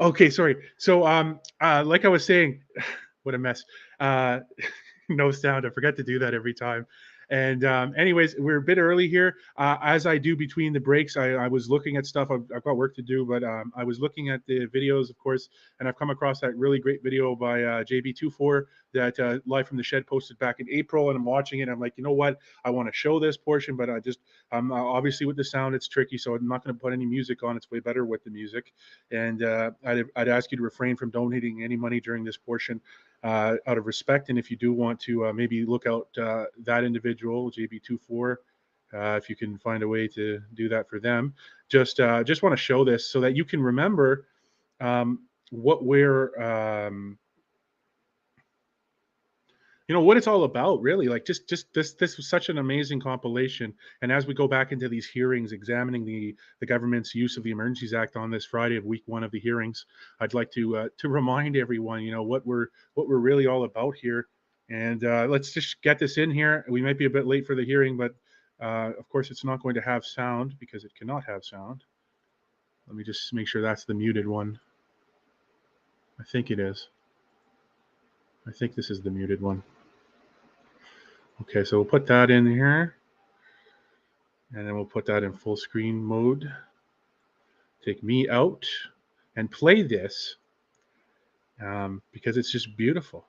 Okay, sorry. So, like I was saying, what a mess. Uh, no sound. I forget to do that every time. And anyways, we're a bit early here. As I do between the breaks, I was looking at stuff. I've got work to do, but I was looking at the videos, of course, and I've come across that really great video by JB24 that Live from the Shed posted back in April, and I'm watching it. I'm like, you know what? I want to show this portion, but obviously with the sound, it's tricky, so I'm not going to put any music on. It's way better with the music. And I'd ask you to refrain from donating any money during this portion out of respect. And if you do want to maybe look out that individual, JB24, if you can find a way to do that for them, just want to show this so that you can remember what we're what it's all about, really. Like, just this was such an amazing compilation. And as we go back into these hearings examining the government's use of the Emergencies Act on this Friday of week one of the hearings, I'd like to remind everyone, what we're really all about here. And let's just get this in here. We might be a bit late for the hearing, but of course it's not going to have sound because it cannot have sound. Let me just make sure that's the muted one. I think it is. I think this is the muted one. Okay, so we'll put that in here. And then we'll put that in full screen mode. Take me out and play this because it's just beautiful.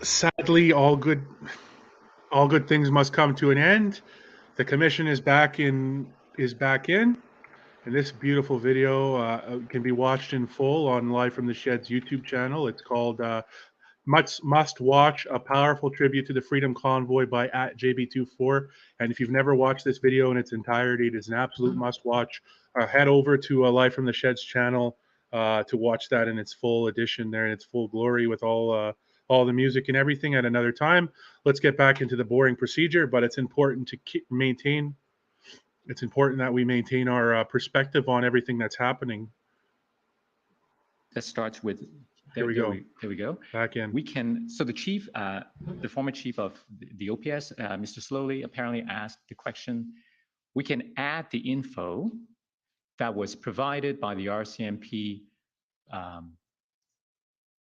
Sadly, all good things must come to an end. The commission is back in, and this beautiful video can be watched in full on Live from the Shed's YouTube channel. It's called Must Watch, a powerful tribute to the Freedom Convoy by at JB24. And if you've never watched this video in its entirety, it is an absolute must watch. Head over to Live from the Shed's channel to watch that in its full edition there, in its full glory, with all the music and everything at another time. Let's get back into the boring procedure, but it's important to maintain. It's important that we maintain our perspective on everything that's happening. That starts with Here we go. There we go. Back in. We can. So the chief, the former chief of the OPS, Mr. Slowly, apparently asked the question. We can add the info that was provided by the RCMP,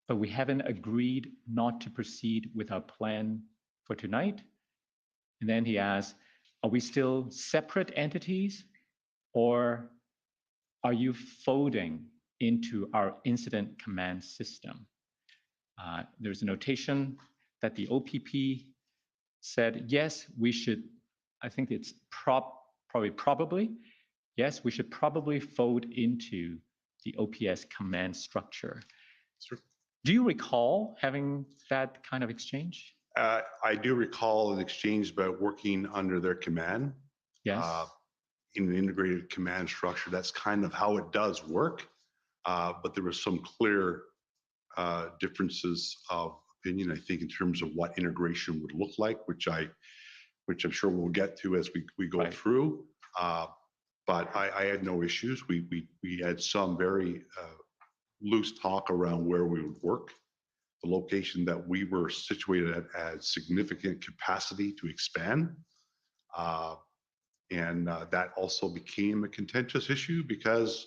but we haven't agreed not to proceed with our plan for tonight. And then he asked, are we still separate entities, or are you folding into our incident command system? There's a notation that the OPP said, yes, we should, I think it's probably, yes, we should probably fold into the OPS command structure. Sure. Do you recall having that kind of exchange? I do recall an exchange about working under their command. Yes. In an integrated command structure, that's kind of how it does work. But there were some clear differences of opinion, I think, in terms of what integration would look like, which I'm sure we'll get to as we go through. But I had no issues. We had some very loose talk around where we would work. The location that we were situated at had significant capacity to expand. And that also became a contentious issue because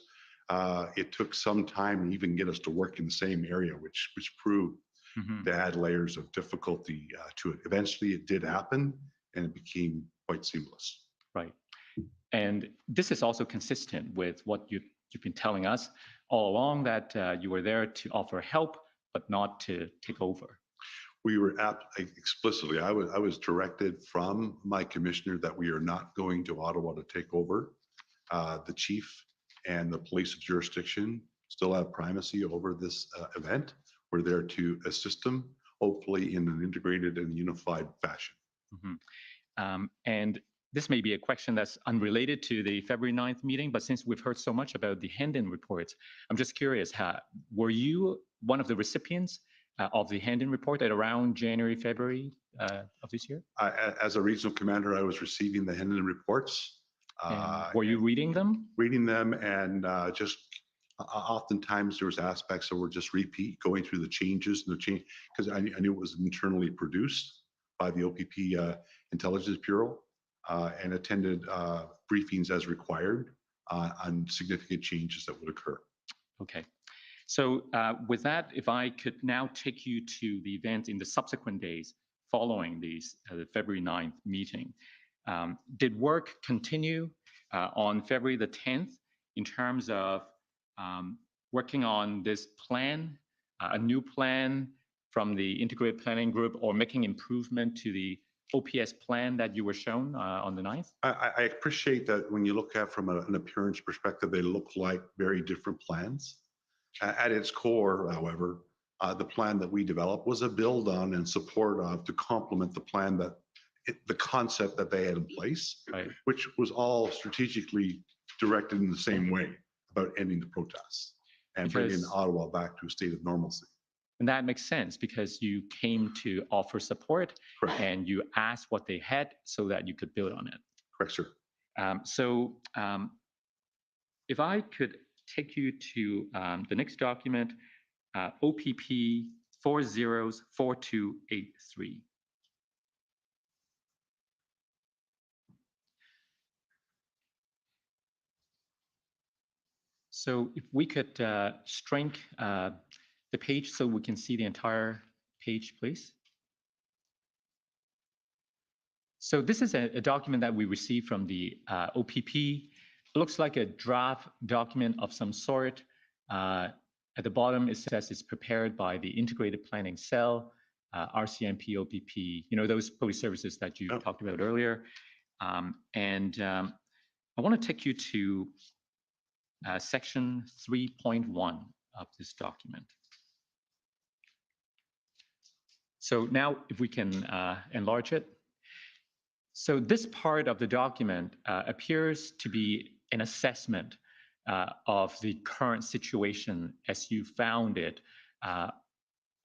it took some time to even get us to work in the same area, which proved to add layers of difficulty to it. Eventually it did happen and it became quite seamless. Right. And this is also consistent with what you've been telling us all along, that you were there to offer help, but not to take over. We were explicitly, I was directed from my commissioner that we are not going to Ottawa to take over. The chief and the police of jurisdiction still have primacy over this event. We're there to assist them, hopefully in an integrated and unified fashion. And this may be a question that's unrelated to the February 9th meeting, but since we've heard so much about the Hendon reports, I'm just curious, were you one of the recipients of the Hendon report at around January, February of this year? As a regional commander, I was receiving the Hendon reports. Were you reading them? Reading them, and just oftentimes there was aspects that were just going through the changes and the change, because I knew it was internally produced by the OPP Intelligence Bureau, and attended briefings as required on significant changes that would occur. Okay. So with that, if I could now take you to the events in the subsequent days following the February 9th meeting. Did work continue on February the 10th in terms of working on this plan, a new plan from the integrated planning group, or making improvement to the OPS plan that you were shown on the 9th? I appreciate that when you look at from an appearance perspective, they look like very different plans. At its core, however, the plan that we developed was a build on and support of to complement the plan that the concept that they had in place, which was all strategically directed in the same way about ending the protests and bringing Ottawa back to a state of normalcy. And that makes sense because you came to offer support. Correct. And you asked what they had so that you could build on it. Correct, sir. If I could take you to the next document, OPP 404283. So if we could shrink the page so we can see the entire page, please. So this is a document that we received from the OPP. It looks like a draft document of some sort. At the bottom, it says it's prepared by the Integrated Planning Cell. RCMP, OPP, you know, those police services that you Yep. talked about earlier. I want to take you to section 3.1 of this document. So now if we can enlarge it. So this part of the document appears to be an assessment of the current situation as you found it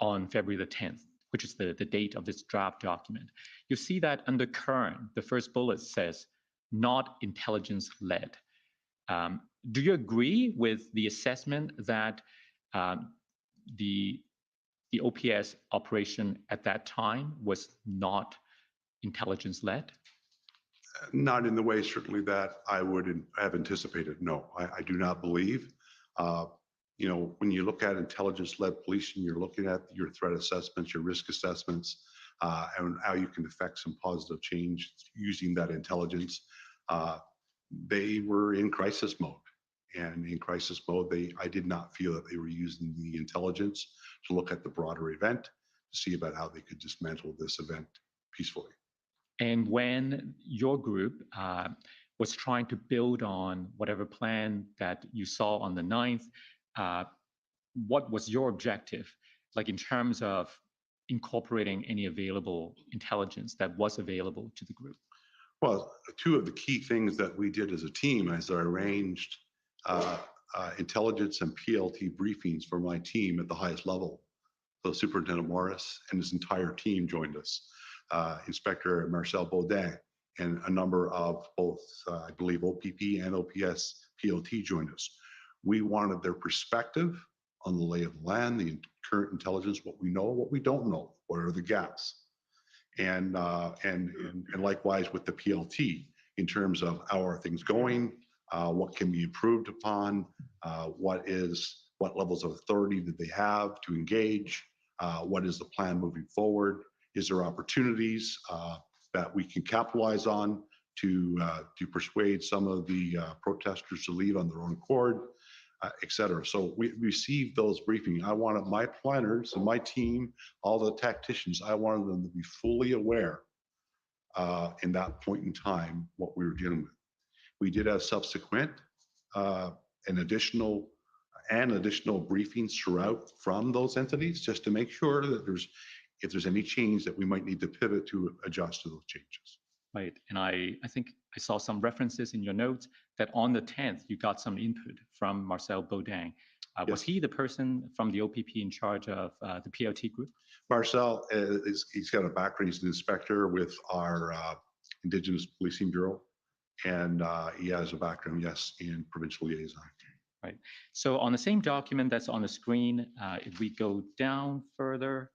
on February the 10th, which is the date of this draft document. You see that under current, the first bullet says, not intelligence-led. Do you agree with the assessment that the OPS operation at that time was not intelligence-led? Not in the way certainly that I would have anticipated. No, I do not believe. You know, when you look at intelligence-led policing, you're looking at your threat assessments, your risk assessments, and how you can affect some positive change using that intelligence. They were in crisis mode. And in crisis mode, I did not feel that they were using the intelligence to look at the broader event, to see about how they could dismantle this event peacefully. And when your group was trying to build on whatever plan that you saw on the 9th, what was your objective, like in terms of incorporating any available intelligence that was available to the group? Well, two of the key things that we did as a team is I arranged intelligence and PLT briefings for my team at the highest level. So Superintendent Morris and his entire team joined us. Inspector Marcel Baudin and a number of both, I believe, OPP and OPS PLT joined us. We wanted their perspective on the lay of the land, the current intelligence, what we know, what we don't know, what are the gaps, and likewise with the PLT in terms of how are things going, what can be improved upon, what levels of authority did they have to engage, what is the plan moving forward. Is there opportunities that we can capitalize on to persuade some of the protesters to leave on their own accord, et cetera? So we received those briefings. I wanted my planners and my team, all the tacticians, I wanted them to be fully aware in that point in time what we were dealing with. We did have subsequent and additional briefings throughout from those entities just to make sure that if there's any change that we might need to pivot to adjust to those changes. Right, and I think I saw some references in your notes that on the 10th, you got some input from Marcel Baudin. Yes. Was he the person from the OPP in charge of the PLT group? Marcel, he's got a background, he's an inspector with our Indigenous Policing Bureau, and he has a background, yes, in provincial liaison. Right, so on the same document that's on the screen, if we go down further,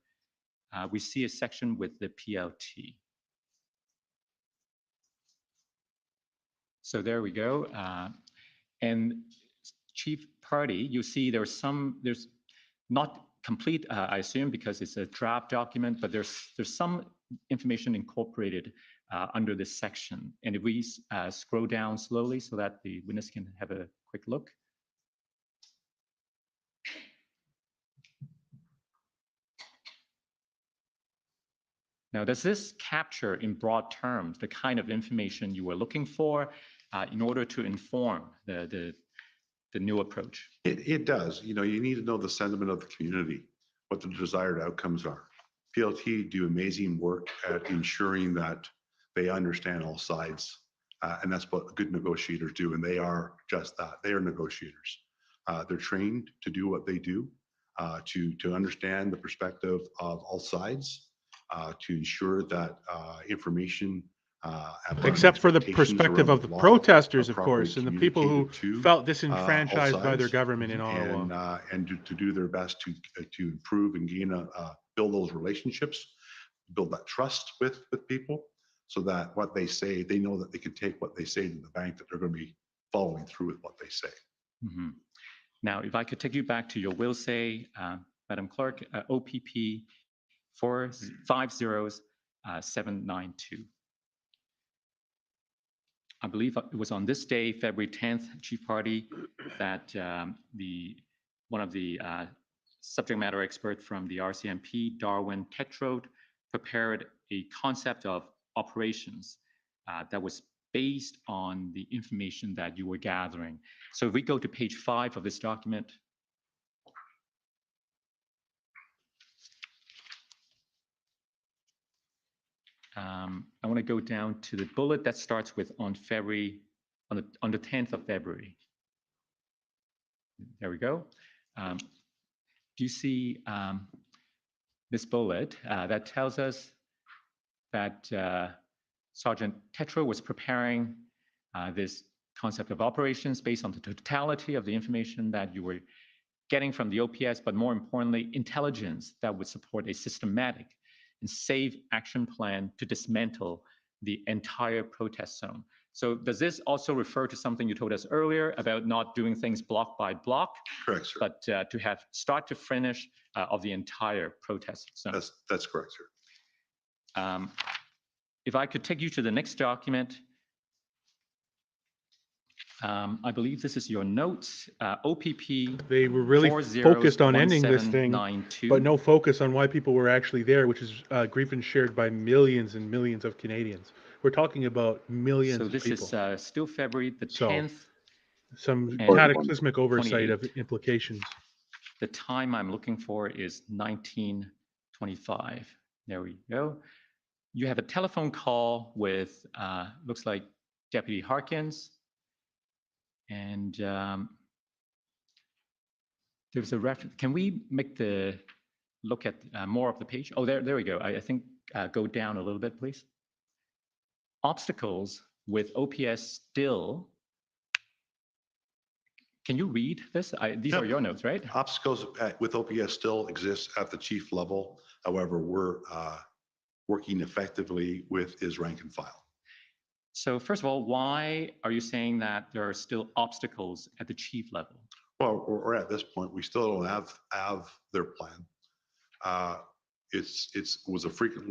we see a section with the PLT. So there we go. And Chief Pardy, you see there's not complete, I assume, because it's a draft document, but there's some information incorporated under this section. And if we scroll down slowly so that the witness can have a quick look. Now, does this capture in broad terms the kind of information you were looking for in order to inform the new approach? It does. You know, you need to know the sentiment of the community, what the desired outcomes are. PLT do amazing work at ensuring that they understand all sides, and that's what good negotiators do, and they are just that. They are negotiators. They're trained to do what they do, to understand the perspective of all sides, to ensure that information except for the perspective of the protesters, of course, and the people who felt disenfranchised by their government in Ottawa. And to do their best to improve and build those relationships, build that trust with people, so that what they say, they know that they can take what they say to the bank, that they're going to be following through with what they say. Mm-hmm. Now, if I could take you back to your will say, Madam Clerk, OPP 450792. I believe it was on this day, February 10th, Chief Pardy, that one of the subject matter expert from the RCMP, Darwin Tetrode, prepared a concept of operations that was based on the information that you were gathering. So if we go to page 5 of this document, I want to go down to the bullet that starts with on the 10th of February. There we go. Do you see this bullet that tells us that Sergeant Tetra was preparing this concept of operations based on the totality of the information that you were getting from the OPS, but more importantly, intelligence that would support a systematic and safe action plan to dismantle the entire protest zone. So does this also refer to something you told us earlier about not doing things block by block? Correct, sir. But to have start to finish of the entire protest zone? That's correct, sir. If I could take you to the next document, I believe this is your notes, OPP. They were really focused on ending this thing, but no focus on why people were actually there, which is grievance shared by millions and millions of Canadians. We're talking about millions of people. So this is still February the 10th. Some cataclysmic oversight of 28. implications. The time I'm looking for is 1925. There we go. You have a telephone call with, looks like Deputy Harkins. And there's a reference. Can we make the look at more of the page? Oh, there we go. I think go down a little bit, please. Obstacles with OPS still. Can you read this? These are your notes, right? Obstacles with OPS still exist at the chief level. However, we're working effectively with his rank and file. So first of all, why are you saying that there are still obstacles at the chief level? Well, we're at this point, we still don't have their plan. It was a frequent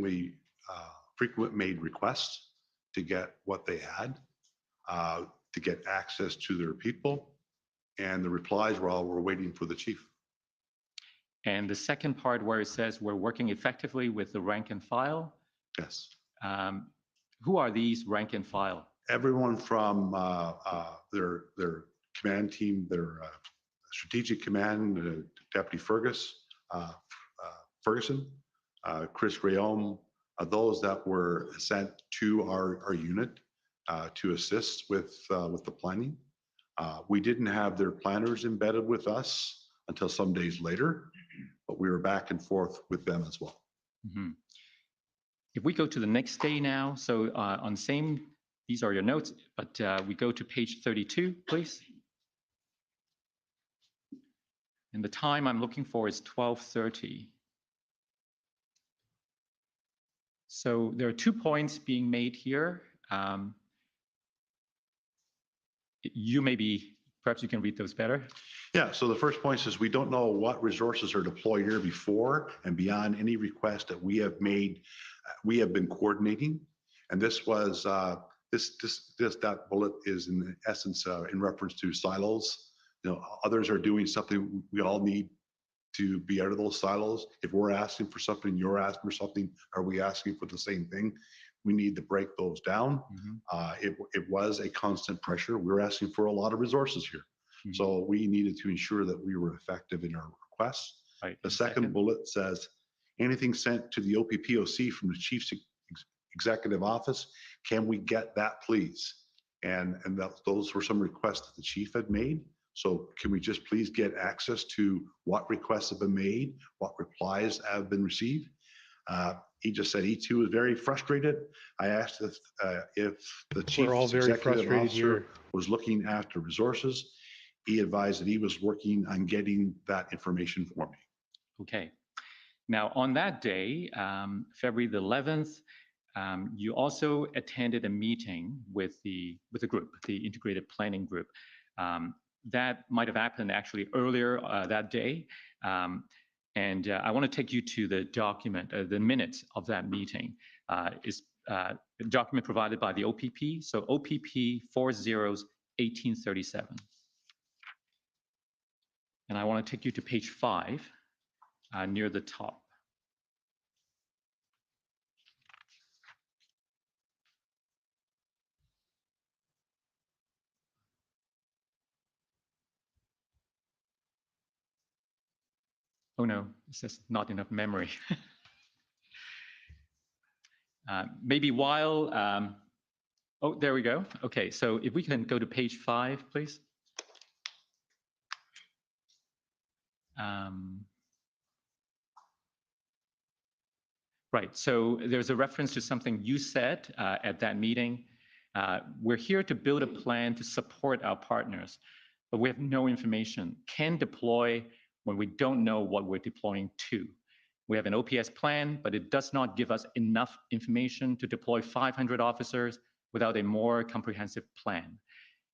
made request to get what they had, to get access to their people, and the replies were all, we're waiting for the chief. And the second part where it says we're working effectively with the rank and file. Yes. Who are these rank and file? Everyone from their command team, their strategic command, Deputy Ferguson, Chris Rayom, those that were sent to our unit to assist with the planning. We didn't have their planners embedded with us until some days later, but we were back and forth with them as well. Mm-hmm. If we go to the next day now, so on same, these are your notes, but we go to page 32, please. And the time I'm looking for is 12:30. So there are 2 points being made here. Perhaps you can read those better. Yeah, so the first point is we don't know what resources are deployed here before and beyond any request that we have made. We have been coordinating, and this was that bullet is in essence in reference to silos. You know, others are doing something. We all need to be out of those silos. If we're asking for something, you're asking for something, are we asking for the same thing? We need to break those down. Mm-hmm. It was a constant pressure. We're asking for a lot of resources here. Mm-hmm. So we needed to ensure that we were effective in our requests. Right. The second bullet says, anything sent to the OPPOC from the Chief's Executive Office, can we get that, please? And those were some requests that the Chief had made. So can we just please get access to what requests have been made, what replies have been received? He just said he too was very frustrated. I asked if the Chief's Executive Officer was looking after resources. He advised that he was working on getting that information for me. Okay. Now, on that day, February the 11th, you also attended a meeting with the group, the integrated planning group. That might have happened actually earlier that day. And I want to take you to the document, the minutes of that meeting. Is a document provided by the OPP. So OPP 40/1837. And I want to take you to page 5. near the top. Oh no, it's just not enough memory. Maybe while, oh, there we go. Okay, so if we can go to page 5, please. Right, so there's a reference to something you said at that meeting. We're here to build a plan to support our partners, but we have no information. Can deploy when we don't know what we're deploying to. We have an OPS plan, but it does not give us enough information to deploy 500 officers without a more comprehensive plan.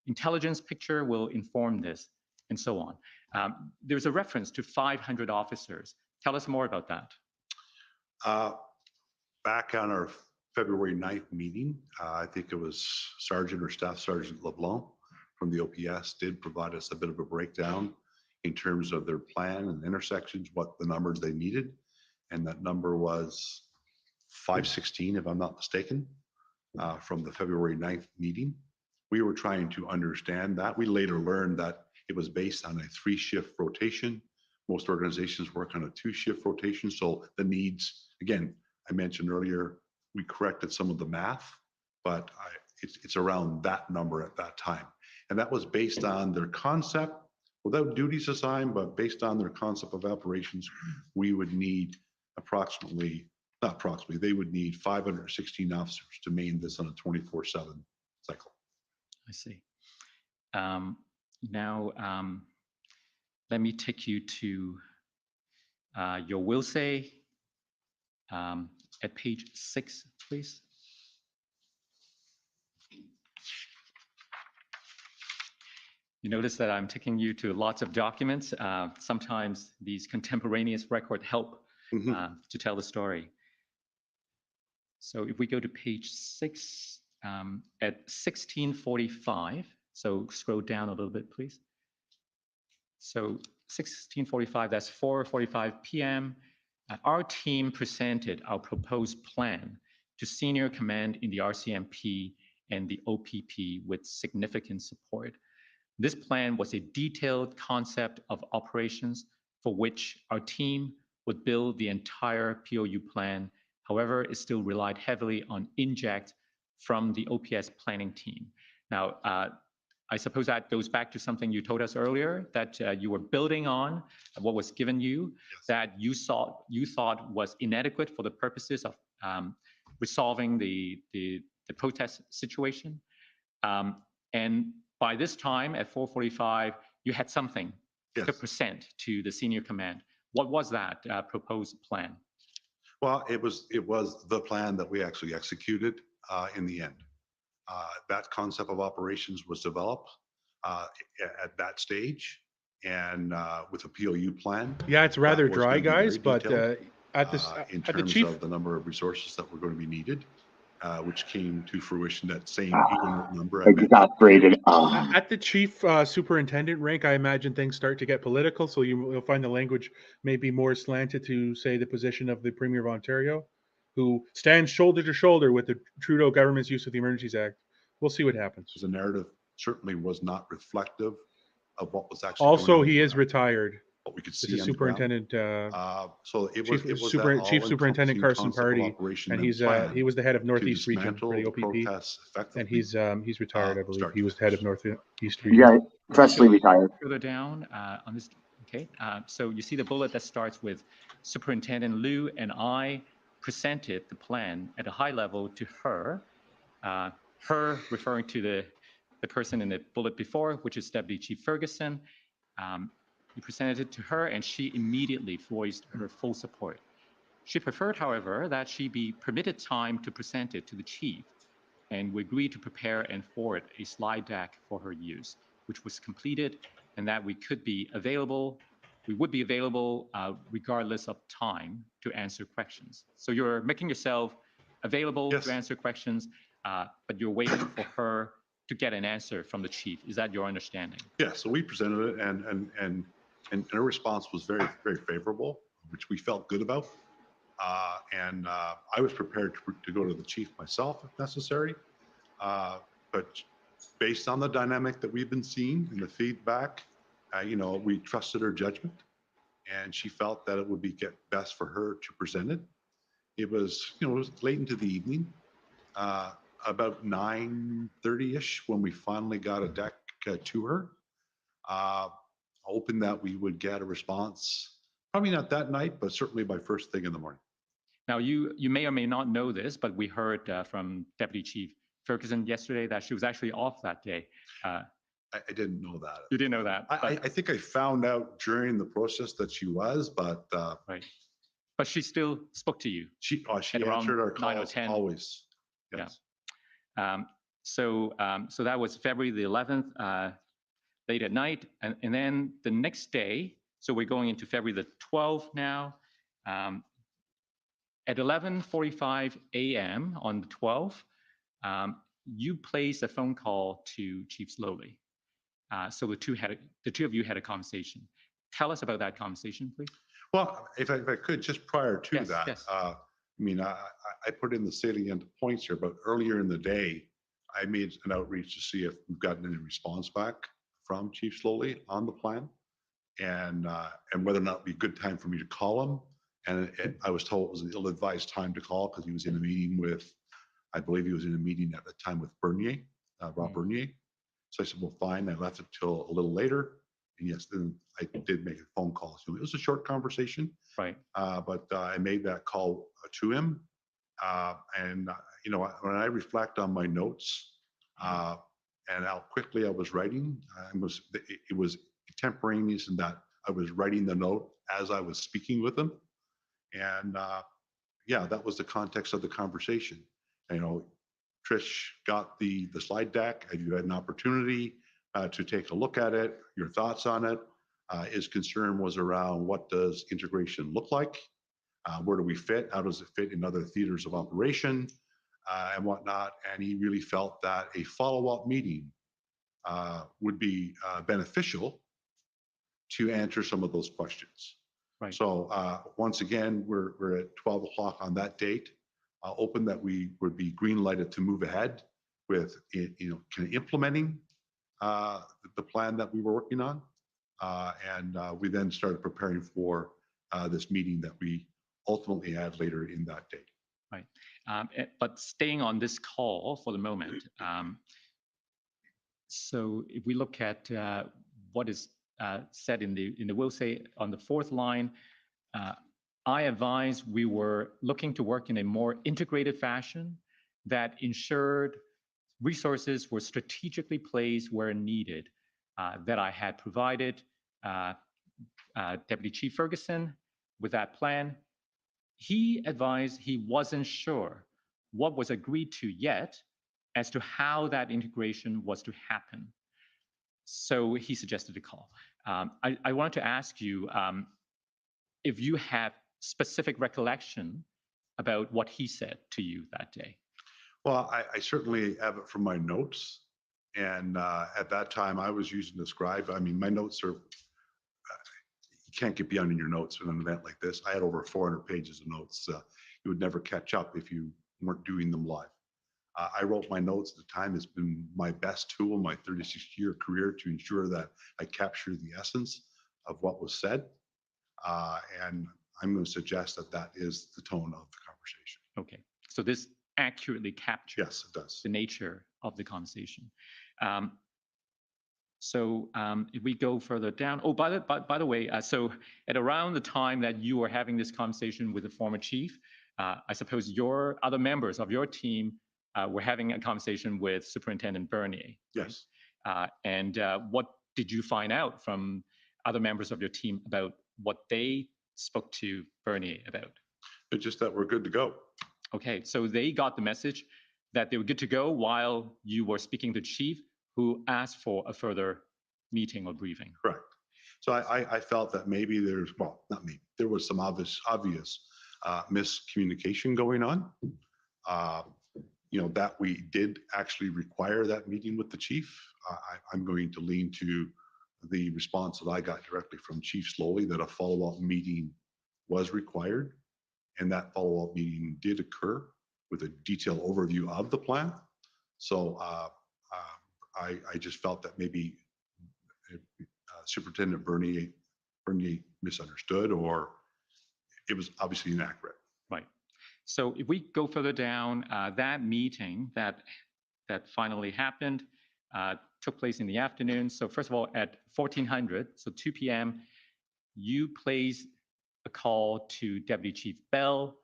Intelligence picture will inform this, and so on. There's a reference to 500 officers. Tell us more about that. Back on our February 9th meeting, I think it was Sergeant or Staff Sergeant LeBlanc from the OPS did provide us a bit of a breakdown in terms of their plan and intersections, what the numbers they needed. And that number was 516, if I'm not mistaken, from the February 9th meeting. We were trying to understand that. We later learned that it was based on a 3-shift rotation. Most organizations work on a 2-shift rotation. So the needs, again, I mentioned earlier, we corrected some of the math, but it's around that number at that time. And that was based on their concept, without duties assigned, but based on their concept of operations, we would need they would need 516 officers to maintain this on a 24/7 cycle. I see. Now, let me take you to your will say at page 6, please. You notice that I'm taking you to lots of documents. Sometimes these contemporaneous records help to tell the story. So if we go to page 6, at 1645, so scroll down a little bit, please. So 1645, that's 4:45 p.m. Our team presented our proposed plan to senior command in the RCMP and the OPP with significant support. This plan was a detailed concept of operations for which our team would build the entire POU plan. However, it still relied heavily on inject from the OPS planning team. Now, I suppose that goes back to something you told us earlier, that you were building on what was given you, yes, that you thought was inadequate for the purposes of resolving the protest situation. And by this time at 4:45, you had something, yes, to present to the senior command. What was that proposed plan? Well, it was the plan that we actually executed in the end. That concept of operations was developed at that stage, and with a POU plan. Yeah, it's rather dry, guys, but in terms of the number of resources that were going to be needed, which came to fruition that same number. Exasperated. At the chief superintendent rank, I imagine things start to get political, so you'll find the language may be more slanted to, say, the position of the Premier of Ontario, who stands shoulder to shoulder with the Trudeau government's use of the Emergencies Act. We'll see what happens. The narrative certainly was not reflective of what was actually also going on. He is retired. What we could see on Superintendent. So it was Chief Superintendent Carson Pardy, and he was the head of Northeast Region for the OPP, and he's retired, I believe. He was the head of Northeast Region. Yeah, freshly retired. Further down on this, okay. So you see the bullet that starts with Superintendent Liu and I presented the plan at a high level to her. Her referring to the person in the bullet before, which is Deputy Chief Ferguson. We presented it to her, and she immediately voiced her full support. She preferred, however, that she be permitted time to present it to the chief, and we agreed to prepare and forward a slide deck for her use, which was completed, and that we would be available regardless of time to answer questions. So you're making yourself available, yes, to answer questions, but you're waiting for her to get an answer from the chief. Is that your understanding? Yeah, so we presented it, and her response was very, very favorable, which we felt good about. And I was prepared to go to the chief myself if necessary. But based on the dynamic that we've been seeing and the feedback, we trusted her judgment, and she felt that it would be best for her to present it. It was, it was late into the evening, about 9:30ish when we finally got a deck to her. Hoping that we would get a response, probably not that night, but certainly by first thing in the morning. Now, you may or may not know this, but we heard from Deputy Chief Ferguson yesterday that she was actually off that day. I didn't know that. You didn't know that? I think I found out during the process that she was, but right. But she still spoke to you. She at around answered our 9 or calls 10. always. Yes. Yeah. So that was February the 11th, late at night, and then the next day. So we're going into February the 12th now. At 11:45 a.m. on the 12th, you placed a phone call to Chief Slowly. So the two of you had a conversation. Tell us about that conversation, please. Well, if I could, just prior to Yes, that, yes. I put in the salient points here, but earlier in the day, I made an outreach to see if we've gotten any response back from Chief Slowly on the plan, and whether or not it'd be a good time for me to call him. And I was told it was an ill-advised time to call because he was in a meeting with, I believe he was in a meeting at the time with Bernier, Rob Bernier. So I said, well, fine. I left it till a little later. And yes, then I did make a phone call. So it was a short conversation. Right. But I made that call to him. And when I reflect on my notes and how quickly I was writing, it was contemporaneous in that I was writing the note as I was speaking with him. And that was the context of the conversation. Trish got the slide deck. You had an opportunity to take a look at it, your thoughts on it. His concern was around what does integration look like? Where do we fit? How does it fit in other theaters of operation and whatnot? And he really felt that a follow-up meeting would be beneficial to answer some of those questions. Right. So once again, we're at 12 o'clock on that date, open that we would be green lighted to move ahead with, kind of implementing the plan that we were working on. And we then started preparing for this meeting that we ultimately had later in that date. Right. But staying on this call for the moment. So if we look at what is said in the will say on the fourth line, I advise we were looking to work in a more integrated fashion that ensured resources were strategically placed where needed, that I had provided Deputy Chief Ferguson with that plan. He advised he wasn't sure what was agreed to yet as to how that integration was to happen. So he suggested a call. I wanted to ask you if you have specific recollection about what he said to you that day. Well, I certainly have it from my notes. And at that time, I was using the scribe. I mean, my notes are, you can't get beyond in your notes in an event like this. I had over 400 pages of notes. You would never catch up if you weren't doing them live. I wrote my notes at the time. It's been my best tool in my 36-year career to ensure that I capture the essence of what was said. And I'm going to suggest that that is the tone of the conversation. Okay, so this accurately captures yes, it does. the nature of the conversation. So if we go further down, oh, by the way, so at around the time that you were having this conversation with the former chief, I suppose your other members of your team were having a conversation with Superintendent Bernier. Yes. And what did you find out from other members of your team about what they spoke to Bernier about? It's just that we're good to go. Okay, so they got the message that they were good to go while you were speaking to chief, who asked for a further meeting or briefing. Correct. So I felt that maybe there's, well, not maybe, there was some obvious miscommunication going on. That we did actually require that meeting with the chief. I'm going to lean to the response that I got directly from Chief Slowly that a follow-up meeting was required, and that follow-up meeting did occur with a detailed overview of the plan. So I just felt that maybe Superintendent Bernier misunderstood, or it was obviously inaccurate. Right. So if we go further down, that meeting that finally happened took place in the afternoon. So first of all, at 1400, so 2 p.m., you placed a call to Deputy Chief Bell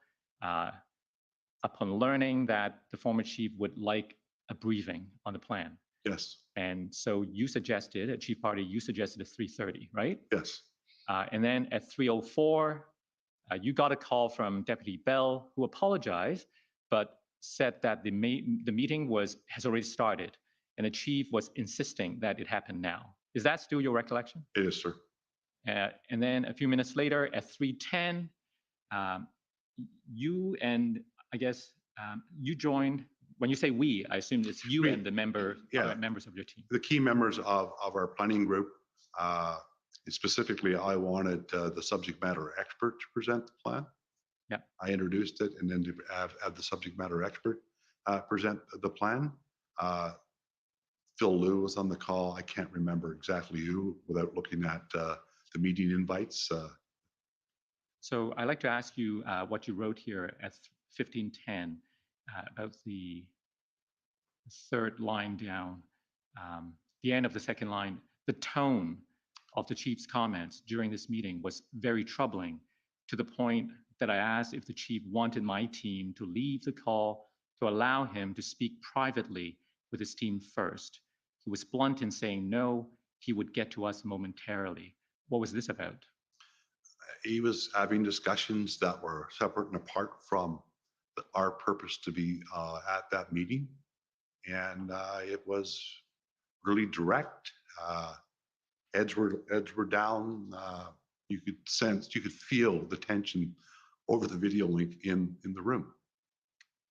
upon learning that the former chief would like a briefing on the plan. Yes. And so you suggested, at Chief Pardy, you suggested at 3:30, right? Yes. And then at 3:04, you got a call from Deputy Bell, who apologized, but said that the meeting has already started, and the chief was insisting that it happen now. Is that still your recollection? It is, sir. And then a few minutes later, at 3:10, you and I guess you joined. When you say we, I assume it's you and the members of your team. The key members of our planning group, specifically, I wanted the subject matter expert to present the plan. Yeah. I introduced it, and then to have the subject matter expert present the plan. Phil Liu was on the call. I can't remember exactly who without looking at the meeting invites. So I'd like to ask you what you wrote here at 1510 about the third line down, the end of the second line. The tone of the chief's comments during this meeting was very troubling, to the point that I asked if the chief wanted my team to leave the call to allow him to speak privately with his team first. He was blunt in saying no, he would get to us momentarily. What was this about? He was having discussions that were separate and apart from our purpose to be at that meeting. And it was really direct. Heads were down. You could feel the tension over the video link in the room.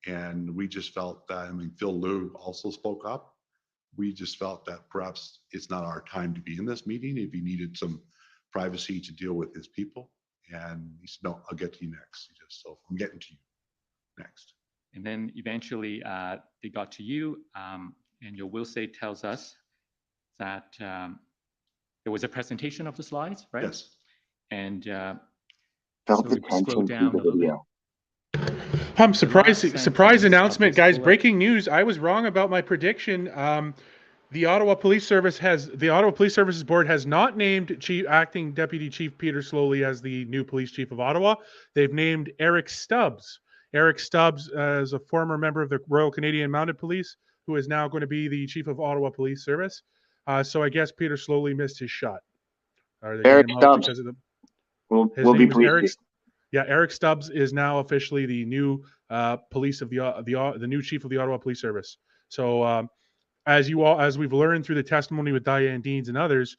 And we just felt that, I mean, Phil Liu also spoke up. We just felt that perhaps it's not our time to be in this meeting if he needed some privacy to deal with his people. And he said, no, I'll get to you next. So I'm getting to you next. And then eventually they got to you, and your will say tells us that there was a presentation of the slides, right? Yes. And Felt so the scroll tension down through a the little bit. video. I'm surprised. last Surprise sentence of announcement, this guys! bullet. Breaking news! I was wrong about my prediction. The Ottawa Police Services Board has not named Acting Deputy Chief Peter Slowly as the new Police Chief of Ottawa. They've named Eric Stubbs. Eric Stubbs is a former member of the Royal Canadian Mounted Police, who is now going to be the Chief of Ottawa Police Service. So I guess Peter Slowly missed his shot. Eric Stubbs will be police chief. Yeah, Eric Stubbs is now officially the new the new chief of the Ottawa Police Service. So as we've learned through the testimony with Diane Deans and others,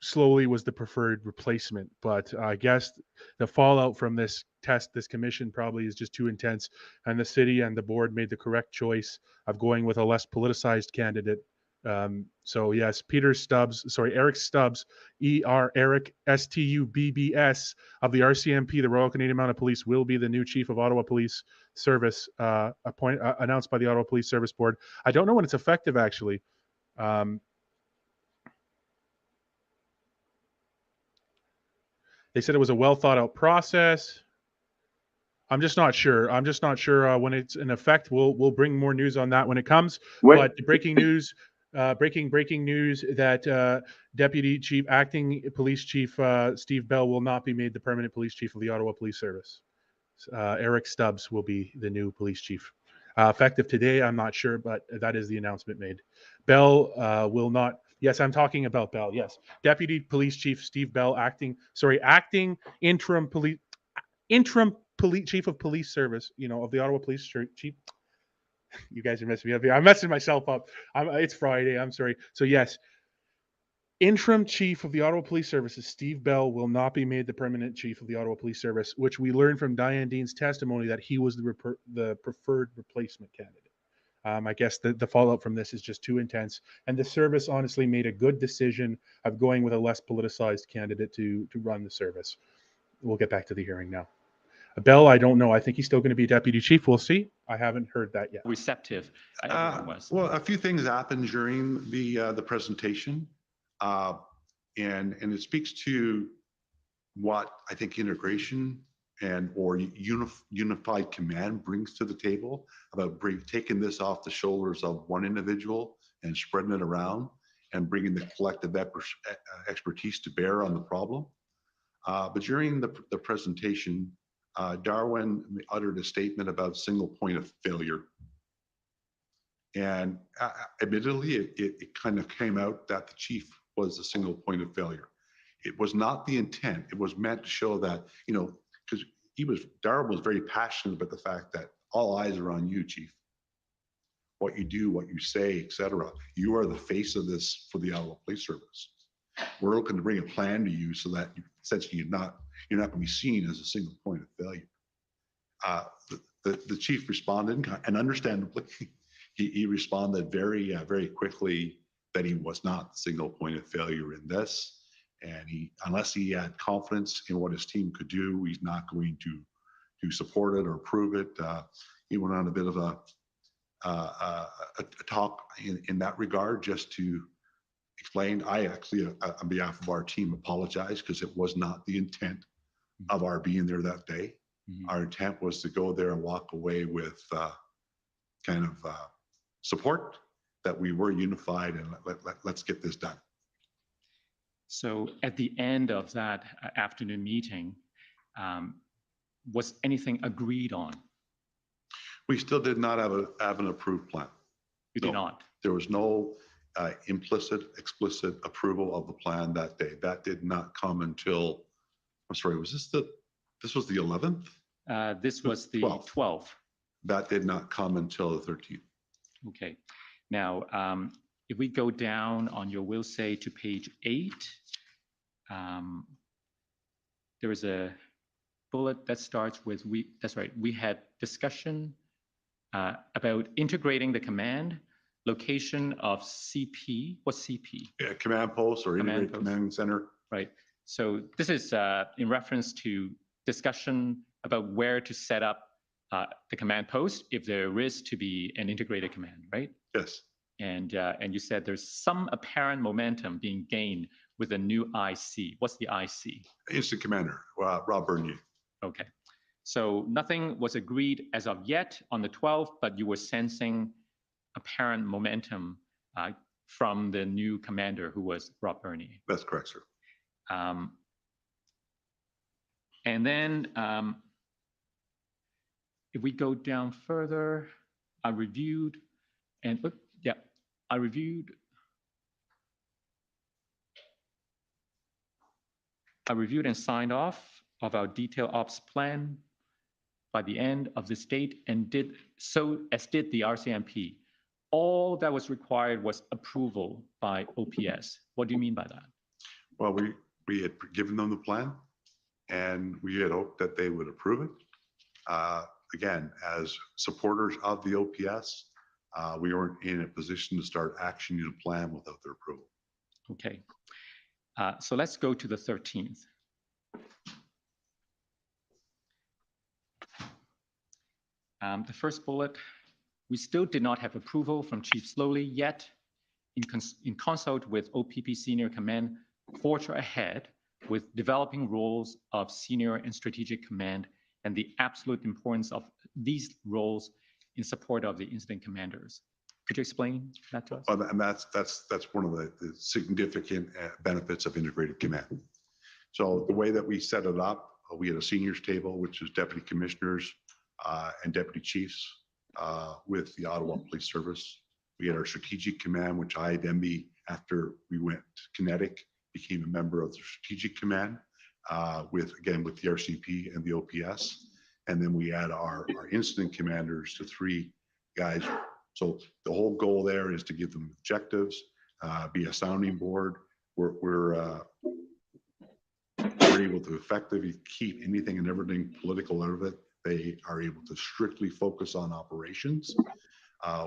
Slowly was the preferred replacement. But I guess the fallout from this commission probably is just too intense, and the city and the board made the correct choice of going with a less politicized candidate. So yes, Eric Stubbs, Eric Stubbs of the RCMP, the Royal Canadian Mounted Police, will be the new chief of Ottawa Police Service, announced by the Ottawa Police Service Board. I don't know when it's effective, actually. They said it was a well thought out process. I'm just not sure. When it's in effect. We'll bring more news on that when it comes. But breaking news that Deputy Chief, Acting Police Chief Steve Bell will not be made the permanent police chief of the Ottawa Police Service. Eric Stubbs will be the new police chief. Effective today, I'm not sure, but that is the announcement made. Bell will not. Yes, I'm talking about Bell. Yes, Deputy Police Chief Steve Bell, acting interim chief of police service. Of the Ottawa Police Chief. You guys are messing me up here. I'm messing myself up. It's Friday. I'm sorry. So yes, interim chief of the Ottawa Police Services, Steve Bell, will not be made the permanent chief of the Ottawa Police Service, which we learned from Diane Dean's testimony that he was the preferred replacement candidate. I guess the fallout from this is just too intense, and the service honestly made a good decision of going with a less politicized candidate to run the service. we'll get back to the hearing now. Bell, I don't know. I think he's still going to be deputy chief. We'll see. I haven't heard that yet. Receptive. Everyone was. Well, a few things happened during the presentation, and it speaks to what I think integration or unified command brings to the table about taking this off the shoulders of one individual and spreading it around and bringing the collective expertise to bear on the problem. But during the presentation, Darwin uttered a statement about single point of failure. And admittedly, it kind of came out that the chief was a single point of failure. It was not the intent. It was meant to show that, because Darwin was very passionate about the fact that all eyes are on you, chief. What you do, what you say, etc. You are the face of this for the Ottawa Police Service. We're looking to bring a plan to you so that essentially you're not going to be seen as a single point of failure. The chief responded, and understandably, he responded very quickly that he was not the single point of failure in this. And unless he had confidence in what his team could do, he's not going to support it or approve it. He went on a bit of a talk in that regard, just to explain. I actually, on behalf of our team, apologize because it was not the intent of our being there that day. Mm-hmm. Our intent was to go there and walk away with kind of support that we were unified and let's get this done. So at the end of that afternoon meeting, was anything agreed on? We still did not have an approved plan. You did not? There was no explicit approval of the plan that day. That did not come until, I'm sorry, this was the 11th? This was the 12th. That did not come until the 13th. Okay. Now, if we go down on your will say to page 8, there is a bullet that starts with that's right. We had discussion about integrating the command, location of CP. What's CP? Yeah, command post or integrated command center. Right. So this is in reference to discussion about where to set up the command post if there is to be an integrated command, right? Yes. And you said there's some apparent momentum being gained with a new IC. What's the IC? Instant Commander, Rob Bernier. Okay. So nothing was agreed as of yet on the 12th, but you were sensing apparent momentum from the new commander who was Rob Bernier. That's correct, sir. And then if we go down further, I reviewed and signed off of our detailed ops plan by the end of this date, and did the RCMP. All that was required was approval by OPS. What do you mean by that? Well, we had given them the plan, and we had hoped that they would approve it. Again, as supporters of the OPS, we weren't in a position to start actioning a plan without their approval. Okay. So let's go to the 13th. The first bullet, we still did not have approval from Chief Slowly yet. In consult with OPP Senior Command, forge ahead with developing roles of Senior and Strategic Command and the absolute importance of these roles in support of the incident commanders. Could you explain that to us? And that's one of the significant benefits of integrated command. So the way that we set it up, we had a seniors table, which is deputy commissioners and deputy chiefs with the Ottawa Police Service. We had our strategic command, which I then after we went kinetic, became a member of the strategic command with the RCP and the OPS. And then we had our incident commanders to 3 guys. So the whole goal there is to give them objectives, be a sounding board. We're able to effectively keep anything and everything political out of it. They are able to strictly focus on operations.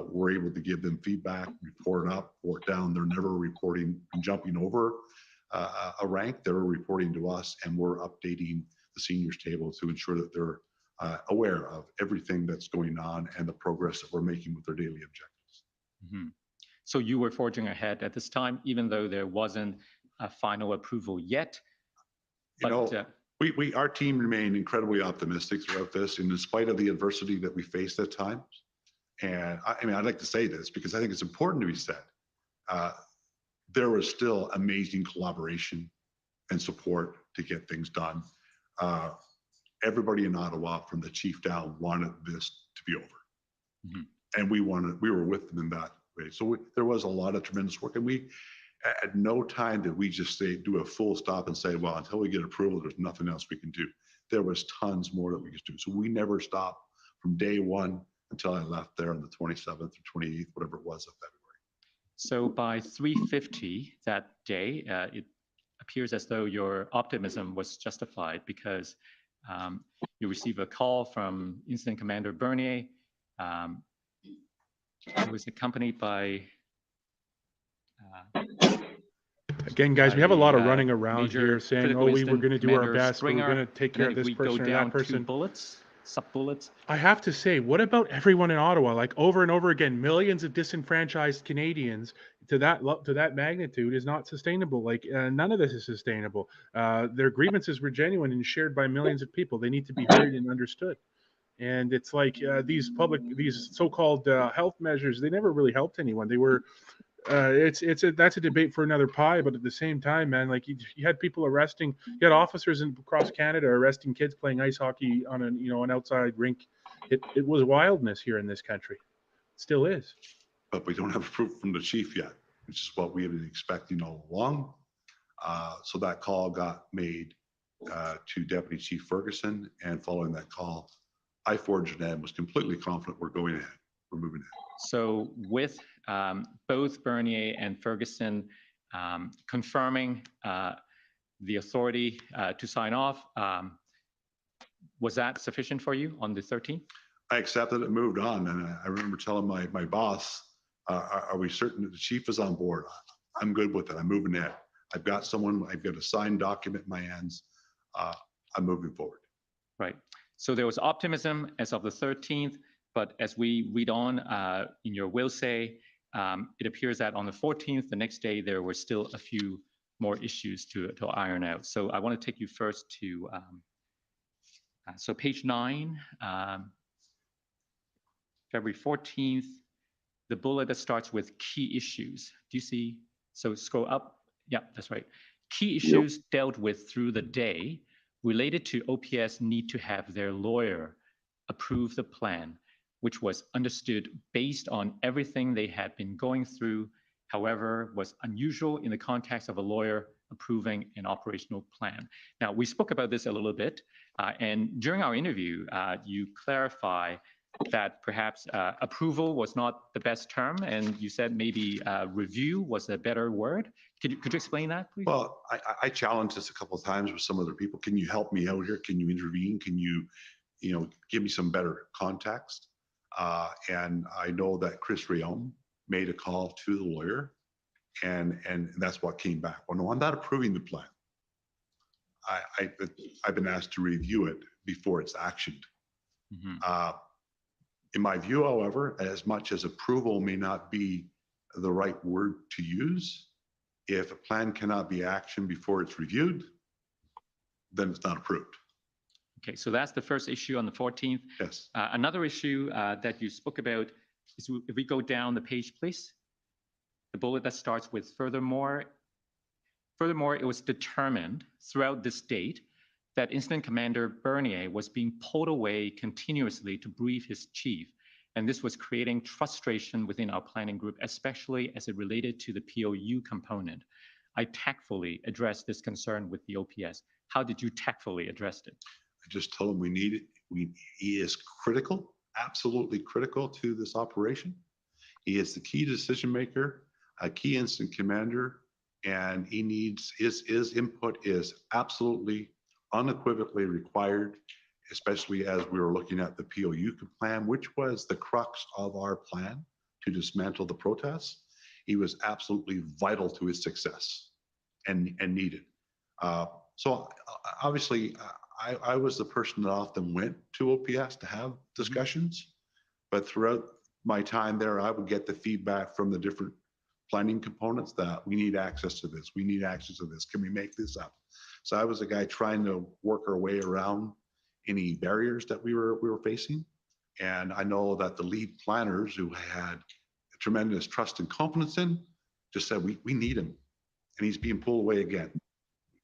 We're able to give them feedback, report up, report down. They're never reporting and jumping over a rank. They're reporting to us, and we're updating the seniors table to ensure that they're aware of everything that's going on and the progress that we're making with their daily objectives. Mm-hmm. So you were forging ahead at this time, even though there wasn't a final approval yet. But, our team remained incredibly optimistic throughout this, and in spite of the adversity that we faced at times. And I mean, I'd like to say this because I think it's important to be said. There was still amazing collaboration and support to get things done. Everybody in Ottawa, from the chief down, wanted this to be over. Mm-hmm. And we were with them in that way. So there was a lot of tremendous work, and we, at no time did we just do a full stop and say, well, until we get approval, there's nothing else we can do. There was tons more that we could do. So we never stopped from day one until I left there on the 27th or 28th, whatever it was of February. So by 3:50 that day, it appears as though your optimism was justified because you receive a call from Incident Commander Bernier. It was accompanied by again, guys, we have a lot of running around here saying, oh, we were going to do our best, we were going to take care of this person or that person. Sub-bullets. I have to say, what about everyone in Ottawa? Like over and over again, millions of disenfranchised Canadians to that magnitude is not sustainable. Like none of this is sustainable. Their grievances were genuine and shared by millions of people. They need to be heard and understood. And it's like these so-called health measures, they never really helped anyone. They were that's a debate for another pie, but at the same time, man, like you had people arresting, you had officers across Canada arresting kids playing ice hockey on an outside rink. It was wildness here in this country. It still is. But we don't have proof from the chief yet, which is what we have been expecting all along. So that call got made to Deputy Chief Ferguson, and following that call, I forged ahead and was completely confident we're going ahead. We're moving ahead. So with both Bernier and Ferguson confirming the authority to sign off, was that sufficient for you on the 13th? I accepted it, moved on, and I remember telling my boss, are we certain that the chief is on board? I'm good with it. I'm moving ahead. I've got a signed document in my hands. I'm moving forward. Right. So there was optimism as of the 13th, but as we read on in your will say, it appears that on the 14th, the next day, there were still a few more issues to iron out. So I want to take you first to, so page 9, February 14th, the bullet that starts with key issues. Do you see? So scroll up. Yeah, that's right. Key issues dealt with through the day related to OPS need to have their lawyer approve the plan, which was understood based on everything they had been going through, however, was unusual in the context of a lawyer approving an operational plan. Now, we spoke about this a little bit, and during our interview, you clarify that perhaps approval was not the best term, and you said maybe review was a better word. Could you explain that, please? Well, I challenged this a couple of times with some other people. Can you help me out here? Can you intervene? Can you give me some better context? And I know that Chris Rayom made a call to the lawyer, and that's what came back. Well, no, I'm not approving the plan. I've been asked to review it before it's actioned. Mm-hmm. In my view, however, as much as approval may not be the right word to use, if a plan cannot be actioned before it's reviewed, then it's not approved. Okay, so that's the first issue on the 14th. Yes. Another issue that you spoke about is if we go down the page, please. The bullet that starts with furthermore, it was determined throughout this date that Incident Commander Bernier was being pulled away continuously to brief his chief. And this was creating frustration within our planning group, especially as it related to the POU component. I tactfully addressed this concern with the OPS. How did you tactfully address it? I just told him we need it. He is critical, absolutely critical to this operation. He is the key decision maker, a key incident commander, and he needs his input is absolutely unequivocally required, especially as we were looking at the POU plan, which was the crux of our plan to dismantle the protests. He was absolutely vital to his success and needed. So obviously, I was the person that often went to OPS to have discussions, but throughout my time there, I would get the feedback from the different planning components that we need access to this, we need access to this, can we make this up? So I was a guy trying to work our way around any barriers that we were facing. And I know that the lead planners who had tremendous trust and confidence in just said, we need him. And he's being pulled away again.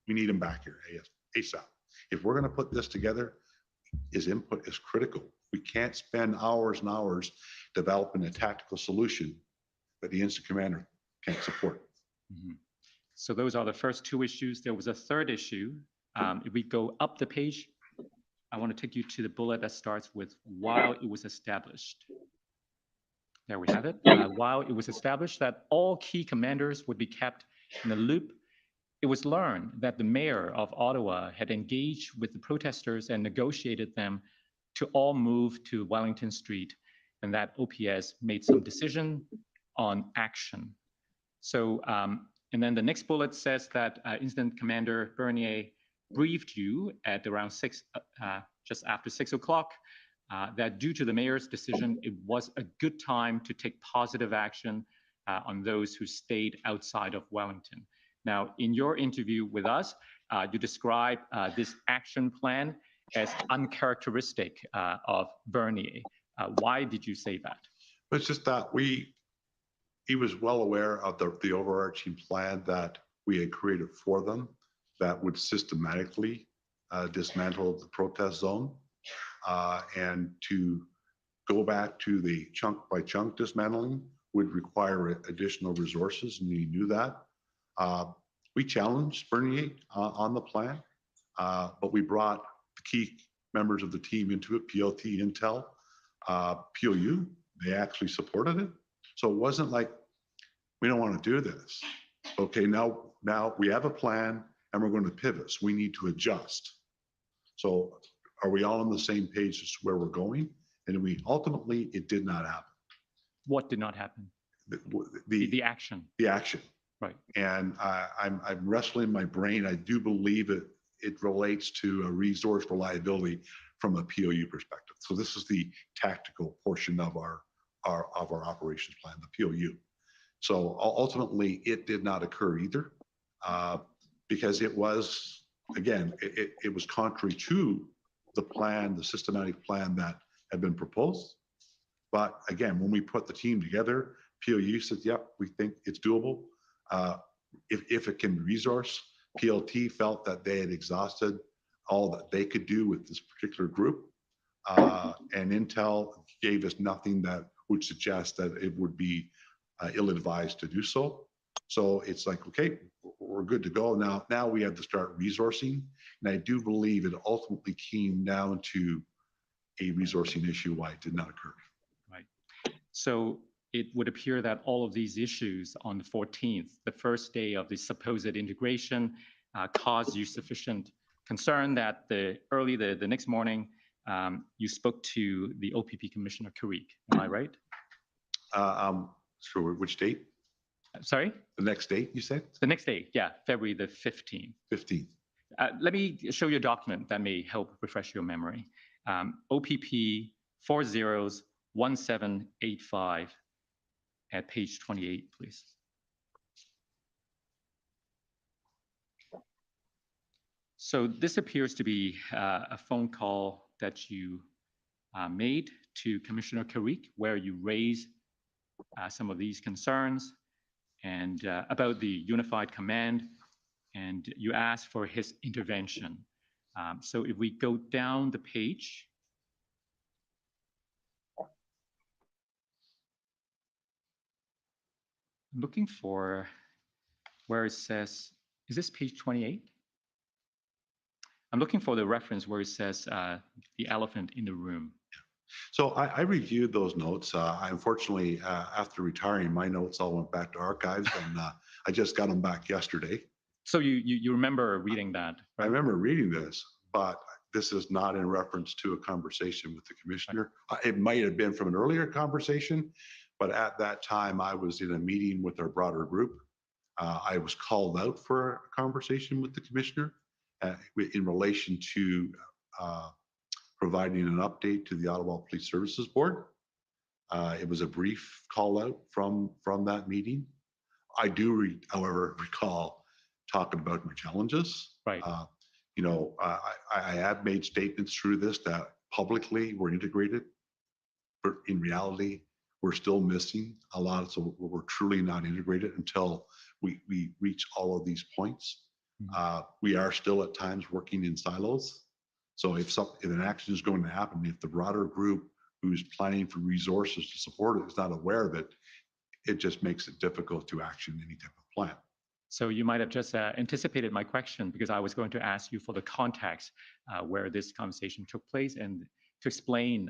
We need him back here ASAP. If we're going to put this together, his input is critical. We can't spend hours and hours developing a tactical solution that the incident commander can't support. Mm-hmm. So those are the first two issues. There was a third issue. If we go up the page, I want to take you to the bullet that starts with while it was established. There we have it. While it was established that all key commanders would be kept in the loop, it was learned that the mayor of Ottawa had engaged with the protesters and negotiated them to all move to Wellington Street, and that OPS made some decision on action. So, and then the next bullet says that Incident Commander Bernier briefed you at around just after 6 o'clock, that due to the mayor's decision, it was a good time to take positive action on those who stayed outside of Wellington. Now, in your interview with us, you describe this action plan as uncharacteristic of Bernier. Why did you say that? It's just that he was well aware of the overarching plan that we had created for them that would systematically dismantle the protest zone, and to go back to the chunk by chunk dismantling would require additional resources, and he knew that. We challenged Bernier on the plan, but we brought the key members of the team into it, PLT, Intel, POU. They actually supported it. So it wasn't like, we don't want to do this. Okay, now we have a plan and we're going to pivot. So we need to adjust. So are we all on the same page as where we're going? And ultimately, it did not happen. What did not happen? The action. The action. Right. And I'm wrestling my brain. I do believe it relates to a resource reliability from a POU perspective. So this is the tactical portion of our operations plan, the POU. So ultimately, it did not occur either, because it was, again, it was contrary to the plan, the systematic plan that had been proposed. But again, when we put the team together, POU said, yep, we think it's doable. If it can be resourced, PLT felt that they had exhausted all that they could do with this particular group. And Intel gave us nothing that would suggest that it would be ill-advised to do so. So it's like, okay, we're good to go. Now we have to start resourcing. And I do believe it ultimately came down to a resourcing issue why it did not occur. Right. So it would appear that all of these issues on the 14th, the first day of the supposed integration, caused you sufficient concern that the next morning, you spoke to the OPP Commissioner Carrick. Am I right? Sure. Which date? Sorry? The next date, you said? The next day, yeah, February the 15th. 15th. Let me show you a document that may help refresh your memory. OPP 401785 at page 28, please. So this appears to be a phone call that you made to Commissioner Carrick, where you raised some of these concerns and about the unified command, and you asked for his intervention. So if we go down the page, I'm looking for where it says, is this page 28? I'm looking for the reference where it says the elephant in the room. So I reviewed those notes. I unfortunately, after retiring, my notes all went back to archives, and I just got them back yesterday. So you remember reading that? Right? I remember reading this, but this is not in reference to a conversation with the commissioner. It might have been from an earlier conversation, but at that time I was in a meeting with our broader group. I was called out for a conversation with the commissioner in relation to providing an update to the Ottawa Police Services Board. It was a brief call out from that meeting. I do, however, recall talking about my challenges. Right. I have made statements through this that publicly we're integrated, but in reality, we're still missing a lot. So we're truly not integrated until we reach all of these points. We are still at times working in silos. So if an action is going to happen, if the broader group who's planning for resources to support it is not aware of it, it just makes it difficult to action any type of plan. So you might have just anticipated my question, because I was going to ask you for the context where this conversation took place and to explain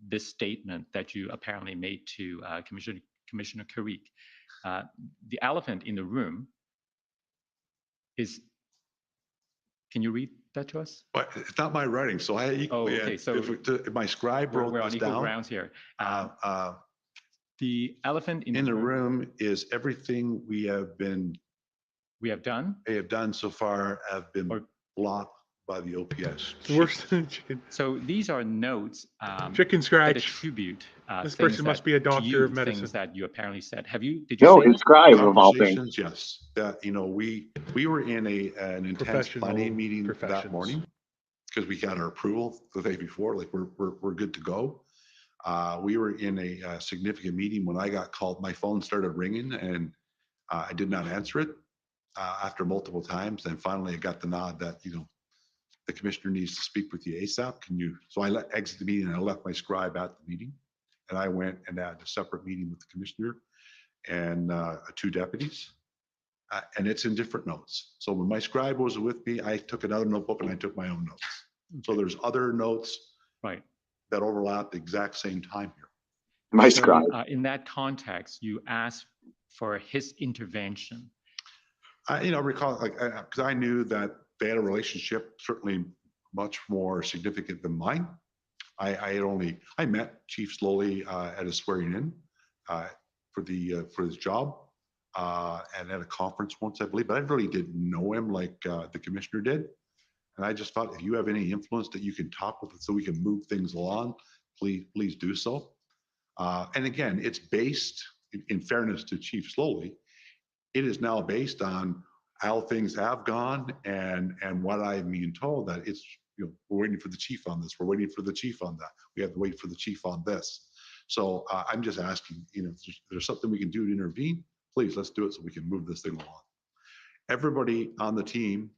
this statement that you apparently made to Commissioner Carrick. The elephant in the room is, can you read that to us? But it's not my writing, so I equally, okay. So if my scribe wrote we're on this equal down, grounds here. The elephant in the room is everything we have done so far have been blocked by the OPS. It's worse than chicken. So these are notes Chicken that scratch. attribute This person must be a doctor of medicine. things that you apparently said. Did you No, say his scribe of all things. Conversations, yes. That we were in an intense planning meeting that morning because we got our approval the day before. Like we're good to go. We were in a significant meeting when I got called. My phone started ringing and I did not answer it after multiple times. And finally, I got the nod that the commissioner needs to speak with you ASAP. Can you? So I exit the meeting and I left my scribe at the meeting, and I went and had a separate meeting with the commissioner and 2 deputies, and it's in different notes. So when my scribe was with me, I took another notebook and I took my own notes. So there's other notes that overlap the exact same time here. My scribe. In that context, you asked for his intervention. I recall because I knew that they had a relationship certainly much more significant than mine. I met Chief Slowly at a swearing in for his job and at a conference once, I believe, but I really didn't know him like the commissioner did. And I just thought, if you have any influence that you can talk with it so we can move things along, please do so. And again, it's based, in fairness to Chief Slowly, it is now based on how things have gone and what I'm being told that it's, we're waiting for the chief on this. We're waiting for the chief on that. We have to wait for the chief on this. So I'm just asking, if there's something we can do to intervene, please, let's do it so we can move this thing along. Everybody on the team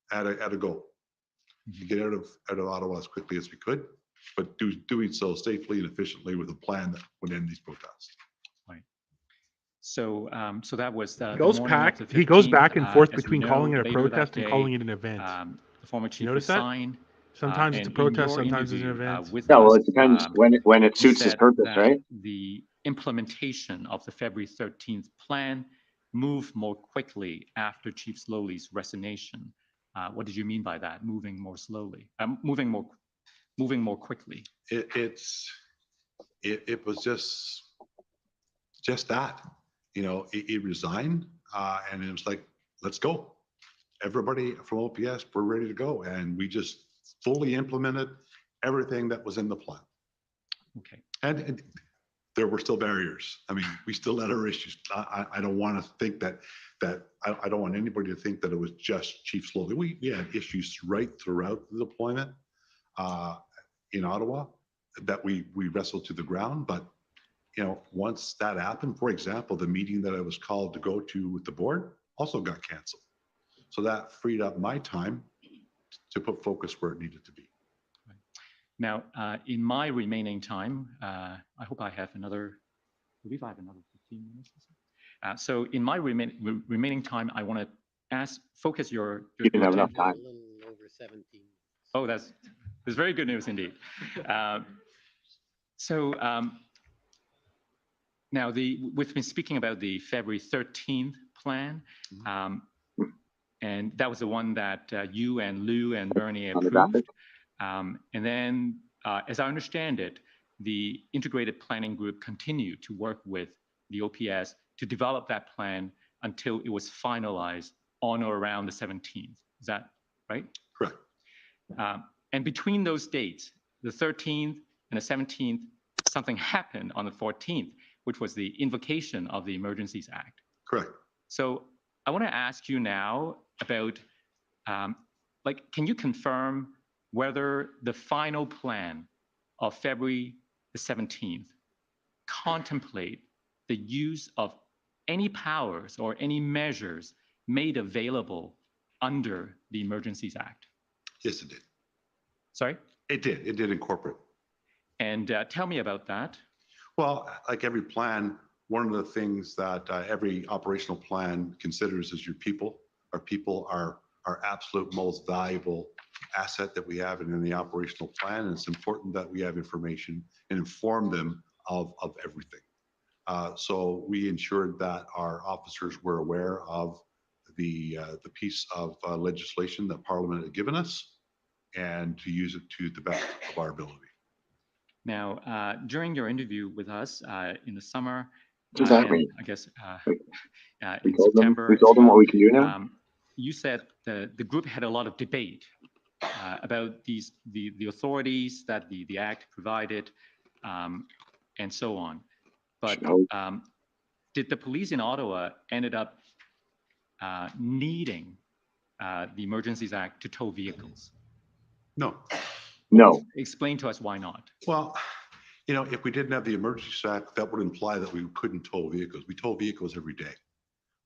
had a goal to get out of Ottawa as quickly as we could, but doing so safely and efficiently with a plan that would end these protests. So, so that was the he goes back and forth between calling it a later protest and calling it an event. The former chief notice that? resigned. Sometimes it's a protest, sometimes it's an event. Yeah, well, it depends when it suits his purpose, right? The implementation of the February 13th plan moved more quickly after Chief Slowly's resignation. What did you mean by that? Moving more slowly, moving more quickly. It was just that. He resigned and it was like, let's go. Everybody from OPS, we're ready to go. And we just fully implemented everything that was in the plan. Okay. And there were still barriers. I mean, we still had our issues. I don't want to think that I don't want anybody to think that it was just Chief Slowly. We had issues right throughout the deployment in Ottawa that we wrestled to the ground. But once that happened, for example, the meeting that I was called to go to with the board also got canceled. So that freed up my time to put focus where it needed to be. Now, in my remaining time, I hope I have another, I believe I have another 15 minutes or so. So in my remaining time, I want to focus your You didn't have enough time. A little over 17. Oh, that's very good news indeed. Now, we've been speaking about the February 13th plan, and that was the one that you and Lou and Bernie approved. And then, as I understand it, the integrated planning group continued to work with the OPS to develop that plan until it was finalized on or around the 17th. Is that right? Correct. And between those dates, the 13th and the 17th, something happened on the 14th, which was the invocation of the Emergencies Act. Correct. So I want to ask you now about, can you confirm whether the final plan of February the 17th contemplate the use of any powers or any measures made available under the Emergencies Act? Yes, it did. Sorry? It did. It did incorporate. And tell me about that. Well, like every plan, one of the things that every operational plan considers is your people. Our people are our absolute most valuable asset that we have in the operational plan. And it's important that we have information and inform them of everything. So we ensured that our officers were aware of the piece of legislation that Parliament had given us and to use it to the best of our ability. Now, during your interview with us in the summer, What does that mean? I guess We in told them. September, We told them what we can do now. you said the group had a lot of debate about the authorities that the Act provided, and so on. But did the police in Ottawa ended up needing the Emergencies Act to tow vehicles? No. No. Explain to us why not. Well, you know, if we didn't have the Emergencies Act, that would imply that we couldn't tow vehicles. We tow vehicles every day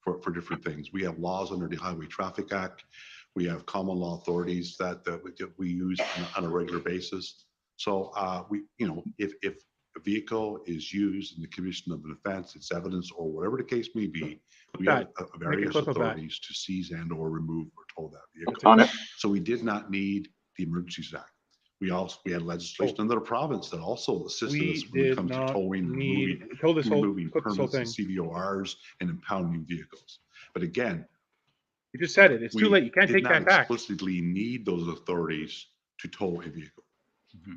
for different things. We have laws under the Highway Traffic Act. We have common law authorities that we use on a regular basis. So if a vehicle is used in the commission of an offense, it's evidence or whatever the case may be, we have various authorities to seize and or remove or tow that vehicle. On it. So we did not need the Emergencies Act. We had legislation under the province that also assisted us when it comes to towing, removing permits and CVORs and impounding vehicles. But again, you just said it. It's too late. You can't take that back. We explicitly need those authorities to tow a vehicle. Mm-hmm.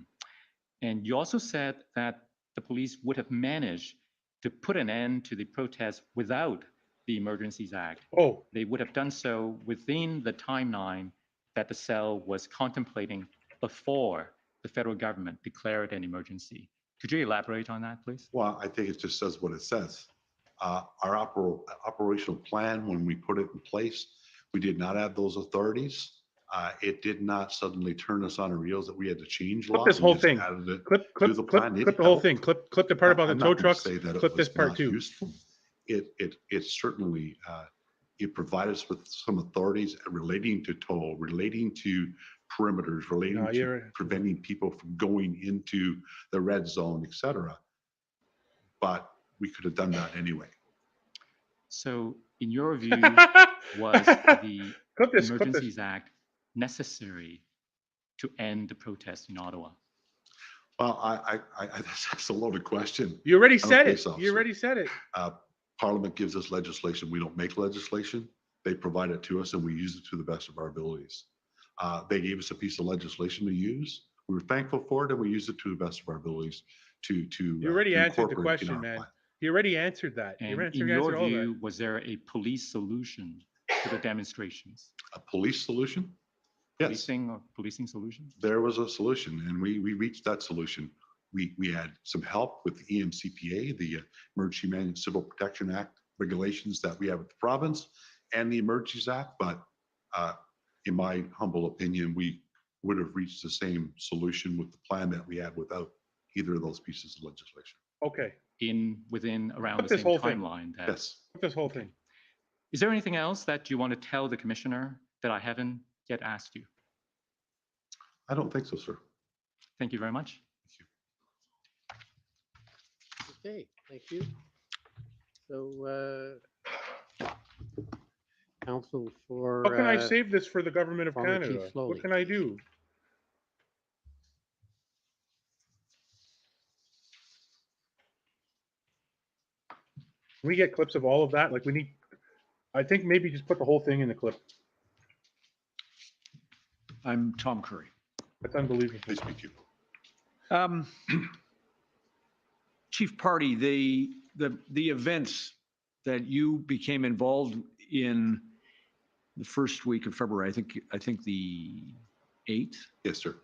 And you also said that the police would have managed to put an end to the protests without the Emergencies Act. Oh. They would have done so within the timeline that the cell was contemplating before the federal government declared an emergency. Could you elaborate on that, please? Well, I think it just says what it says. Our operational plan, when we put it in place, we did not have those authorities. It did not suddenly turn us on our heels that we had to change law. Clip this whole thing. Clip the whole thing. Clip the part about the tow trucks. Clip this part too. Useful. It certainly it provided us with some authorities relating to toll, relating to perimeters, relating to preventing people from going into the red zone, etc. But we could have done that anyway. So, in your view, was the Emergencies Act necessary to end the protests in Ottawa? Well, that's a loaded question. You already said it. You already said it. Parliament gives us legislation. We don't make legislation. They provide it to us, and we use it to the best of our abilities. They gave us a piece of legislation to use. We were thankful for it, and we used it to the best of our abilities to you already answered the question, man. You already answered that. And in your view, was there a police solution to the demonstrations? A police solution? Yes. Policing solution? There was a solution, and we reached that solution. We had some help with the EMCPA, the Emergency Management Civil Protection Act regulations that we have with the province, and the Emergencies Act. But in my humble opinion, we would have reached the same solution with the plan that we had without either of those pieces of legislation. Okay. Within around the same timeline. Yes. This whole thing. Is there anything else that you want to tell the commissioner that I haven't yet asked you? I don't think so, sir. Thank you very much. Okay, thank you. So, Council for... How can I save this for the government of Canada? What can I do? Can we get clips of all of that? Like we need, I think maybe just put the whole thing in the clip. I'm Tom Curry. That's unbelievable. Please speak you. Chief Pardy, the events that you became involved in the first week of February, I think the 8th. Yes, sir.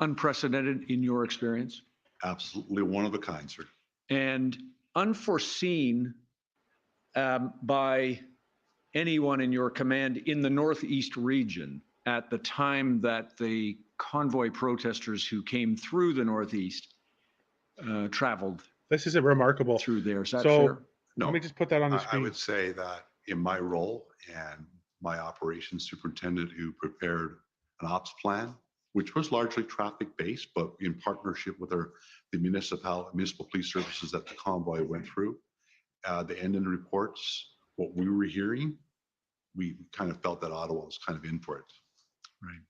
Unprecedented in your experience Absolutely one of a kind, sir. and unforeseen by anyone in your command in the Northeast region at the time that the convoy protesters who came through the Northeast traveled This is a remarkable. through there. Is that So fair? No, let me just put that on the I screen. would say that in my role and my operations superintendent who prepared an ops plan, which was largely traffic-based, but in partnership with the municipal police services that the convoy went through, the end reports, what we were hearing, we kind of felt that Ottawa was kind of in for it. Right.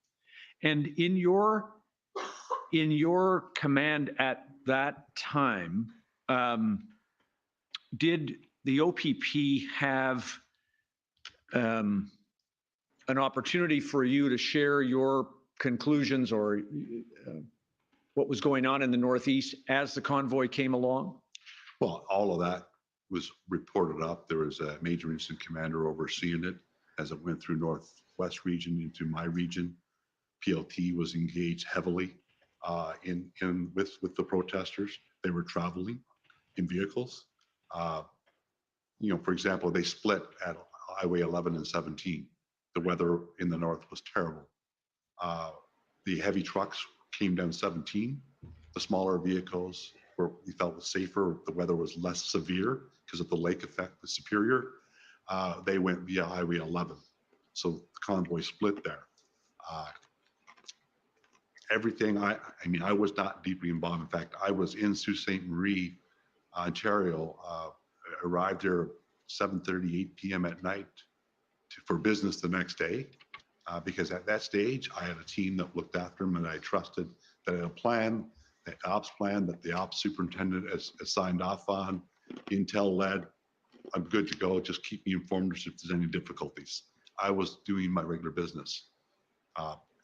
And in your command at that time, did the OPP have an opportunity for you to share your conclusions or what was going on in the Northeast as the convoy came along? Well, all of that was reported up. There was a major incident commander overseeing it as it went through Northwest region into my region. PLT was engaged heavily with the protesters. They were traveling in vehicles. For example, they split at Highway 11 and 17. The weather in the north was terrible. The heavy trucks came down 17. The smaller vehicles we felt was safer. The weather was less severe because of the lake effect, the Superior. They went via Highway 11. So the convoy split there. Everything, I was not deeply involved. In fact, I was in Sault Ste. Marie, Ontario, arrived there 7:30, 8 p.m. at night for business the next day. Because at that stage, I had a team that looked after them and I trusted that I had a plan, the ops plan that the ops superintendent has signed off on, Intel led. I'm good to go. Just keep me informed if there's any difficulties. I was doing my regular business.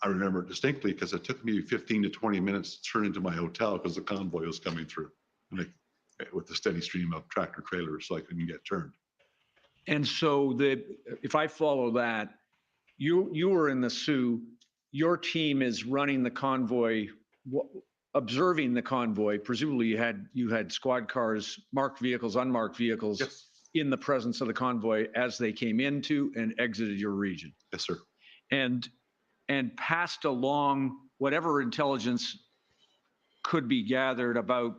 I remember it distinctly because it took me 15 to 20 minutes to turn into my hotel because the convoy was coming through with the steady stream of tractor trailers, so I couldn't get turned. And so if I follow that, you were in the Sioux, your team is running the convoy, observing the convoy. Presumably you had squad cars, marked vehicles, unmarked vehicles. Yes. In the presence of the convoy as they came into and exited your region. Yes, sir. And passed along whatever intelligence could be gathered about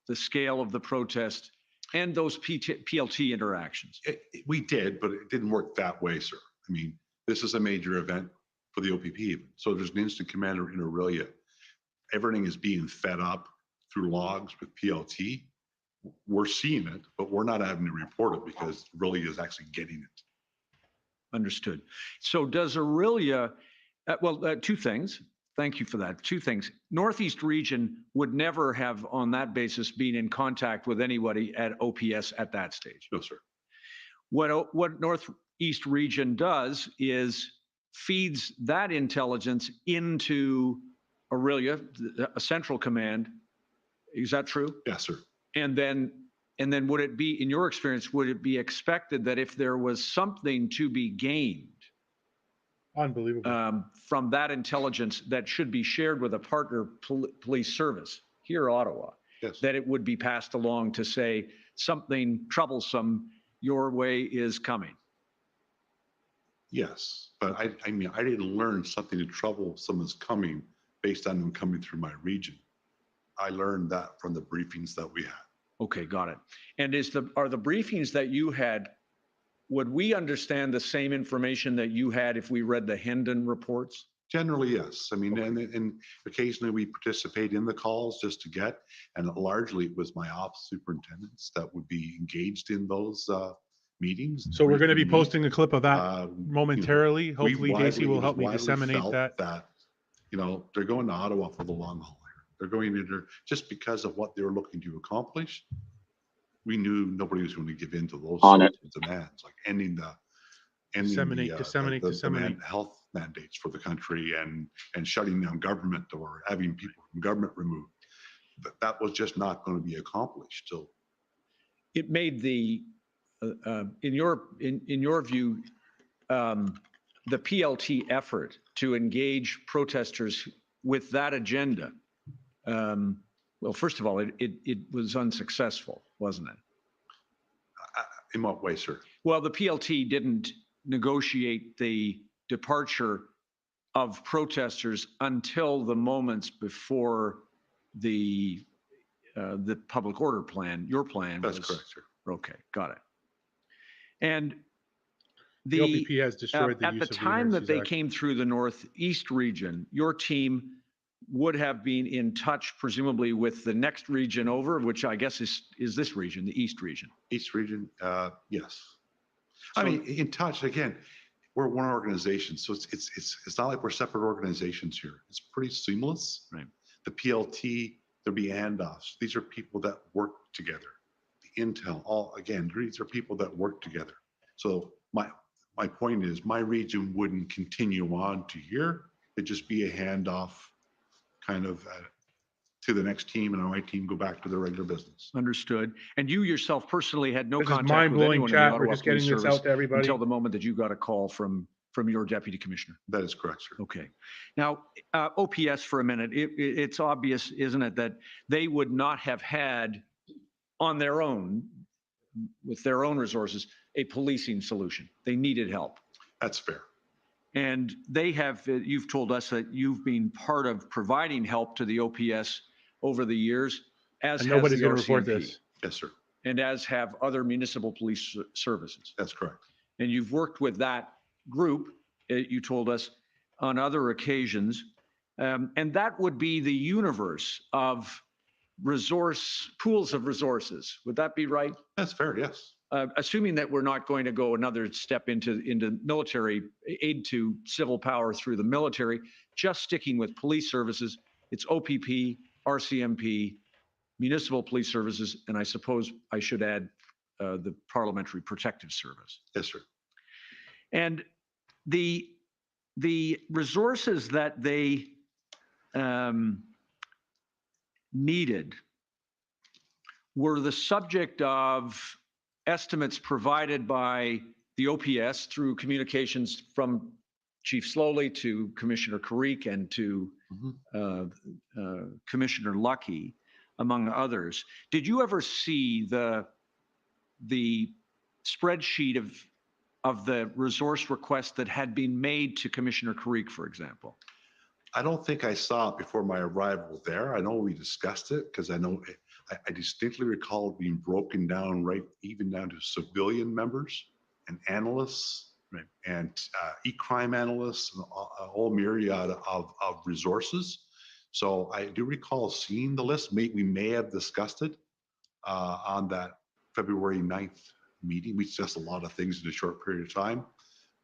the scale of the protest and those PLT interactions. We did, but it didn't work that way, sir. I mean, this is a major event for the OPP even. So there's an instant commander in Aurelia. Everything is being fed up through logs with PLT. We're seeing it, but we're not having to report it because Aurelia is actually getting it. Understood. So does Aurelia, two things. Thank you for that. Two things. Northeast region would never have on that basis been in contact with anybody at OPS at that stage. No, sir. What Northeast region does is feeds that intelligence into Aurelia, a central command. Is that true? Yes, sir. And then would it be, in your experience, would it be expected that if there was something to be gained Unbelievable. from that intelligence that should be shared with a partner police service here, Ottawa, yes, that it would be passed along to say something troublesome your way is coming? Yes, but I didn't learn something to trouble someone's coming based on them coming through my region. I learned that from the briefings that we had. Okay, got it. And are the briefings that you had, would we understand the same information that you had if we read the Hendon reports? Generally, yes. I mean, and occasionally we participate in the calls just to get, and largely it was my ops superintendents that would be engaged in those meetings. So we're going to be posting a clip of that momentarily. Hopefully, Daisy will help me disseminate that. They're going to Ottawa for the long haul. They're going in there just because of what they were looking to accomplish. We knew nobody was going to give in to those sorts of demands, like ending the health mandates for the country and shutting down government or having people from government removed. That was just not going to be accomplished. So it made the in your view, the PLT effort to engage protesters with that agenda, well, first of all, it was unsuccessful, wasn't it? In what way, sir? Well, the PLT didn't negotiate the departure of protesters until the moments before the public order plan, your plan. That's correct, sir. Okay, got it. And The OPP has destroyed the at use the of the time that Emergencies they Act. came through the Northeast region, your team would have been in touch, presumably, with the next region over, which I guess is this region, the East region. East region, yes. So, I mean, in touch, again, we're one organization, so it's not like we're separate organizations here. It's pretty seamless. Right. The PLT, there'll be handoffs. These are people that work together. The Intel, all, again, these are people that work together. So my point is, my region wouldn't continue on to here. It'd just be a handoff kind of to the next team, and my team go back to their regular business. understood. And you yourself personally had no This is contact with mind-blowing anyone in the chat. We're Ottawa just Police getting this Service out to everybody. until the moment that you got a call from your deputy commissioner. That is correct, sir. Okay. Now, OPS for a minute. It's obvious, isn't it, that they would not have had on their own, with their own resources, a policing solution. They needed help. That's fair. And they have, you've told us that you've been part of providing help to the OPS over the years, as And has nobody's the going to report RCMP, this. Yes, sir. and as have other municipal police services. That's correct. And you've worked with that group, you told us, on other occasions. And that would be the universe of pools of resources. Would that be right? That's fair, yes. Assuming that we're not going to go another step into military aid to civil power through the military, just sticking with police services, it's OPP, RCMP, municipal police services, and I suppose I should add the Parliamentary Protective Service. Yes, sir. And the resources that they needed were the subject of estimates provided by the OPS through communications from Chief Slowly to Commissioner Carrick and to Commissioner Lucky, among others. Did you ever see the spreadsheet of the resource request that had been made to Commissioner Carrick, for example? I don't think I saw it before my arrival there. I know we discussed it because I know I distinctly recall it being broken down, right, even down to civilian members and analysts, right, and e-crime analysts, and a whole myriad of resources. So I do recall seeing the list. We may have discussed it on that February 9th meeting. We discussed a lot of things in a short period of time,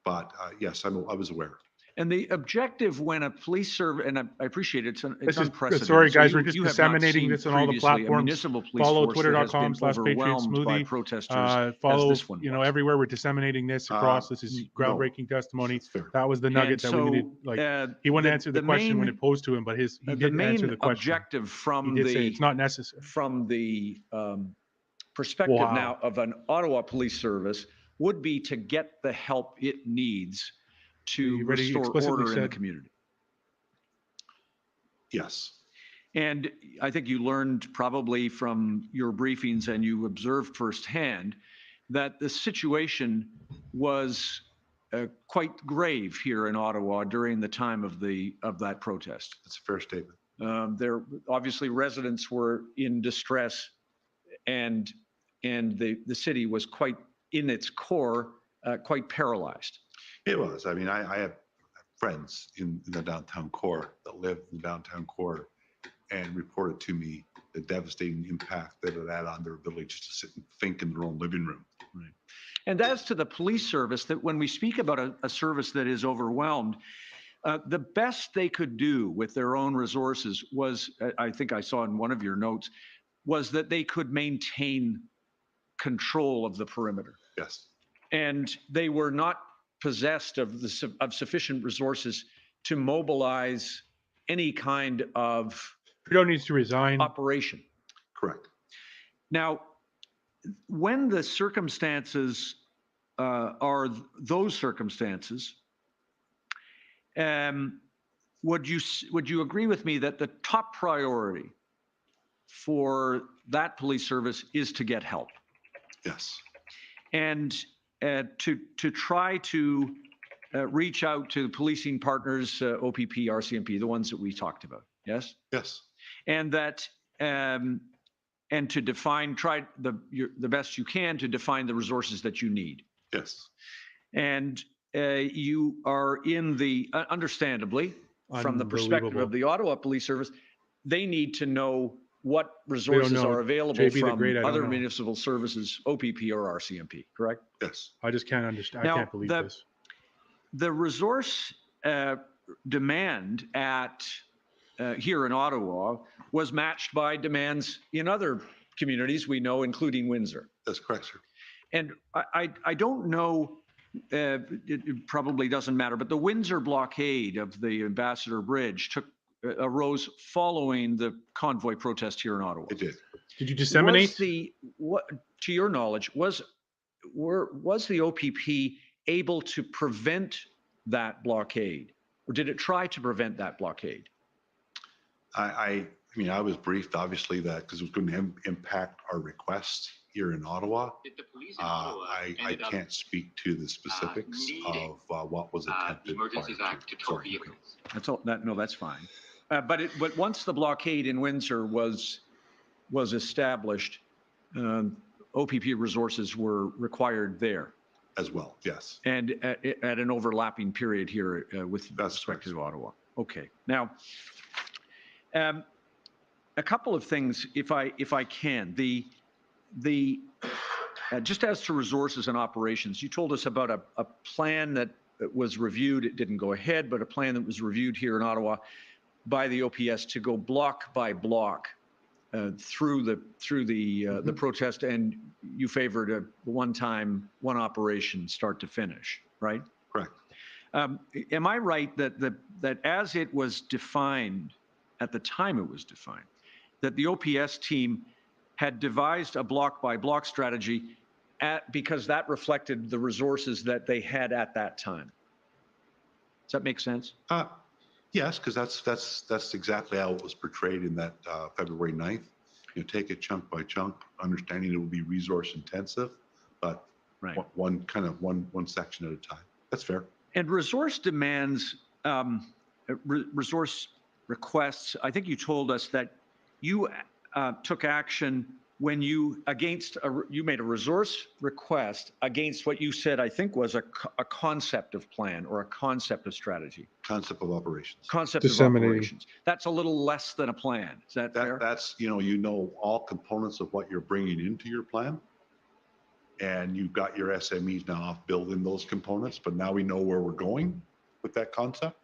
but yes, I was aware. And the objective when a police service, and I appreciate it, it's unprecedented. Sorry, guys, So we're just disseminating this on all the platforms. Follow twitter.com/patriotsmoothie. Follow, everywhere. We're disseminating this across. This is groundbreaking testimony. That was the nugget that we needed. Like, he wouldn't answer the question when it posed to him, but he did answer the question. Objective from he did say it's not necessary. From the perspective now of an Ottawa Police Service would be to get the help it needs to restore order in the community. Yes. And I think you learned probably from your briefings and you observed firsthand that the situation was quite grave here in Ottawa during the time of that protest. That's a fair statement. There obviously residents were in distress, and the city was quite in its core quite paralyzed. It was. I mean, I have friends in the downtown core that live in the downtown core and reported to me the devastating impact that it had on their ability just to sit and think in their own living room. Right. And as to the police service, that when we speak about a service that is overwhelmed, the best they could do with their own resources was, I think I saw in one of your notes, was that they could maintain control of the perimeter. Yes. And they were not possessed of sufficient resources to mobilize any kind of Trudeau needs to resign. Operation. Correct. Now, when the circumstances are those circumstances, would you agree with me that the top priority for that police service is to get help? Yes. And to try to reach out to the policing partners, OPP, RCMP, the ones that we talked about. Yes. Yes. And that and to define, try the best you can to define the resources that you need. Yes. And you are in the understandably from the perspective of the Ottawa Police Service, they need to know what resources are available JB, from other municipal services, OPP or RCMP, correct? Yes. I just can't understand. Now, I can't believe this. The resource demand at here in Ottawa was matched by demands in other communities we know, including Windsor. That's correct, sir. And I don't know, it probably doesn't matter, but the Windsor blockade of the Ambassador Bridge arose following the convoy protest here in Ottawa. It did. Did you disseminate? To your knowledge, was the OPP able to prevent that blockade, or did it try to prevent that blockade? I mean, I was briefed, obviously, that because it was going to impact our request here in Ottawa. I can't speak to the specifics of what was attempted. Emergencies Act to tow vehicles. That's all. No, that's fine. But once the blockade in Windsor was established, OPP resources were required there As well, yes. and at an overlapping period here with respect to Ottawa. Okay. Now, a couple of things, if I can. Just as to resources and operations, you told us about a plan that was reviewed. It didn't go ahead, but a plan that was reviewed here in Ottawa by the OPS to go block by block through the protest, and you favored a one operation, start to finish, right? Correct. Am I right that as it was defined at the time it was defined, that the OPS team had devised a block by block strategy because that reflected the resources that they had at that time? Does that make sense? Yes, because that's exactly how it was portrayed in that February 9th. You know, take it chunk by chunk, understanding it will be resource intensive, but right. one section at a time. That's fair. And resource demands, resource requests, I think you told us that you took action when you made a resource request against what you said, I think, was a concept of plan or a concept of strategy. Concept of operations. Concept of operations. That's a little less than a plan. Is that fair? That's, you know all components of what you're bringing into your plan. And you've got your SMEs now off building those components, but now we know where we're going with that concept,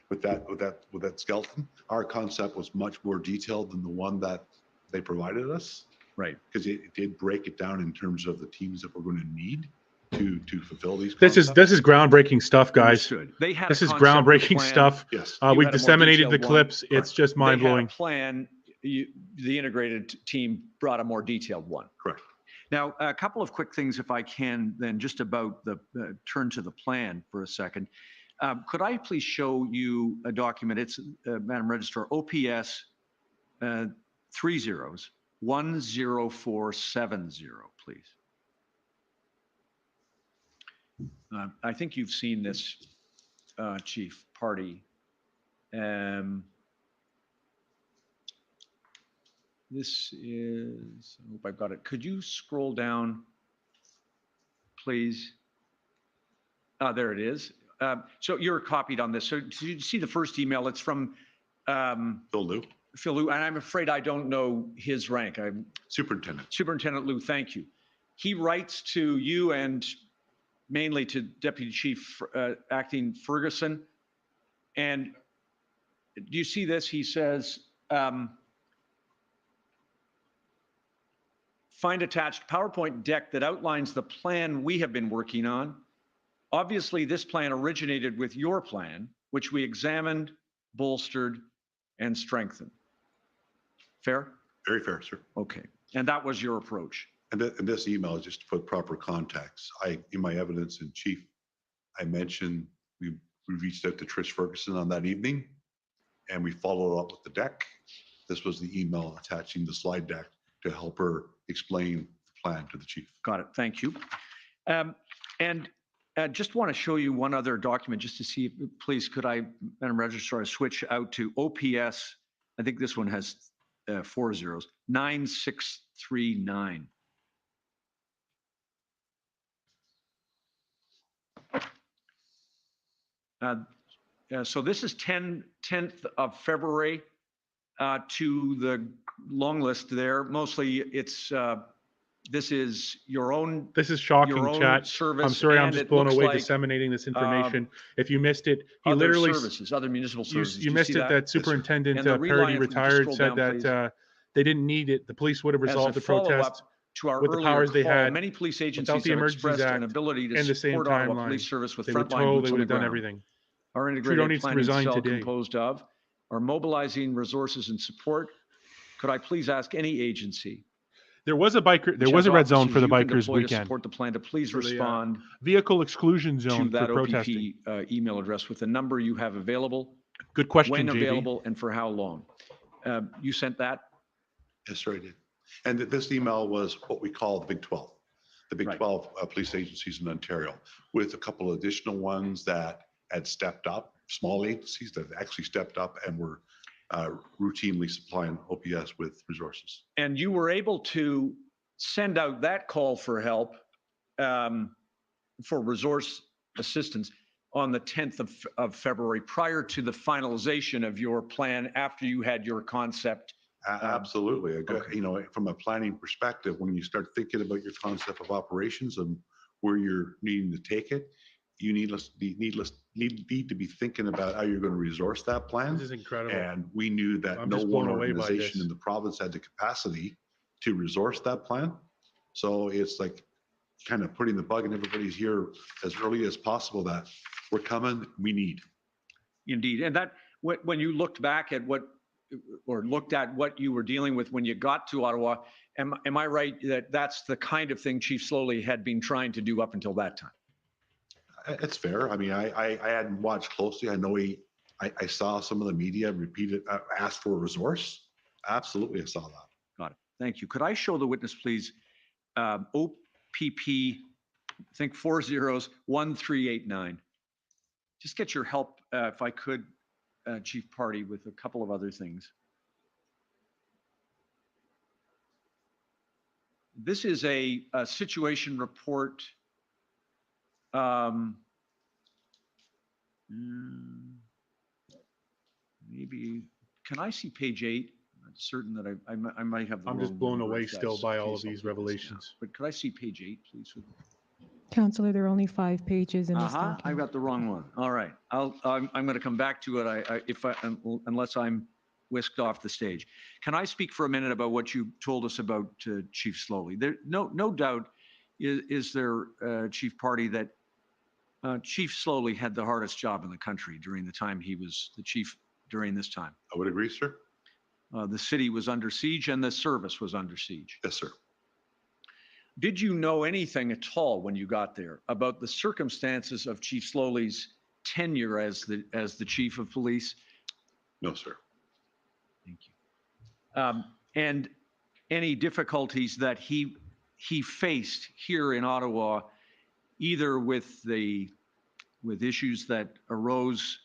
with that skeleton. Our concept was much more detailed than the one that they provided us. Right. Because it did break it down in terms of the teams that we're going to need to fulfill these. This is groundbreaking stuff, guys. This is groundbreaking stuff. Yes. We've disseminated the clips. Correct. It's just mind blowing. Plan. The integrated team brought a more detailed one. Correct. Now, a couple of quick things, if I can, then just about the turn to the plan for a second. Could I please show you a document? It's Madam Registrar, OPS 10470, please. I think you've seen this, Chief Pardy. This is, I hope I've got it. Could you scroll down, please? There it is. So you're copied on this. So did you see the first email? It's from Phil Liu. Phil Liu, and I'm afraid I don't know his rank. I'm Superintendent. Superintendent Liu, thank you. He writes to you and mainly to Deputy Chief Acting Ferguson. And do you see this? He says, find attached PowerPoint deck that outlines the plan we have been working on. Obviously, this plan originated with your plan, which we examined, bolstered, and strengthened. Fair? Very fair, sir. Okay. And that was your approach. And this email is just to put proper context. In my evidence in chief, I mentioned we We reached out to Trish Ferguson on that evening, and we followed up with the deck. This was the email attaching the slide deck to help her explain the plan to the chief. Got it. Thank you. And just want to show you one other document just to see, please, could I, Madam Registrar, switch out to OPS? I think this one has 4 zeros, 9639. So this is 10th of February to the long list there. Mostly it's, this is your own. This is shocking, your own chat. service, I'm sorry, I'm and just it blown looks away like, disseminating this information. If you missed it, he other literally services, other municipal services. you Do missed see it. That Yes, sir. Superintendent And the Pardy reline, if we just retired scroll said down, that they didn't need it. The police would have As a resolved the follow-up protest to our with the earlier powers they call, had many police without agencies the have Emergencies expressed Act an ability to and the same support Ottawa timeline. police service with They were frontline told boots they on would the have done ground. everything. Our Trudeau integrated needs to planning resign cell today. composed of are mobilizing resources and support. Could I please ask any agency? There was a biker. There which was has a red zone officers for the you can bikers deploy to weekend. support the plan to please For the, respond vehicle exclusion to zone for that protesting. OPP email address with the number you have available, Good question, when JV. available, and for how long. You sent that? Yes, sir, I did. And this email was what we call the Big 12, the Big Right. 12 police agencies in Ontario, with a couple of additional ones that had stepped up, small agencies that actually stepped up and were routinely supplying OPS with resources. And you were able to send out that call for help for resource assistance on the 10th of February, prior to the finalization of your plan, after you had your concept. Absolutely. A good, okay. you know, from a planning perspective, when you start thinking about your concept of operations and where you're needing to take it, you need to be thinking about how you're going to resource that plan. This is incredible. And we knew that I'm no just one blown away by organization this. in the province had the capacity to resource that plan. So it's like kind of putting the bug in everybody's ear as early as possible that we're coming, we need. Indeed. And that, when you looked back at looked at what you were dealing with when you got to Ottawa, am I right that that's the kind of thing Chief Slowly had been trying to do up until that time? It's fair. I mean, I hadn't watched closely. I know I saw some of the media repeated, asked for a resource. Absolutely, I saw that. Got it. Thank you. Could I show the witness, please? OPP, I think 4 zeros, 1389. Just get your help, if I could, Chief Pardy, with a couple of other things. This is a situation report. Maybe, can I see page 8? I'm certain that I might have the I'm wrong just blown number. away If that's still by the all case, of I'll these take this down. revelations. But could I see page 8, please? Counselor, there are only 5 pages in this I've document. got the wrong one. All right, I'm going to come back to it. Unless I'm whisked off the stage. Can I speak for a minute about what you told us about Chief Slowly? There, no doubt, is there, Chief Pardy, that Chief Slowly had the hardest job in the country during the time he was the chief during this time. I would agree, sir. The city was under siege and the service was under siege. Yes, sir. Did you know anything at all when you got there about the circumstances of Chief Slowly's tenure as the chief of police? No, sir. Thank you. And any difficulties that he faced here in Ottawa, either with issues that arose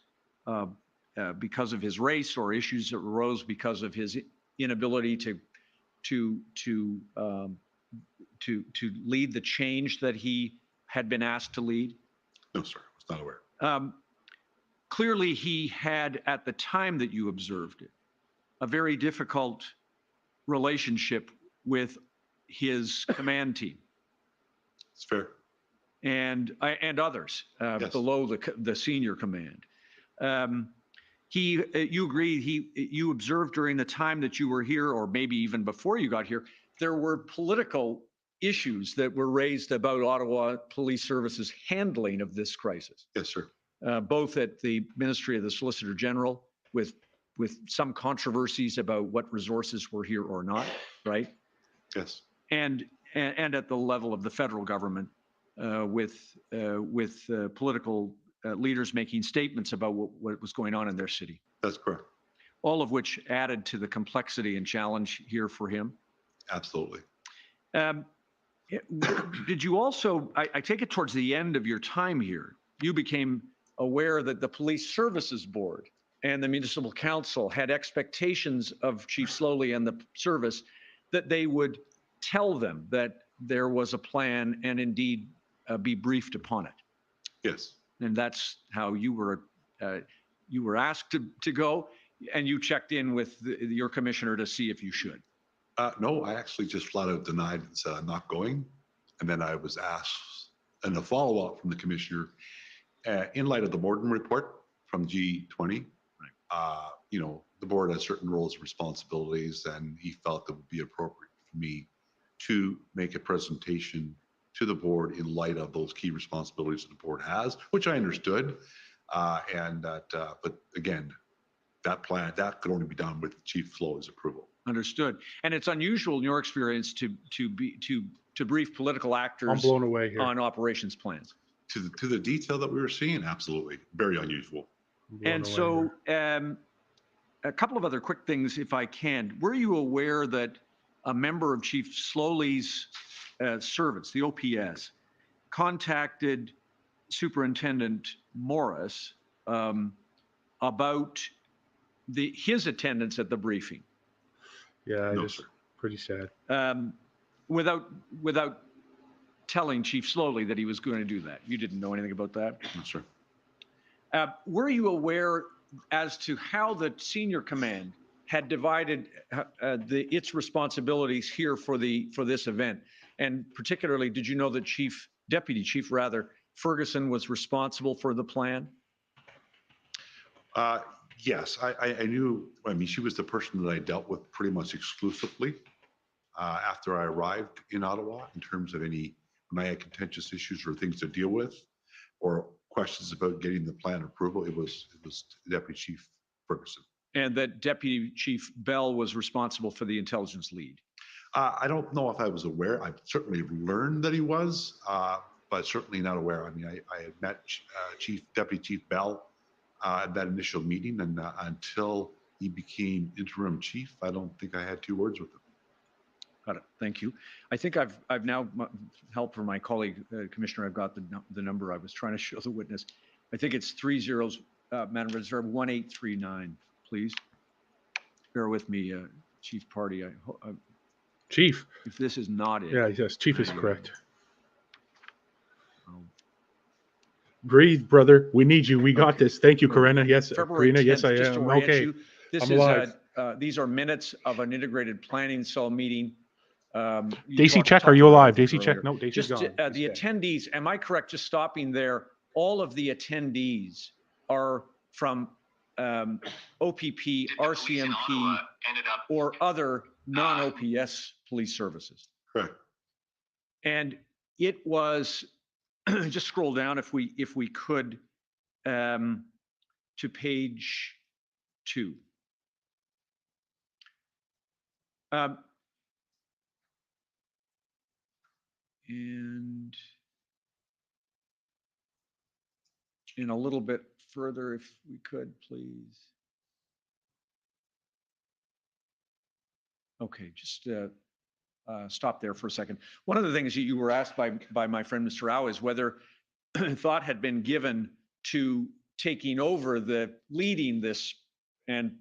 because of his race, or issues that arose because of his inability to lead the change that he had been asked to lead? No, sir. I was not aware. Clearly, he had, at the time that you observed it, a very difficult relationship with his command team. It's fair. And others Yes. below the senior command. You agree, you observed during the time that you were here, or maybe even before you got here, there were political issues that were raised about Ottawa Police Service's handling of this crisis. Yes, sir. Both at the Ministry of the Solicitor General, with some controversies about what resources were here or not, right? Yes. And at the level of the federal government, with political leaders making statements about what was going on in their city, That's correct. all of which added to the complexity and challenge here for him. Absolutely. Um, did you also, I take it towards the end of your time here, you became aware that the Police Services Board and the Municipal Council had expectations of Chief Slowly and the service that they would tell them that there was a plan and indeed be briefed upon it. Yes. And that's how you were asked to go, and you checked in with your commissioner to see if you should. No, I actually just flat out denied and said I'm not going. And then I was asked in a follow-up from the commissioner, in light of the Borden report from G20, you know, the board has certain roles and responsibilities, and he felt it would be appropriate for me to make a presentation to the board in light of those key responsibilities that the board has, which I understood. But again, that plan, that could only be done with Chief Slowly's approval. Understood. And it's unusual in your experience to brief political actors I'm blown away here. on operations plans. To the detail that we were seeing, absolutely. Very unusual. And so a couple of other quick things, if I can. Were you aware that a member of Chief Slowly's servants, the OPS, contacted Superintendent Morris about his attendance at the briefing? Yeah, No, it's sir. pretty sad. Without telling Chief Slowly that he was going to do that. You didn't know anything about that? No, sir. Were you aware as to how the senior command had divided its responsibilities here for this event? And particularly, did you know that Deputy Chief Ferguson was responsible for the plan? Yes, I knew. I mean, she was the person that I dealt with pretty much exclusively after I arrived in Ottawa, in terms of when I had contentious issues or things to deal with, or questions about getting the plan approval. It was Deputy Chief Ferguson. And that Deputy Chief Bell was responsible for the intelligence lead. I don't know if I was aware. I certainly learned that he was, but certainly not aware. I mean, I had met Deputy Chief Bell at that initial meeting, and until he became interim chief, I don't think I had 2 words with him. Got it. Thank you. I think I've now, help from my colleague, Commissioner, I've got the number I was trying to show the witness. I think it's 3 zeros, Madam Reserve, 1839, please. Bear with me, Chief Pardy. Chief. If this is not it. Yeah, yes, Chief is correct. I'll- Breathe, brother. We need you. We got this. Thank you, Corinna. Yes, February Karina. 10th, Yes, I just to am. orient Okay. you, this I'm is alive. these are minutes of an integrated planning cell meeting. Daisy, check. Are you alive? Daisy, check. No, Daisy's Just gone. the attendees, am I correct, just stopping there, all of the attendees are from OPP, RCMP, or other non-OPS police services? Correct. And it was, just scroll down if we could, to page 2. And in a little bit further, if we could, please. Okay, just stop there for a second. One of the things that you were asked by my friend Mr. Rao is whether thought had been given to taking over leading this and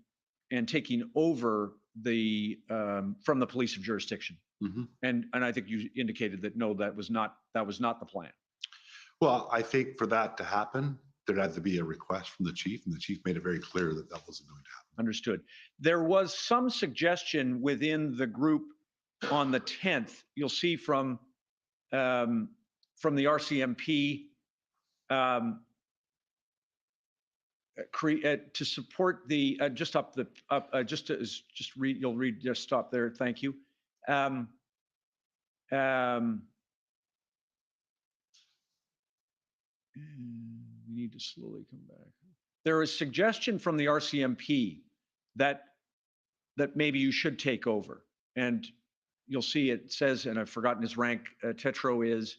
taking over from the police of jurisdiction. Mm-hmm. And I think you indicated that no, that was not the plan. Well, I think for that to happen, there had to be a request from the chief, and the chief made it very clear that that wasn't going to happen. Understood. There was some suggestion within the group on the 10th. You'll see from the RCMP to support the just up the just read. You'll read. Just stop there. Thank you. We need to slowly come back. There is suggestion from the RCMP that maybe you should take over, and you'll see it says, and I've forgotten his rank. Tetro is.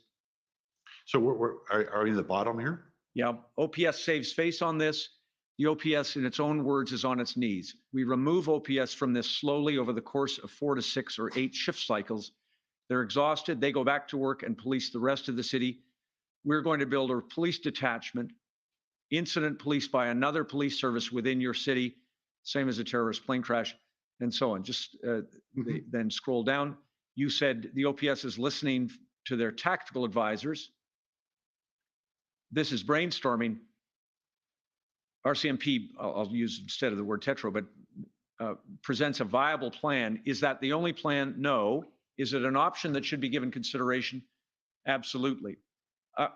So are we in the bottom here? Yeah, OPS saves face on this. The OPS, in its own words, is on its knees. We remove OPS from this slowly over the course of 4 to 6 or 8 shift cycles. They're exhausted. They go back to work and police the rest of the city. We're going to build a police detachment, incident police by another police service within your city, same as a terrorist plane crash, and so on. Just then scroll down. You said the OPS is listening to their tactical advisors. This is brainstorming. RCMP, I'll use instead of the word tetro, but presents a viable plan. Is that the only plan? No. Is it an option that should be given consideration? Absolutely.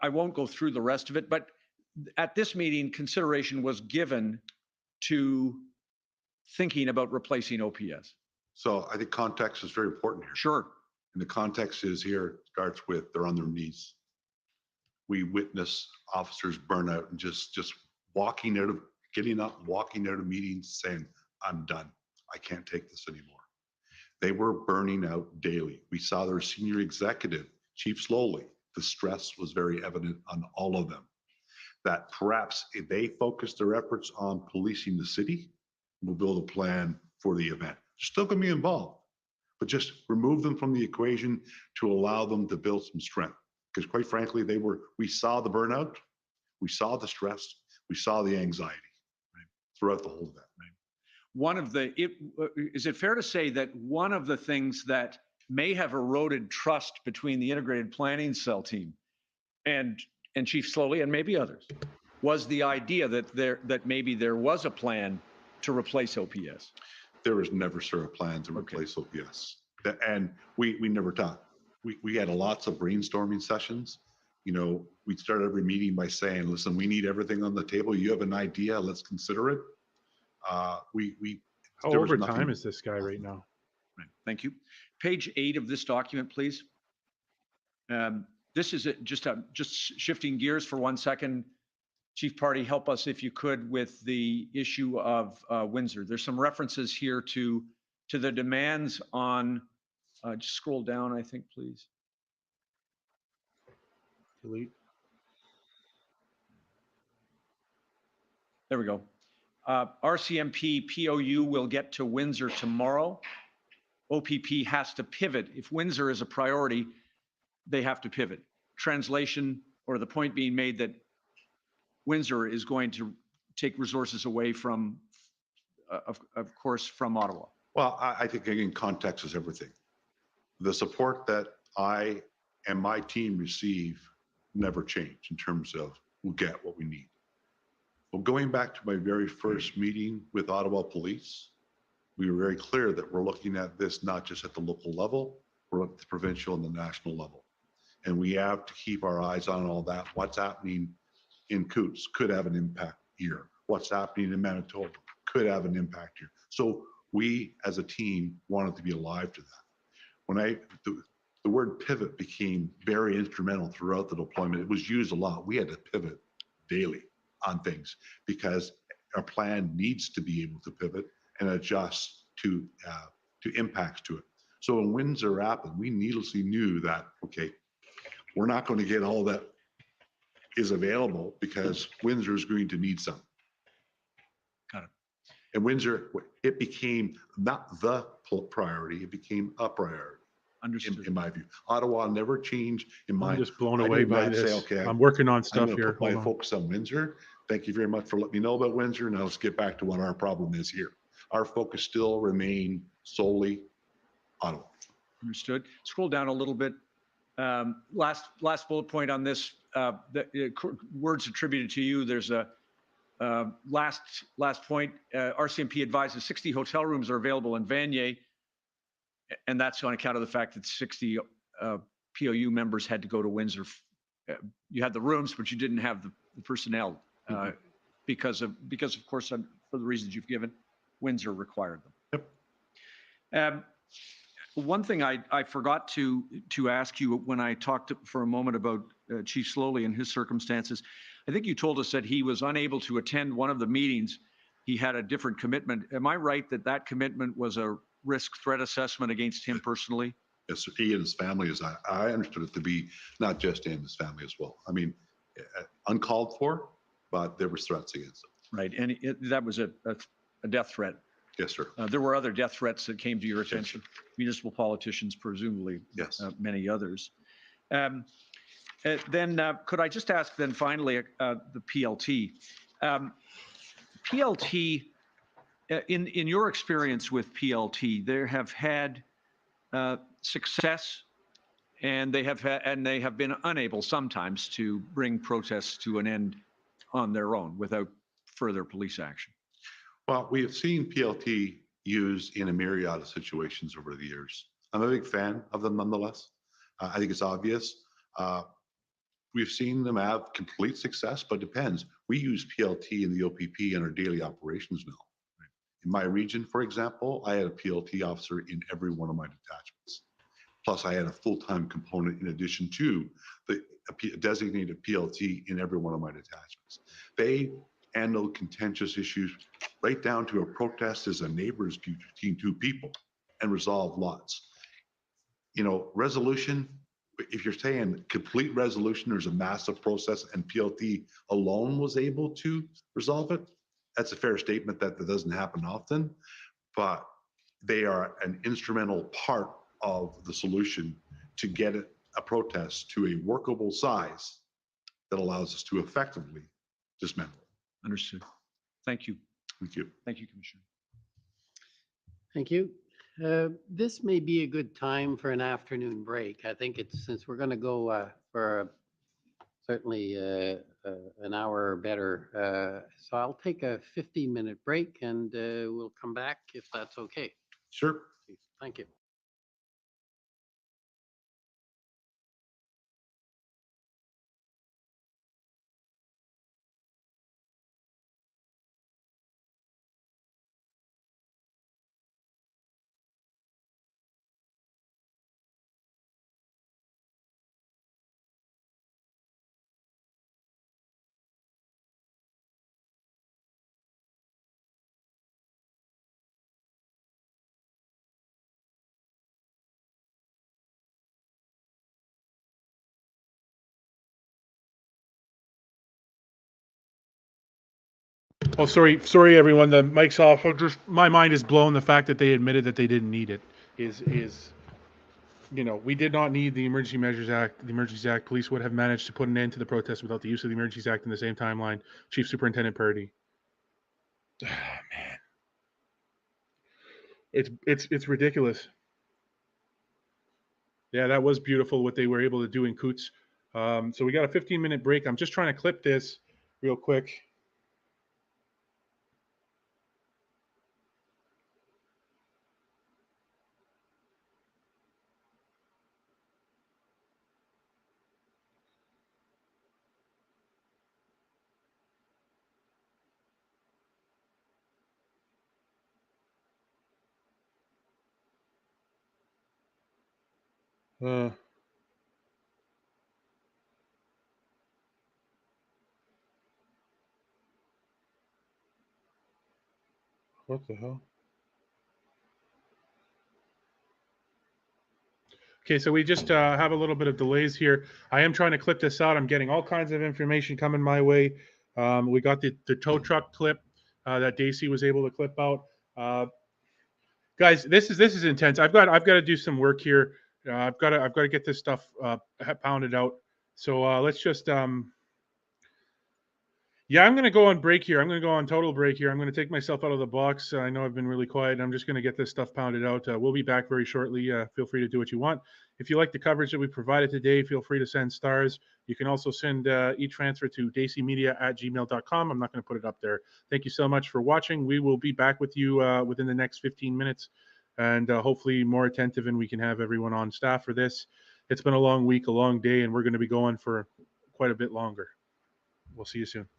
I won't go through the rest of it, but at this meeting, consideration was given to thinking about replacing OPS. So I think context is very important here. Sure. And the context is here starts with they're on their knees. We witness officers burn out and just walking out of, getting up, walking out of meetings saying, I'm done. I can't take this anymore. They were burning out daily. We saw their senior executive, Chief Slowly. The stress was very evident on all of them. That perhaps if they focus their efforts on policing the city, we'll build a plan for the event. They're still going to be involved, but just remove them from the equation to allow them to build some strength. Because quite frankly, we saw the burnout, we saw the stress, we saw the anxiety, right, throughout the whole event. Right? Is it fair to say that one of the things that may have eroded trust between the integrated planning cell team and Chief Slowly and maybe others was the idea that maybe there was a plan to replace OPS? There was never, sir, a plan to replace OPS. And we never talked. We had lots of brainstorming sessions. You know, we'd start every meeting by saying, listen, we need everything on the table. You have an idea, let's consider it. How over time is this guy right now? Right. Thank you. Page 8 of this document, please. This is just shifting gears for 1 second. Chief Pardy, help us if you could with the issue of Windsor. There's some references here to the demands on, just scroll down, I think, please. Delete. There we go. RCMP POU will get to Windsor tomorrow. OPP has to pivot. If Windsor is a priority, they have to pivot. Translation, or the point being made that Windsor is going to take resources away from, of course, from Ottawa. Well, I think, again, context is everything. The support that I and my team receive never change in terms of we'll get what we need. Well, going back to my very first meeting with Ottawa Police, we were very clear that we're looking at this not just at the local level, we're at the provincial and the national level. And we have to keep our eyes on all that. What's happening in Coutts could have an impact here. What's happening in Manitoba could have an impact here. So we as a team wanted to be alive to that. When the word pivot became very instrumental throughout the deployment. It was used a lot. We had to pivot daily on things because our plan needs to be able to pivot and adjust to impacts to it. So when Windsor happened, we needlessly knew that, okay, we're not going to get all that is available because Windsor is going to need some. Got it. And Windsor, it became not the priority, it became a priority. Understood. In my view, Ottawa never changed. In my, I'm just blown away by this. Say, okay, I'm working on stuff I'm here. put my focus on Windsor. Thank you very much for letting me know about Windsor. Now let's get back to what our problem is here. Our focus still remain solely Ottawa. Understood. Scroll down a little bit. Last bullet point on this. Words attributed to you. There's a last point. RCMP advises 60 hotel rooms are available in Vanier. And that's on account of the fact that 60 POU members had to go to Windsor. You had the rooms, but you didn't have the personnel because of course, for the reasons you've given, Windsor required them. Yep. One thing I forgot to ask you when I talked for a moment about Chief Slowly and his circumstances. I think you told us that he was unable to attend one of the meetings. He had a different commitment. Am I right that commitment was a risk threat assessment against him personally? Yes, he and his family, as I understood it to be, not just he and his family as well. I mean, uncalled for, but there was threats against him. Right. And that was a death threat. Yes, sir. There were other death threats that came to your attention. Municipal politicians, presumably. Yes. Many others. Then could I just ask then finally the PLT? PLT, in your experience with PLT, there have had success, and they have been unable sometimes to bring protests to an end on their own without further police action. Well, we have seen PLT used in a myriad of situations over the years. I'm a big fan of them nonetheless. I think it's obvious. We've seen them have complete success, but it depends. We use PLT in the OPP in our daily operations now. In my region, for example, I had a PLT officer in every one of my detachments. Plus, I had a full-time component in addition to the designated PLT in every one of my detachments. They handle contentious issues right down to a protest as a neighbor dispute between two people and resolve lots. You know, resolution, if you're saying complete resolution, there's a massive process and PLT alone was able to resolve it, that's a fair statement that doesn't happen often, but they are an instrumental part of the solution to get a protest to a workable size that allows us to effectively dismantle it. Understood. Thank you. Thank you. Thank you, Commissioner. Thank you. This may be a good time for an afternoon break. I think it's, since we're going to go for certainly an hour or better. So I'll take a 15-minute break and we'll come back if that's okay. Sure. Thank you. Oh, sorry, everyone. The mic's off. My mind is blown. The fact that they admitted that they didn't need it is, you know, we did not need the Emergency Measures Act. The Emergencies Act. Police would have managed to put an end to the protest without the use of the Emergencies Act in the same timeline. Chief Superintendent Pardy. Man, it's ridiculous. Yeah, that was beautiful what they were able to do in Coots. So we got a 15-minute break. I'm just trying to clip this real quick. What the hell? Okay, so we just have a little bit of delays here. I am trying to clip this out. I'm getting all kinds of information coming my way. We got the tow truck clip that Daisy was able to clip out. Guys, this is intense. I've got to do some work here. I've got to get this stuff pounded out. So let's just yeah, I'm going to go on break here. I'm going to go on total break here. I'm going to take myself out of the box. I know I've been really quiet. I'm just going to get this stuff pounded out. We'll be back very shortly. Feel free to do what you want. If you like the coverage that we provided today, feel free to send stars. You can also send e-transfer to daisymedia@gmail.com. I'm not going to put it up there. Thank you so much for watching. We will be back with you within the next 15 minutes and hopefully more attentive, and we can have everyone on staff for this. It's been a long week, a long day, and we're going to be going for quite a bit longer. We'll see you soon.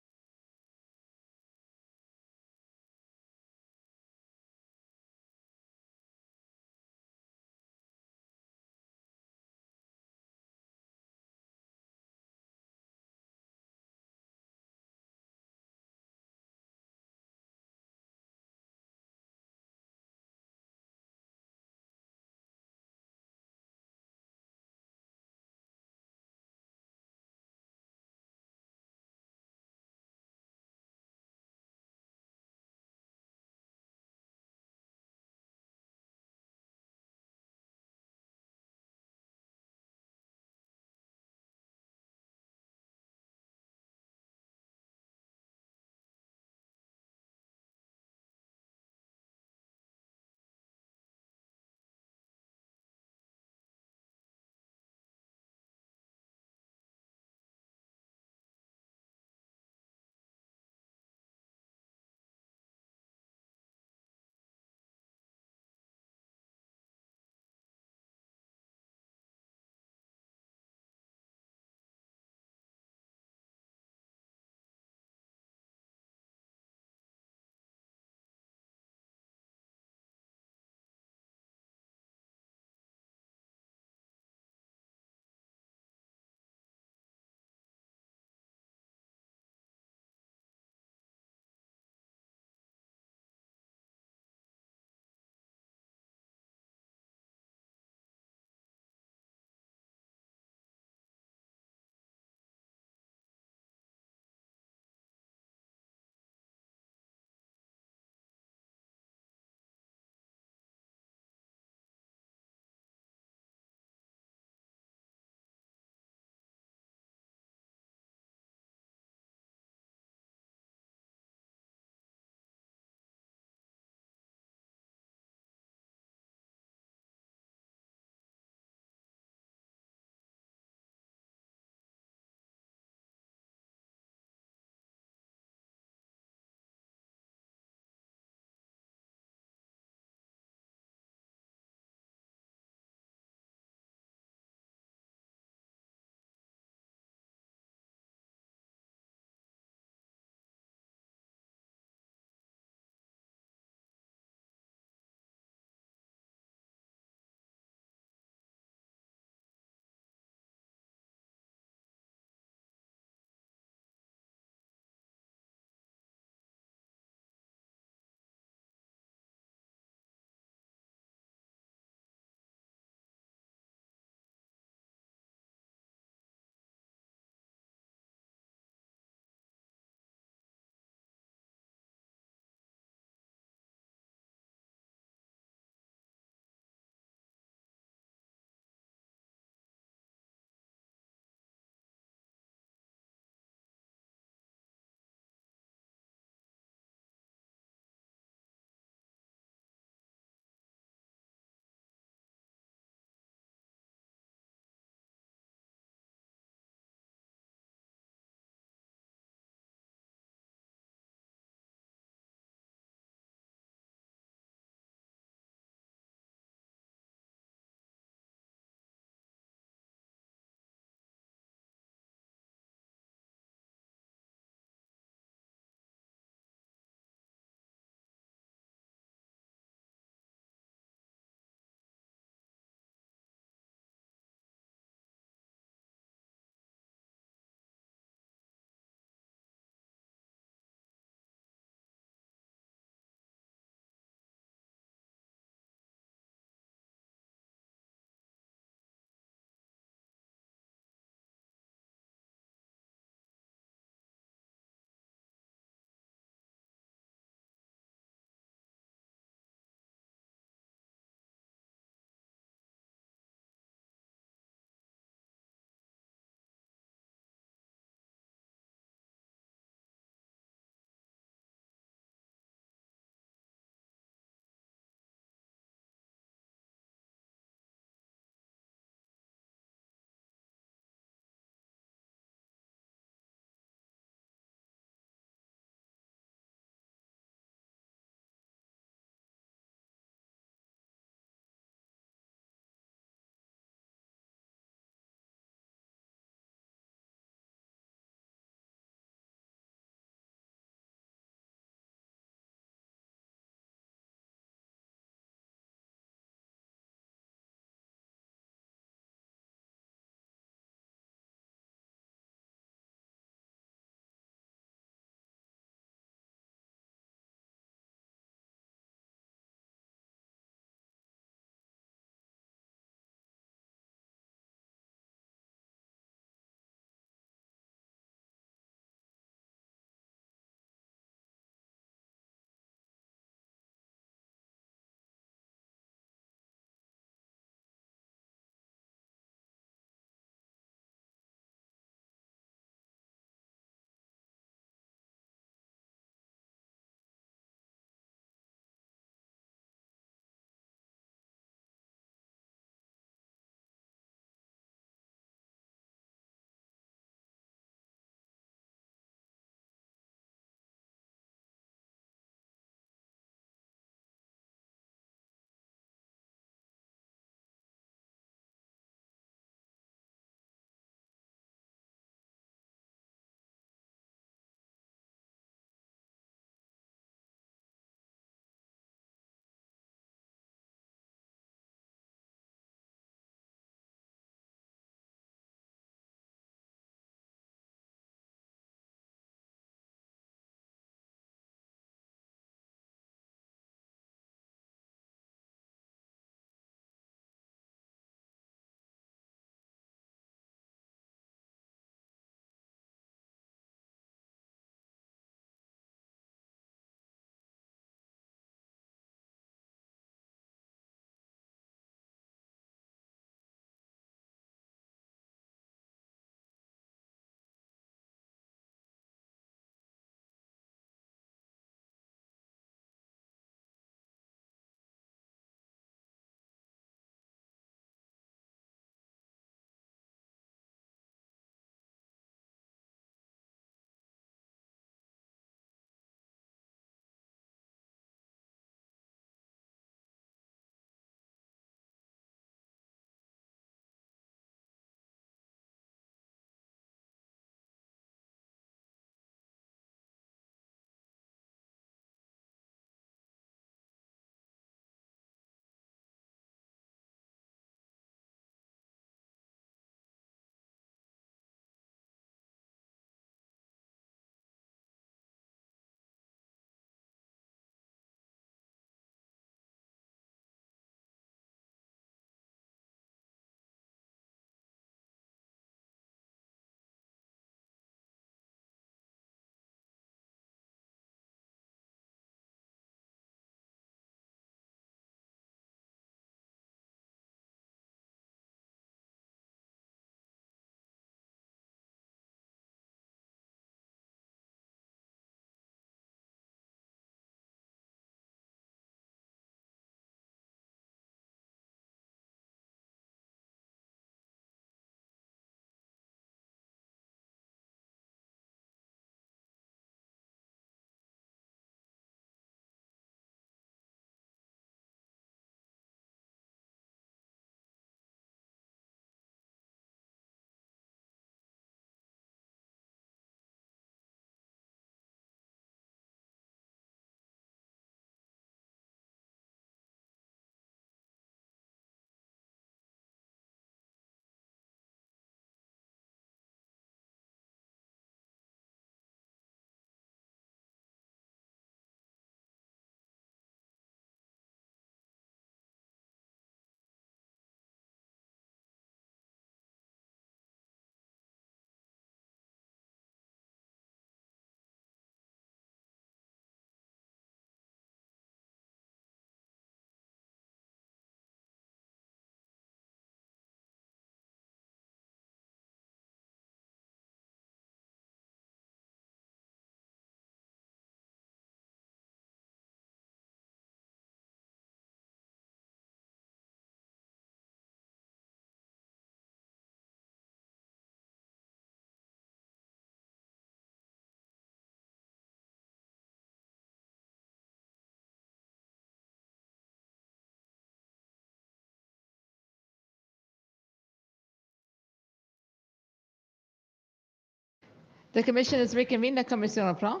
The commission is reconvened. La commission reprend.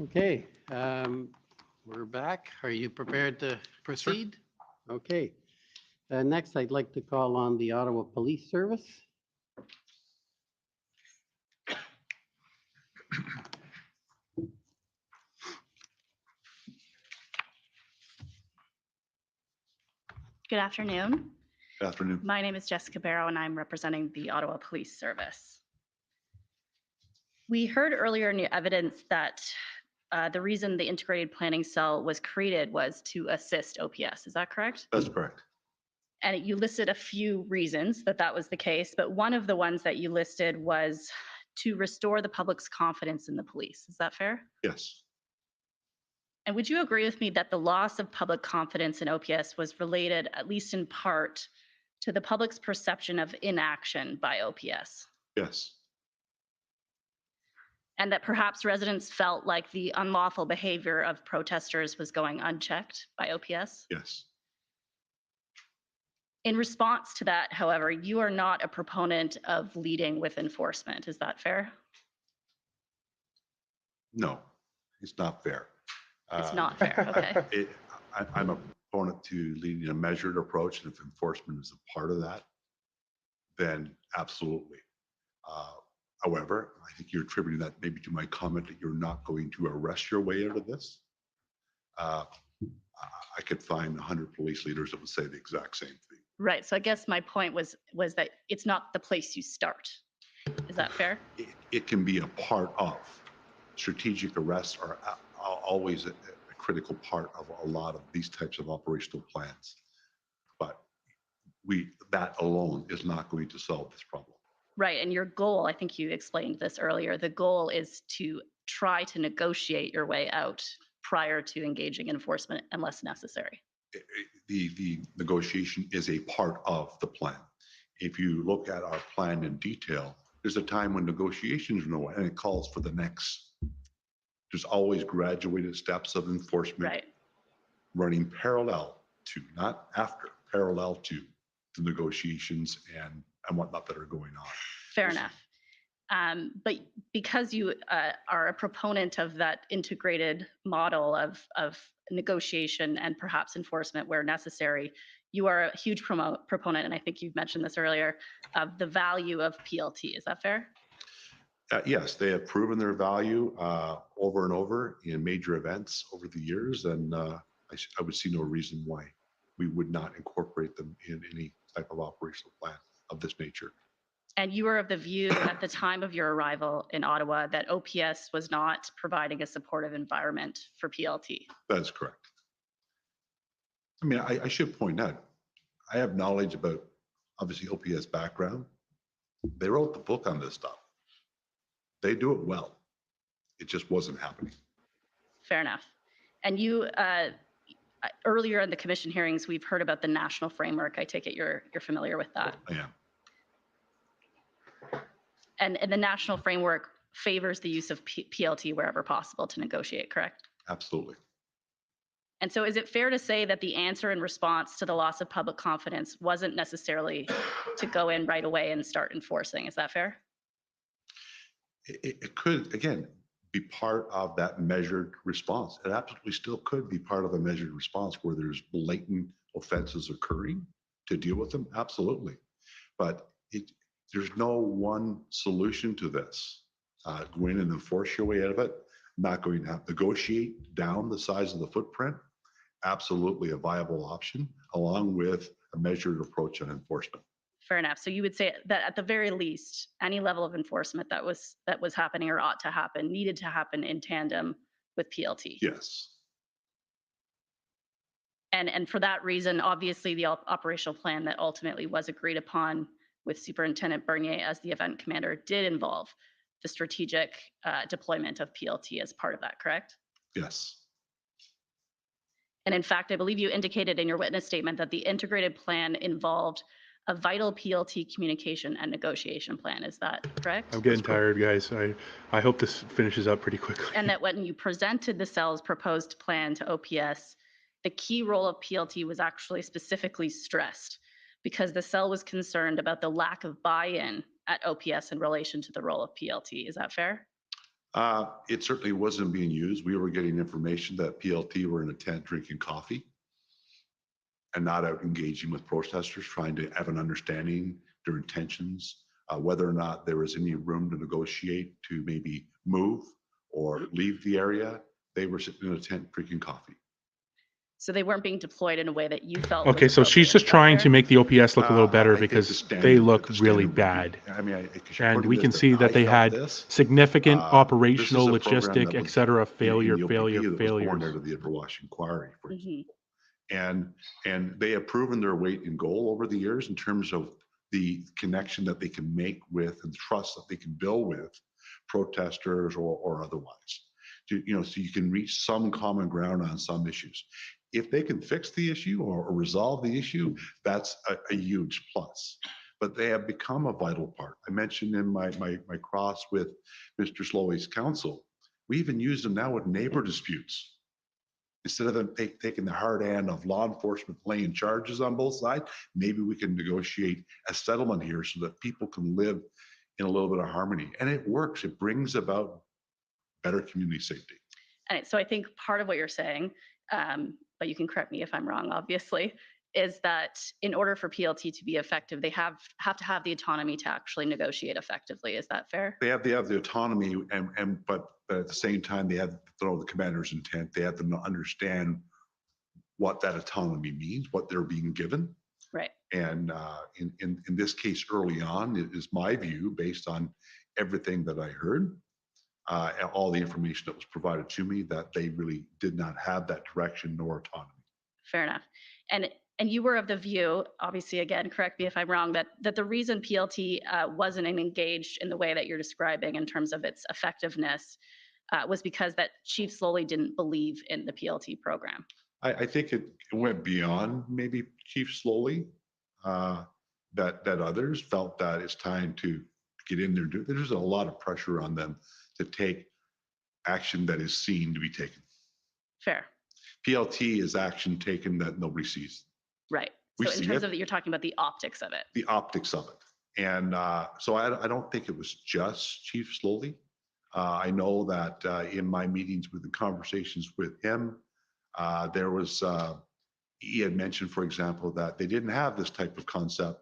Okay, we're back. Are you prepared to proceed? Okay. Next, I'd like to call on the Ottawa Police Service. Good afternoon. Good afternoon. My name is Jessica Barrow, and I'm representing the Ottawa Police Service. We heard earlier in your evidence that the reason the integrated planning cell was created was to assist OPS. Is that correct? That's correct. And you listed a few reasons that that was the case, but one of the ones that you listed was to restore the public's confidence in the police. Is that fair? Yes. And would you agree with me that the loss of public confidence in OPS was related, at least in part, to the public's perception of inaction by OPS? Yes. And that perhaps residents felt like the unlawful behavior of protesters was going unchecked by OPS? Yes. In response to that, however, you are not a proponent of leading with enforcement. Is that fair? No, it's not fair. It's not fair, okay. I'm a proponent to leading a measured approach, and if enforcement is a part of that, then absolutely. However, I think you're attributing that maybe to my comment that you're not going to arrest your way out of this. I could find 100 police leaders that would say the exact same thing. Right, so I guess my point was that it's not the place you start. Is that fair? It can be a part of. Strategic arrests are always a critical part of a lot of these types of operational plans. But that alone is not going to solve this problem. Right, and your goal, I think you explained this earlier, the goal is to try to negotiate your way out prior to engaging in enforcement unless necessary. The negotiation is a part of the plan. If you look at our plan in detail, there's a time when negotiations are no, and it calls for the next. There's always graduated steps of enforcement, right, running parallel to, not after, parallel to the negotiations and whatnot that are going on. Fair enough. But because you are a proponent of that integrated model of negotiation and perhaps enforcement where necessary, you are a huge proponent, and I think you've mentioned this earlier, of the value of PLT. Is that fair? Yes, they have proven their value over and over in major events over the years, and I would see no reason why we would not incorporate them in any type of operational plan of this nature. And you were of the view at the time of your arrival in Ottawa that OPS was not providing a supportive environment for PLT. That is correct. I mean, I should point out, I have knowledge about, obviously, OPS background. They wrote the book on this stuff. They do it well. It just wasn't happening. Fair enough. And you, earlier in the commission hearings, we've heard about the national framework. I take it you're familiar with that. I am. And the national framework favors the use of PLT wherever possible to negotiate, correct? Absolutely. And so is it fair to say that the answer in response to the loss of public confidence wasn't necessarily to go in right away and start enforcing? Is that fair? It could, again, be part of that measured response. It absolutely still could be part of a measured response where there's blatant offenses occurring to deal with them. Absolutely. But there's no one solution to this. Go in and enforce your way out of it. Not going to have to negotiate down the size of the footprint. Absolutely a viable option, along with a measured approach on enforcement. Fair enough. So you would say that at the very least, any level of enforcement that was happening or ought to happen needed to happen in tandem with PLT. Yes. And for that reason, obviously, the operational plan that ultimately was agreed upon with Superintendent Bernier as the event commander did involve the strategic deployment of PLT as part of that, correct? Yes. And in fact, I believe you indicated in your witness statement that the integrated plan involved a vital PLT communication and negotiation plan. Is that correct? I'm getting tired, guys. I hope this finishes up pretty quickly. And that when you presented the cell's proposed plan to OPS, the key role of PLT was actually specifically stressed because the cell was concerned about the lack of buy-in at OPS in relation to the role of PLT. Is that fair? It certainly wasn't being used. We were getting information that PLT were in a tent drinking coffee and not out engaging with protesters, trying to have an understanding their intentions, whether or not there was any room to negotiate to maybe move or leave the area. They were sitting in a tent drinking coffee. So they weren't being deployed in a way that you felt. Okay, was so she's appropriate. just trying to make the OPS look a little better I think because the standard- they look the really standard would be- bad. I mean, And according we to can this, see that I they felt had this. significant This is operational, a program logistic, that et was cetera, in the failures. that was born out of the Edward Inquiry, for Mhm. and they have proven their weight in gold over the years in terms of the connection that they can make with and trust that they can build with protesters or otherwise. So you can reach some common ground on some issues. If they can fix the issue or resolve the issue, that's a huge plus. But they have become a vital part. I mentioned in my cross with Mr. Slowey's council, we even use them now with neighbor disputes. Instead of them taking the hard hand of law enforcement laying charges on both sides, maybe we can negotiate a settlement here so that people can live in a little bit of harmony. And it works. It brings about better community safety. And so I think part of what you're saying, but you can correct me if I'm wrong, obviously, is that in order for PLT to be effective, they have to have the autonomy to actually negotiate effectively. Is that fair? They have the autonomy, but at the same time, they have to throw the commander's intent. They have to understand what that autonomy means, what they're being given. Right. And in this case, early on, it is my view, based on everything that I heard, all the information that was provided to me, that they really did not have that direction nor autonomy. Fair enough. And you were of the view, obviously, again, correct me if I'm wrong, that the reason PLT wasn't engaged in the way that you're describing in terms of its effectiveness was because that Chief Slowly didn't believe in the PLT program. I think it went beyond maybe Chief Slowly, that others felt that it's time to get in there. There's a lot of pressure on them to take action that is seen to be taken. Fair. PLT is action taken that nobody sees. Right. We So in see terms it. of you're talking about the optics of it. The optics of it. And so I don't think it was just Chief Slowly. I know that in my meetings with the conversations with him, there was, he had mentioned, for example, that they didn't have this type of concept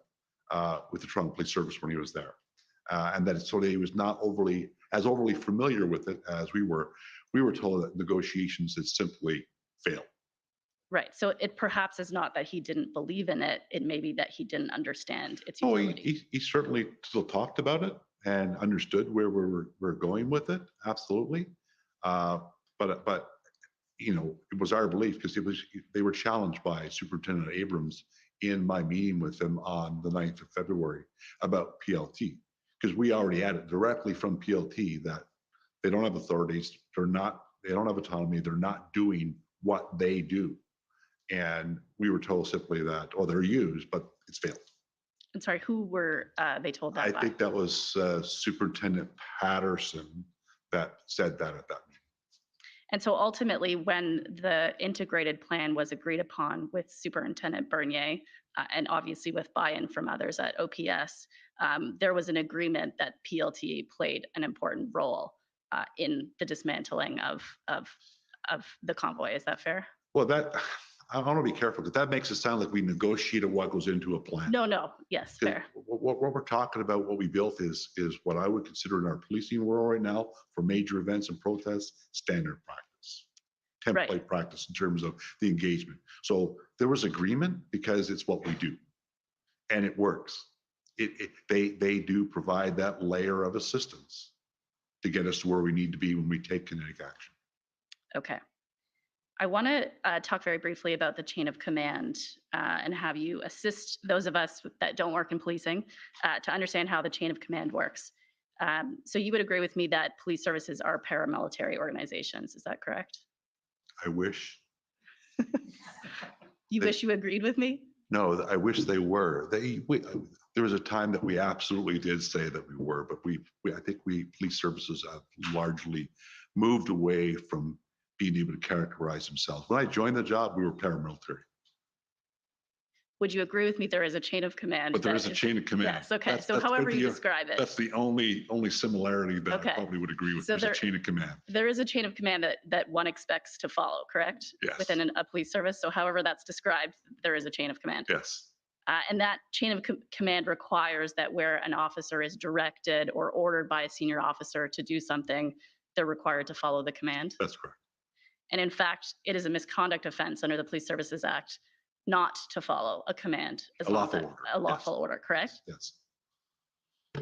with the Toronto Police Service when he was there. And that so he was not overly familiar with it as we were. We were told that negotiations had simply failed. Right. So it perhaps is not that he didn't believe in it. It may be that he didn't understand its Oh, utility. he certainly still talked about it and understood where we're going with it. Absolutely. But it was our belief because they were challenged by Superintendent Abrams in my meeting with him on the 9th of February about PLT, because we already had it directly from PLT that they don't have authorities. They don't have autonomy. They're not doing what they do. And we were told simply that, they're used, but it's failed. I'm sorry, who were they told that I by? think that was Superintendent Patterson that said that at that meeting. And so ultimately, when the integrated plan was agreed upon with Superintendent Bernier, and obviously with buy-in from others at OPS, there was an agreement that PLT played an important role in the dismantling of the convoy. Is that fair? Well, I want to be careful because that makes it sound like we negotiated what goes into a plan. No. Yes, fair. What we're talking about, what we built is what I would consider in our policing world right now for major events and protests, standard practice, template practice in terms of the engagement. So there was agreement because it's what we do, and it works. They do provide that layer of assistance to get us to where we need to be when we take kinetic action. Okay. I want to talk very briefly about the chain of command and have you assist those of us that don't work in policing to understand how the chain of command works. So you would agree with me that police services are paramilitary organizations. Is that correct? I wish. You wish you agreed with me? No, I wish they were. There was a time that we absolutely did say that we were, but I think police services have largely moved away from being able to characterize themselves. When I joined the job, we were paramilitary. would you agree with me there is a chain of command? But there that is a chain of command. Yes, okay, That's- so that's however you the- describe it. That's the only similarity that Okay. I probably would agree with. So There's a chain of command. There is a chain of command that one expects to follow, correct? Yes. Within a police service. So however that's described, there is a chain of command. Yes. And that chain of command requires that where an officer is directed or ordered by a senior officer to do something, they're required to follow the command. That's correct. And in fact, it is a misconduct offense under the Police Services Act not to follow a command. As A long as lawful order. A lawful Yes. order, correct? Yes.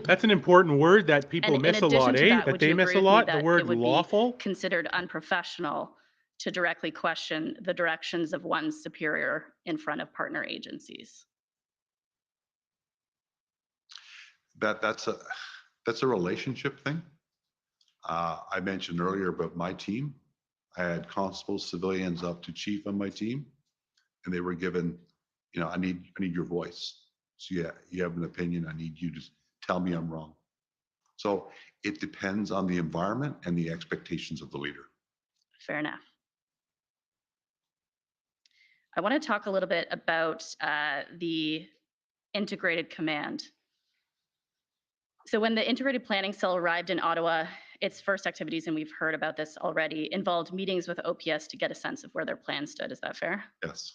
That's an important word that people And in miss a lot, addition to eh? that, That would they you miss agree a with me lot. The that word it would be lawful. considered unprofessional to directly question the directions of one's superior in front of partner agencies? That's a relationship thing. I mentioned earlier about my team. I had constables, civilians up to chief on my team, and they were given, I need your voice. So yeah, you have an opinion. I need you to tell me I'm wrong. So it depends on the environment and the expectations of the leader. Fair enough. I want to talk a little bit about the integrated command. So when the integrated planning cell arrived in Ottawa, its first activities, and we've heard about this already, involved meetings with OPS to get a sense of where their plan stood. Is that fair? Yes.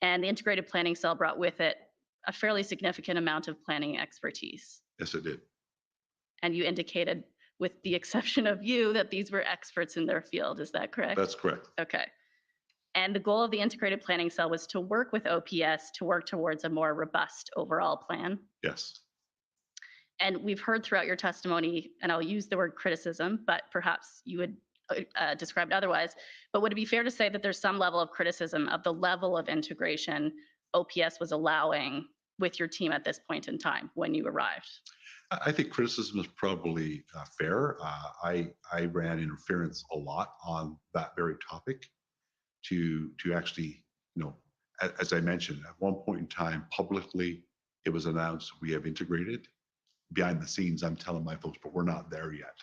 And the integrated planning cell brought with it a fairly significant amount of planning expertise. Yes, it did. And you indicated, with the exception of you, that these were experts in their field. Is that correct? That's correct. Okay. And the goal of the integrated planning cell was to work with OPS to work towards a more robust overall plan. Yes. And we've heard throughout your testimony, and I'll use the word criticism, but perhaps you would describe it otherwise. But would it be fair to say that there's some level of criticism of the level of integration OPS was allowing with your team at this point in time when you arrived? I think criticism is probably fair. I ran interference a lot on that very topic to actually, as I mentioned, at one point in time, publicly, it was announced we have integrated. Behind the scenes, I'm telling my folks, but we're not there yet.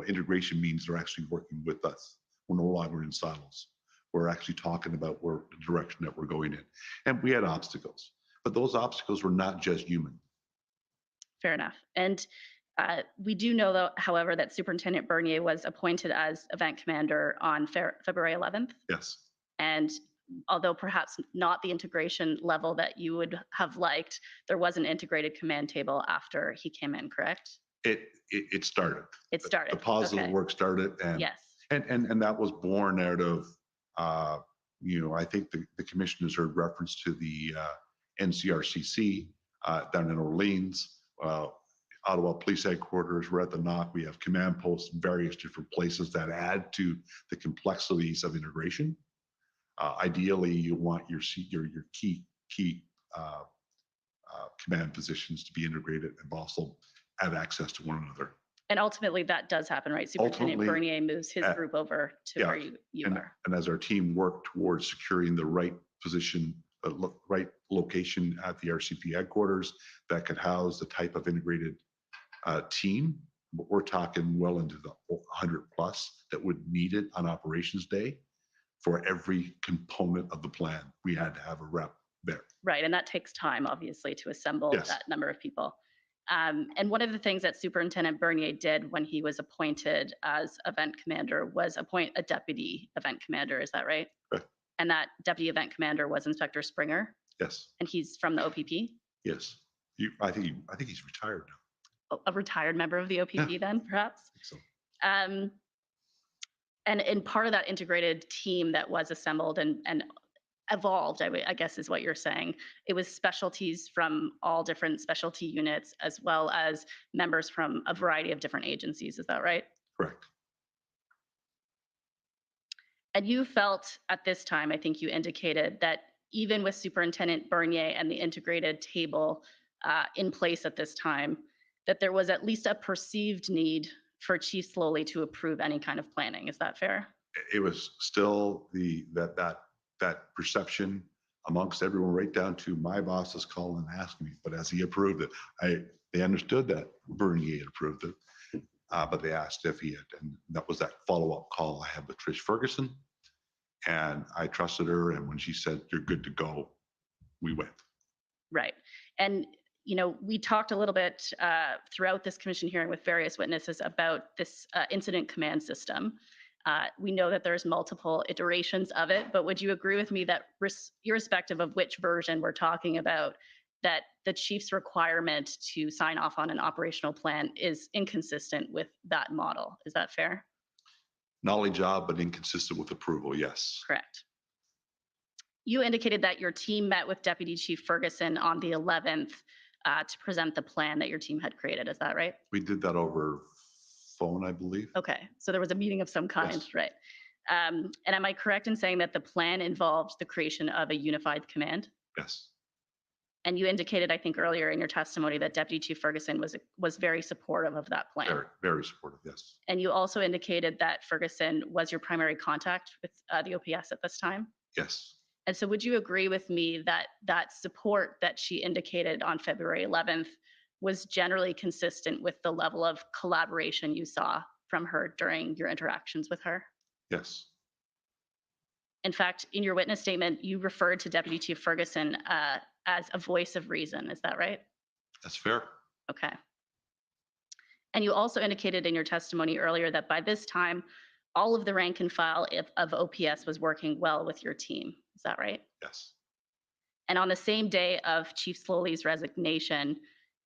Integration means they're actually working with us. We're no longer in silos. We're actually talking about the direction that we're going in. And we had obstacles, but those obstacles were not just human. Fair enough. And we do know, though, however, that Superintendent Bernier was appointed as event commander on February 11th. Yes. And although perhaps not the integration level that you would have liked, there was an integrated command table after he came in, correct? It started. It started. The positive work started, and yes, and that was born out of I think the commissioners heard reference to the NCRCC down in Orleans, Ottawa Police Headquarters. We're at the NOC. We have command posts in various different places that add to the complexities of integration. Ideally, you want your key command positions to be integrated and also have access to one another. And ultimately, that does happen, right? Superintendent Bernier moves his group over to where you are. And as our team worked towards securing the right position, right location at the RCP headquarters that could house the type of integrated team, we're talking well into the 100 plus that would need it on operations day. For every component of the plan, we had to have a rep there. Right, and that takes time, obviously, to assemble that number of people. And one of the things that Superintendent Bernier did when he was appointed as event commander was appoint a deputy event commander. Is that right? Right. And that deputy event commander was Inspector Springer. Yes. And he's from the OPP. Yes. I think he's retired now. A retired member of the OPP, then perhaps. I think so. And in part of that integrated team that was assembled and evolved, I guess is what you're saying, it was specialties from all different specialty units, as well as members from a variety of different agencies. Is that right? Correct. And you felt at this time, I think you indicated, that even with Superintendent Bernier and the integrated table in place at this time, that there was at least a perceived need for Chief Slowly to approve any kind of planning. Is that fair? It was still that perception amongst everyone, right down to my bosses calling and asking me. But as he approved it, they understood that Bernier had approved it, but they asked if he had, and that was that follow-up call I had with Trish Ferguson, and I trusted her. And when she said, "You're good to go," we went. Right. And, you know, we talked a little bit throughout this commission hearing with various witnesses about this incident command system. We know that there's multiple iterations of it, but would you agree with me that irrespective of which version we're talking about, that the chief's requirement to sign off on an operational plan is inconsistent with that model? Is that fair? Knowledge job, but inconsistent with approval, yes. Correct. You indicated that your team met with Deputy Chief Ferguson on the 11th to present the plan that your team had created. Is that right? We did that over phone, I believe. Okay, so there was a meeting of some kind, Yes. right? And am I correct in saying that the plan involved the creation of a unified command? Yes. And you indicated, I think earlier in your testimony, that Deputy Chief Ferguson was very supportive of that plan. Very, very supportive, yes. And you also indicated that Ferguson was your primary contact with the OPS at this time? Yes. And so would you agree with me that that support that she indicated on February 11th was generally consistent with the level of collaboration you saw from her during your interactions with her? Yes. In fact, in your witness statement, you referred to Deputy Chief Ferguson as a voice of reason. Is that right? That's fair. Okay. And you also indicated in your testimony earlier that by this time, all of the rank and file of OPS was working well with your team. Is that right? Yes. And on the same day of Chief Slowly's resignation,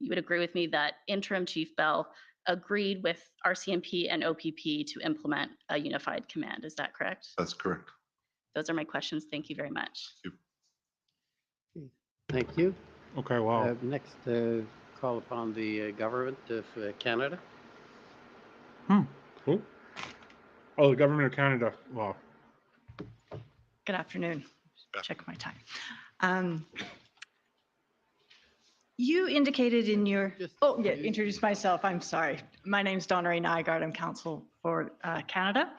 you would agree with me that Interim Chief Bell agreed with RCMP and OPP to implement a unified command. Is that correct? That's correct. Those are my questions. Thank you very much. Thank you. Okay, wow. Next, call upon the government of Canada. Cool. Oh, the government of Canada. Wow. Good afternoon. Yeah. Check my time. You indicated in your, introduce myself. I'm sorry. My name's Donnery Nygaard. I'm counsel for Canada.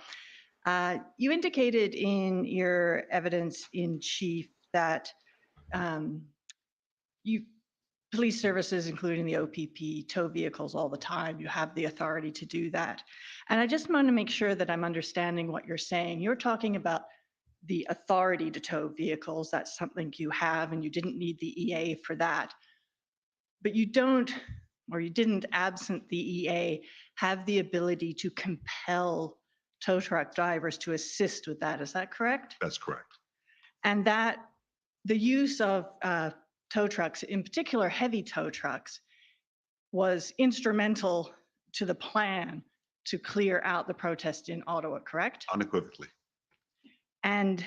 You indicated in your evidence in chief that police services, including the OPP, tow vehicles all the time. You have the authority to do that. And I just want to make sure that I'm understanding what you're saying. You're talking about the authority to tow vehicles. That's something you have, and you didn't need the EA for that. But you don't, or you didn't, absent the EA, have the ability to compel tow truck drivers to assist with that. Is that correct? That's correct. And that the use of tow trucks, in particular heavy tow trucks, was instrumental to the plan to clear out the protest in Ottawa, correct? Unequivocally. And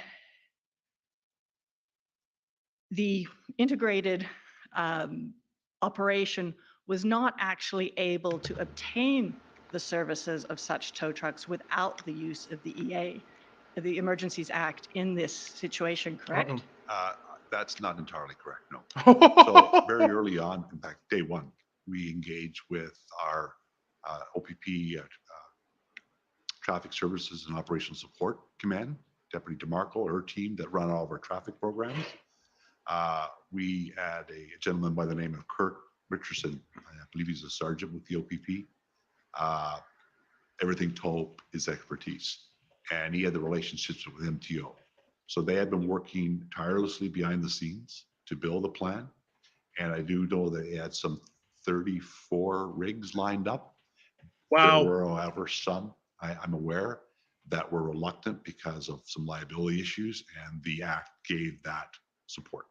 the integrated operation was not actually able to obtain the services of such tow trucks without the use of the EA, the Emergencies Act, in this situation, correct? That's not entirely correct, no. So very early on, in fact, day one, we engaged with our OPP Traffic Services and Operational Support Command, Deputy DeMarco, her team that run all of our traffic programs. We had a gentleman by the name of Kirk Richardson. I believe he's a sergeant with the OPP. Everything tow is expertise, and he had the relationships with MTO. So they had been working tirelessly behind the scenes to build a plan. And I do know that they had some 34 rigs lined up. Wow. There were, however, some, I'm aware, that were reluctant because of some liability issues, and the Act gave that support.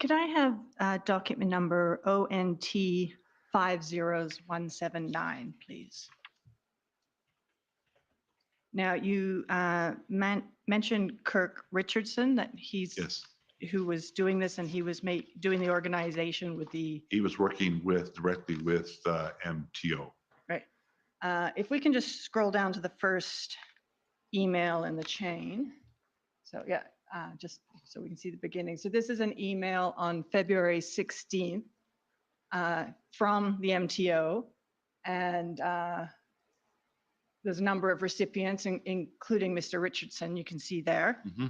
Could I have document number ONT 50179, please? Now, you mentioned Kirk Richardson, that he's Yes. who was doing this, and he was doing the organization with the. He was working directly with MTO. Right. If we can just scroll down to the first email in the chain. So yeah, just so we can see the beginning. So this is an email on February 16th from the MTO, and there's a number of recipients, including Mr. Richardson, you can see there. Mm-hmm.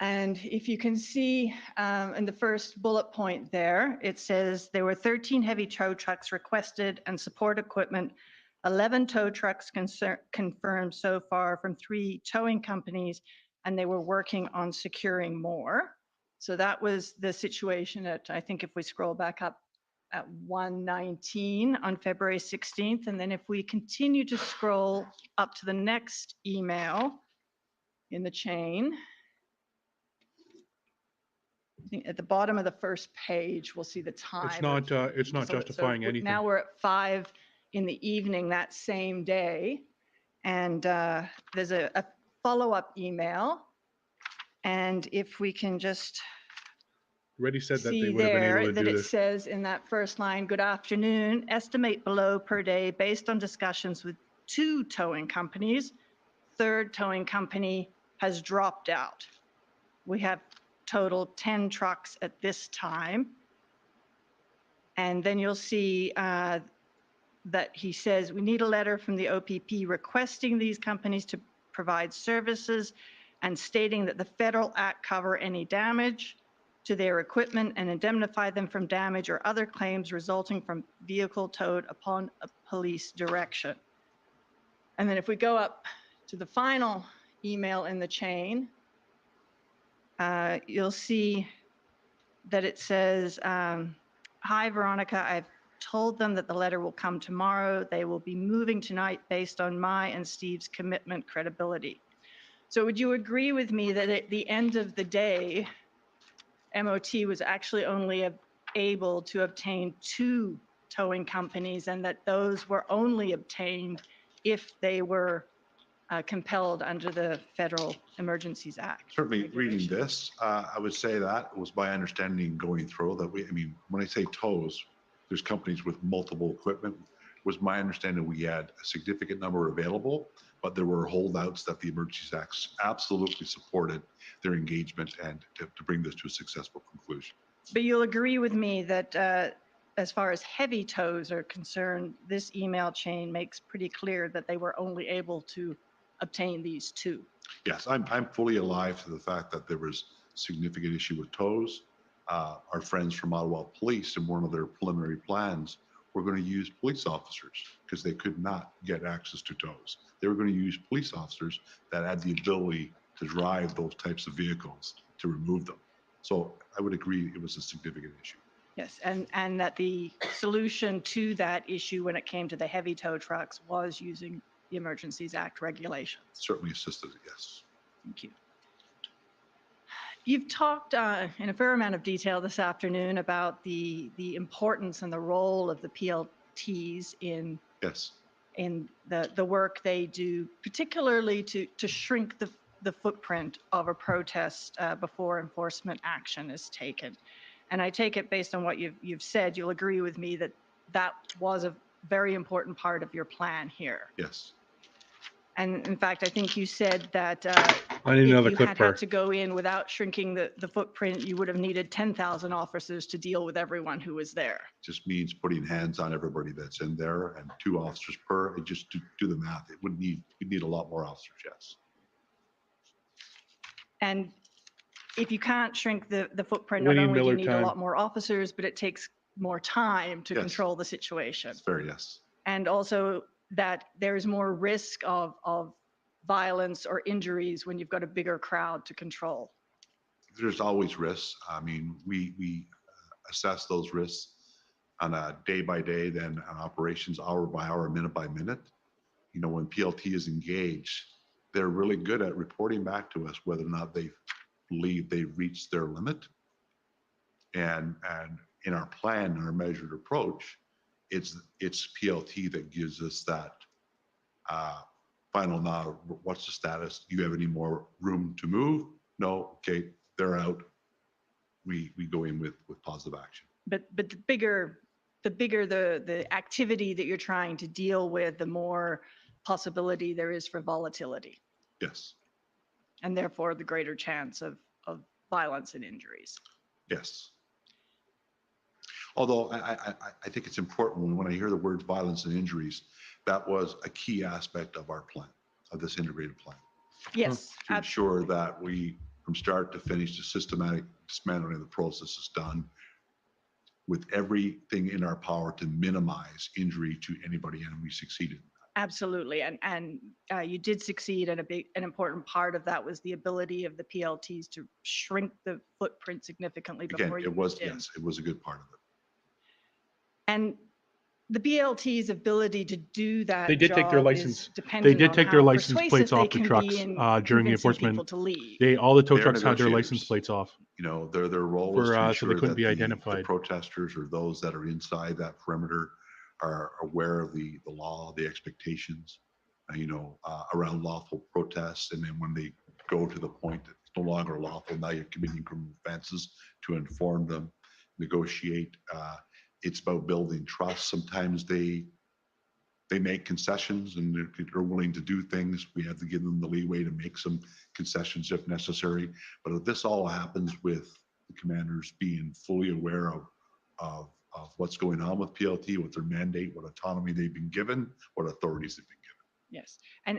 And if you can see in the first bullet point there, it says there were 13 heavy tow trucks requested and support equipment, 11 tow trucks confirmed so far from 3 towing companies, and they were working on securing more. So that was the situation at, I think if we scroll back up at 1:19 on February 16th, and then if we continue to scroll up to the next email in the chain, I think at the bottom of the first page, we'll see the time. It's not justifying anything. Now we're at 5 in the evening that same day. And there's a follow-up email. And if we can just Already said that they see would have been there able to that do it this. says in that first line, good afternoon, estimate below per day based on discussions with 2 towing companies. Third towing company has dropped out. We have total 10 trucks at this time. And then you'll see that he says, we need a letter from the OPP requesting these companies to provide services and stating that the federal act cover any damage to their equipment and indemnify them from damage or other claims resulting from vehicle towed upon a police direction. And then if we go up to the final email in the chain, you'll see that it says, hi, Veronica, I've told them that the letter will come tomorrow. They will be moving tonight based on my and Steve's commitment credibility. So would you agree with me that at the end of the day, MOT was actually only able to obtain 2 towing companies and that those were only obtained if they were compelled under the Federal Emergencies Act? Certainly reading this, I would say that was my understanding going through that when I say tows, there's companies with multiple equipment. Was my understanding we had a significant number available, but there were holdouts that the Emergencies Act absolutely supported their engagement and to bring this to a successful conclusion. But you'll agree with me that as far as heavy tows are concerned, this email chain makes pretty clear that they were only able to obtain these 2. Yes, I'm fully alive to the fact that there was significant issue with tows. Our friends from Ottawa Police, in one of their preliminary plans, were going to use police officers because they could not get access to tows. They were going to use police officers that had the ability to drive those types of vehicles to remove them. So I would agree it was a significant issue. Yes, and that the solution to that issue when it came to the heavy tow trucks was using the Emergencies Act regulations. Certainly assisted, yes. Thank you. You've talked in a fair amount of detail this afternoon about the importance and the role of the PLTs in the work they do, particularly to shrink the footprint of a protest before enforcement action is taken. And I take it based on what you've said, you'll agree with me that that was a very important part of your plan here. Yes. And in fact, I think you said that I need another if you clip had to go in without shrinking the footprint, you would have needed 10,000 officers to deal with everyone who was there. Just means putting hands on everybody that's in there and 2 officers per, and just to do the math, you'd need a lot more officers, yes. And if you can't shrink the footprint, not only do you need a lot more officers, but it takes more time to control the situation. It's fair, yes. And also that there is more risk of violence or injuries when you've got a bigger crowd to control. There's always risks. I mean, we assess those risks on a day by day, then on operations hour by hour, minute by minute. You know, when PLT is engaged, they're really good at reporting back to us whether or not they believe they've reached their limit. And in our plan, our measured approach, it's PLT that gives us that final now. What's the status? Do you have any more room to move? No. Okay, they're out. We go in with positive action. But the bigger the activity that you're trying to deal with, the more possibility there is for volatility. Yes. And therefore the greater chance of violence and injuries. Yes. Although I think it's important when I hear the words violence and injuries, that was a key aspect of our plan, of this integrated plan. Yes. To ensure that we, from start to finish, the systematic dismantling of the process is done with everything in our power to minimize injury to anybody, and we succeeded in that. Absolutely. And you did succeed. And an important part of that was the ability of the PLTs to shrink the footprint significantly Again, before you it was, moved in. yes, it was a good part of it. And the BLT's ability to do that They did take their job license. is dependent They did on take their how license plates persuasive they off the can trucks be in during the convincing enforcement. people to leave. All the tow They're trucks had their license negotiators. plates off. You know, their role is to So they ensure couldn't that be the identified. protesters or those that are inside that perimeter are aware of the law, the expectations, around lawful protests. And then when they go to the point that it's no longer lawful, now you're committing criminal offenses, to inform them, negotiate. It's about building trust. Sometimes they make concessions and they're willing to do things. We have to give them the leeway to make some concessions if necessary. But if this all happens with the commanders being fully aware of what's going on with PLT, what their mandate, what autonomy they've been given, what authorities they've been given. Yes.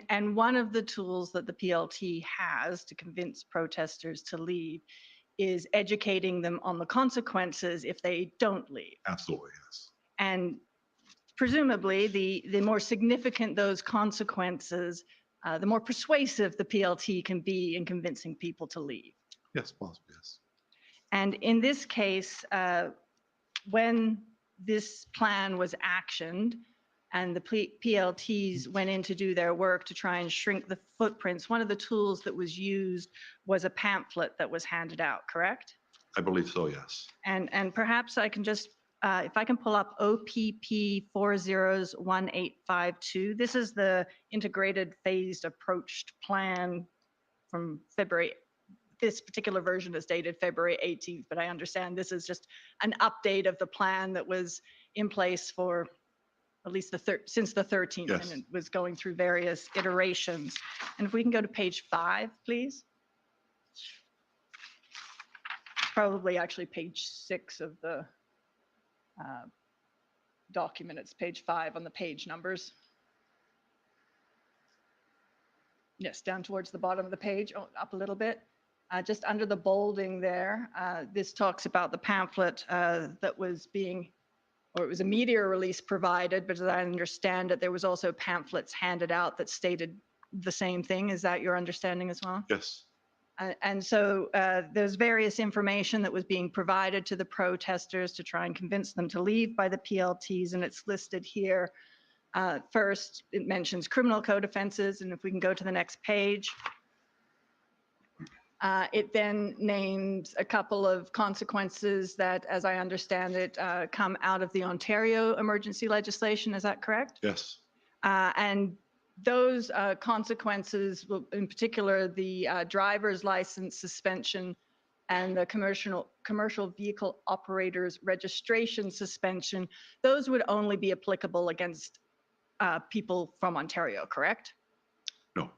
And one of the tools that the PLT has to convince protesters to leave is educating them on the consequences if they don't leave. Absolutely, yes. And presumably, the more significant those consequences, the more persuasive the PLT can be in convincing people to leave. Yes, possibly, yes. And in this case, when this plan was actioned and the PLTs went in to do their work to try and shrink the footprints, one of the tools that was used was a pamphlet that was handed out, correct? I believe so, yes. And perhaps I can just, if I can pull up OPP 401852, this is the integrated phased approached plan from February. This particular version is dated February 18th, but I understand this is just an update of the plan that was in place for at least since the 13th, yes. And it was going through various iterations. And if we can go to page 5, please. Probably actually page 6 of the document. It's page 5 on the page numbers. Yes, down towards the bottom of the page, up a little bit. Just under the bolding there, this talks about the pamphlet that was it was a media release provided, but as I understand it, there was also pamphlets handed out that stated the same thing. Is that your understanding as well? Yes. And so there's various information that was being provided to the protesters to try and convince them to leave by the PLTs, and it's listed here. First, it mentions criminal code offenses, and if we can go to the next page, it then names a couple of consequences that, as I understand it, come out of the Ontario emergency legislation. Is that correct? Yes. And those consequences, in particular, the driver's license suspension and the commercial vehicle operators registration suspension, those would only be applicable against people from Ontario, correct? No.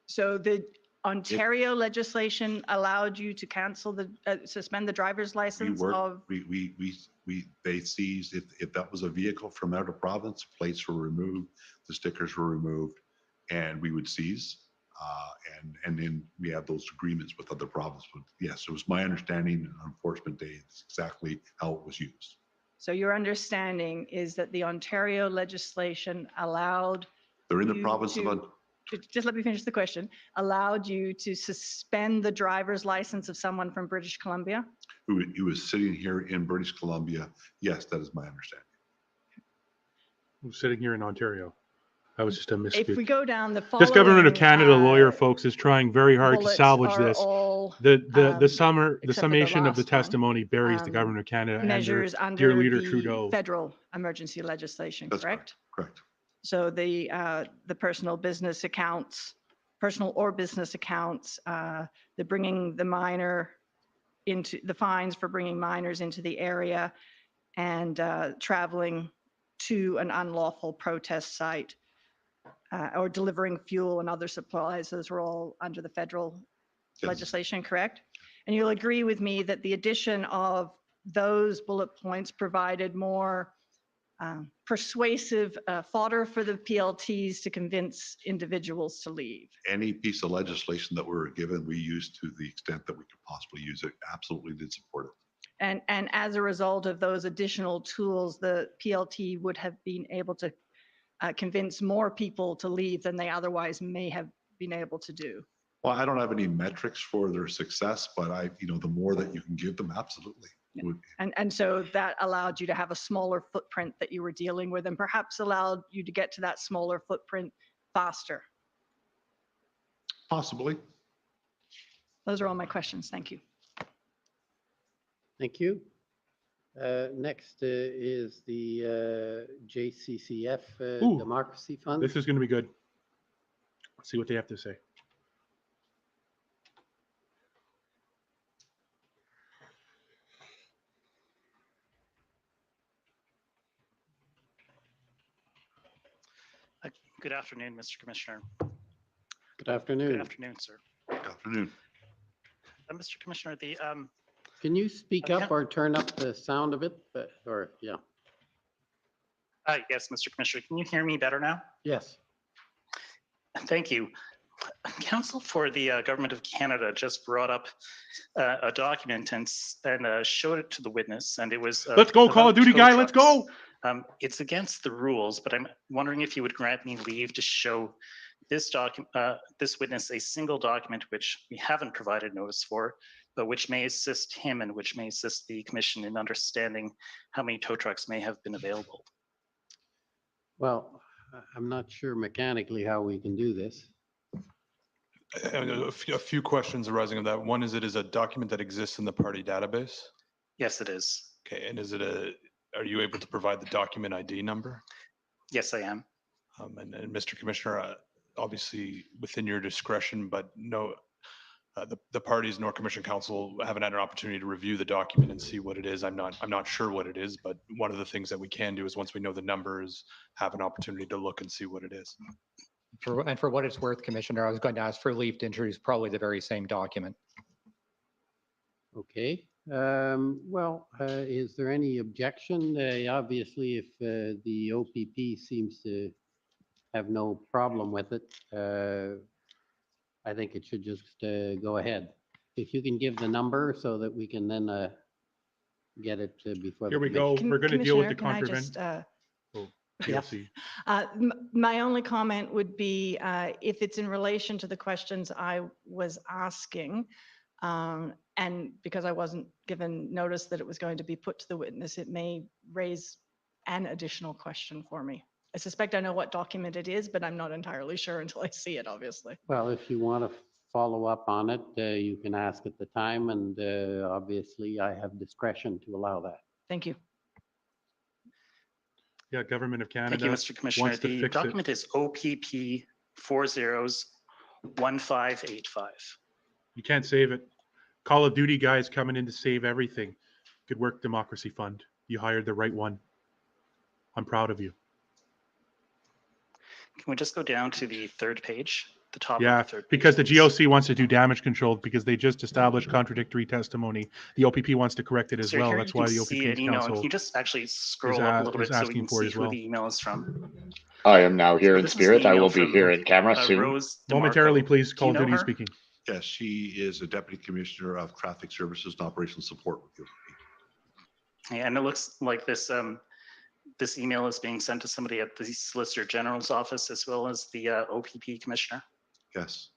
So the Ontario legislation allowed you to cancel suspend the driver's license they seized, if that was a vehicle from out of province, plates were removed, the stickers were removed, and we would seize. And then we have those agreements with other provinces. But yes, it was my understanding on enforcement day, it's exactly how it was used. So your understanding is that the Ontario legislation allowed they're in the province of just let me finish the question, allowed you to suspend the driver's license of someone from British Columbia? Who was sitting here in British Columbia. Yes, that is my understanding. Who's sitting here in Ontario? That was just a misspeak. If we go down the following, this Government of Canada lawyer, folks, is trying very hard to salvage this. The summation of the testimony buries the Government of Canada measures under dear leader the Trudeau. Federal emergency legislation. That's correct? Correct. So the personal business accounts, personal or business accounts, the bringing the minor into the fines for bringing minors into the area and traveling to an unlawful protest site or delivering fuel and other supplies. Those were all under the federal legislation, correct? And you'll agree with me that the addition of those bullet points provided more persuasive fodder for the PLTs to convince individuals to leave. Any piece of legislation that we were given, we used to the extent that we could possibly use it. Absolutely did support it. And as a result of those additional tools, the PLT would have been able to convince more people to leave than they otherwise may have been able to do. Well, I don't have any metrics for their success, but the more that you can give them, absolutely. Yeah. And so that allowed you to have a smaller footprint that you were dealing with, and perhaps allowed you to get to that smaller footprint faster. Possibly. Those are all my questions. Thank you. Thank you. Next is the JCCF Ooh, Democracy Fund. This is going to be good. Let's see what they have to say. Good afternoon, Mr. Commissioner. Good afternoon. Good afternoon, sir. Good afternoon. Mr. Commissioner, the Can you speak up or turn up the sound of it? Yeah. Yes, Mr. Commissioner, can you hear me better now? Yes. Thank you. Counsel for the Government of Canada just brought up a document and showed it to the witness, and it was let's go, Call of Duty guy. Trucks. Let's go. It's against the rules, but I'm wondering if you would grant me leave to show this witness a single document which we haven't provided notice for, but which may assist him and which may assist the commission in understanding how many tow trucks may have been available. Well, I'm not sure mechanically how we can do this. A few questions arising of that. One is, it is a document that exists in the Pardy database? Yes, it is. Okay, and are you able to provide the document ID number? Yes, I am. And Mr. Commissioner, obviously within your discretion, but no, the parties nor Commission Council haven't had an opportunity to review the document and see what it is. I'm not sure what it is, but one of the things that we can do is, once we know the numbers, have an opportunity to look and see what it is. And for what it's worth, Commissioner, I was going to ask for leave to introduce probably the very same document. Okay. Well, is there any objection? Obviously, if the OPP seems to have no problem with it, I think it should just go ahead. If you can give the number so that we can then get it before. Here we go. We're going to deal with the contravent. PLC. My only comment would be if it's in relation to the questions I was asking, and because I wasn't given notice that it was going to be put to the witness, it may raise an additional question for me. I suspect I know what document it is, but I'm not entirely sure until I see it, obviously. Well, if you want to follow up on it, you can ask at the time, and obviously I have discretion to allow that. Thank you. Yeah, Government of Canada. Thank you, Mr. Commissioner. The document is OPP 401585. You can't save it. Call of Duty guys coming in to save everything. Good work, Democracy Fund. You hired the right one. I'm proud of you. Can we just go down to the third page? The top yeah, of the third page, because the GOC wants to do damage control because they just established contradictory testimony. The OPP wants to correct it as well. That's why the OPP Council can you just actually scroll up a little bit so we can see who the email is from? I am now here in spirit. I will be here in camera soon. Momentarily, please. Call of Duty speaking. Yes, she is a Deputy Commissioner of Traffic Services and Operational Support with the OPP. Yeah, and it looks like this this email is being sent to somebody at the Solicitor General's office as well as the OPP Commissioner. Yes.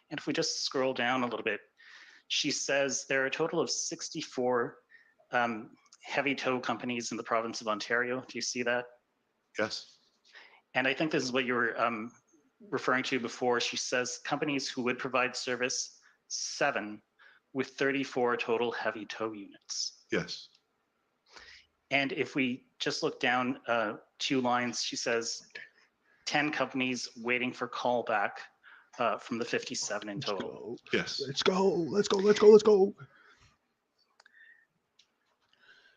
And if we just scroll down a little bit, she says there are a total of 64 heavy tow companies in the province of Ontario. Do you see that? Yes. And I think this is what you were referring to before. She says companies who would provide service, 7 with 34 total heavy tow units. Yes. And if we just look down 2 lines, she says 10 companies waiting for callback from the 57 in total. Yes. Let's go. Let's go. Let's go. Let's go.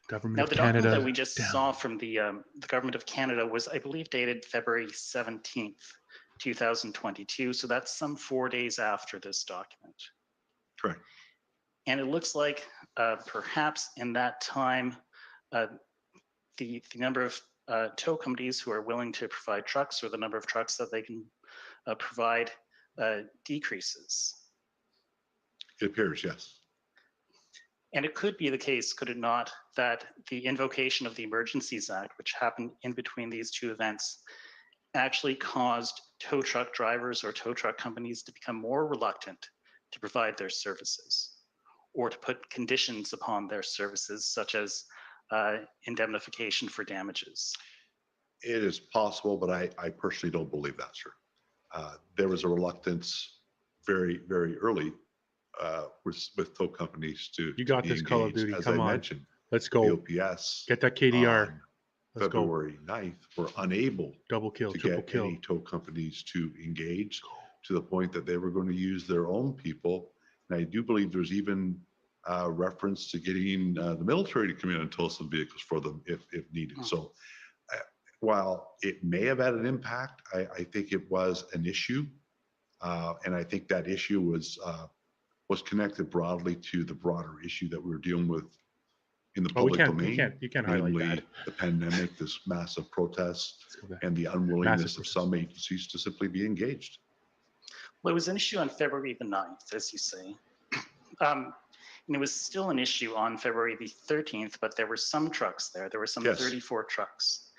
Government now, of the Canada document that we just saw from the Government of Canada was, I believe, dated February 17th, 2022. So that's some 4 days after this document. Correct. And it looks like perhaps in that time, the number of tow companies who are willing to provide trucks, or the number of trucks that they can provide, decreases. It appears, yes. And it could be the case, could it not, that the invocation of the Emergencies Act, which happened in between these two events, actually caused tow truck drivers or tow truck companies to become more reluctant to provide their services, or to put conditions upon their services, such as indemnification for damages? It is possible, but I personally don't believe that, sir. There was a reluctance very, very early with tow companies to You got be this, Call of engaged. Duty. As Come I on. mentioned, Let's the go. OPS Get that KDR. on Let's go. February 9th were unable Double kill, to triple get kill. any tow companies to engage, to the point that they were going to use their own people. And I do believe there's even reference to getting the military to come in and tow some vehicles for them if needed. So while it may have had an impact, I think it was an issue. And I think that issue was connected broadly to the broader issue that we were dealing with in the public domain. You can't highlight namely that. the pandemic, this massive protest, and the unwillingness of some agencies to simply be engaged. Well, it was an issue on February the 9th, as you say. And it was still an issue on February the 13th, but there were some trucks there. There were some 34 trucks.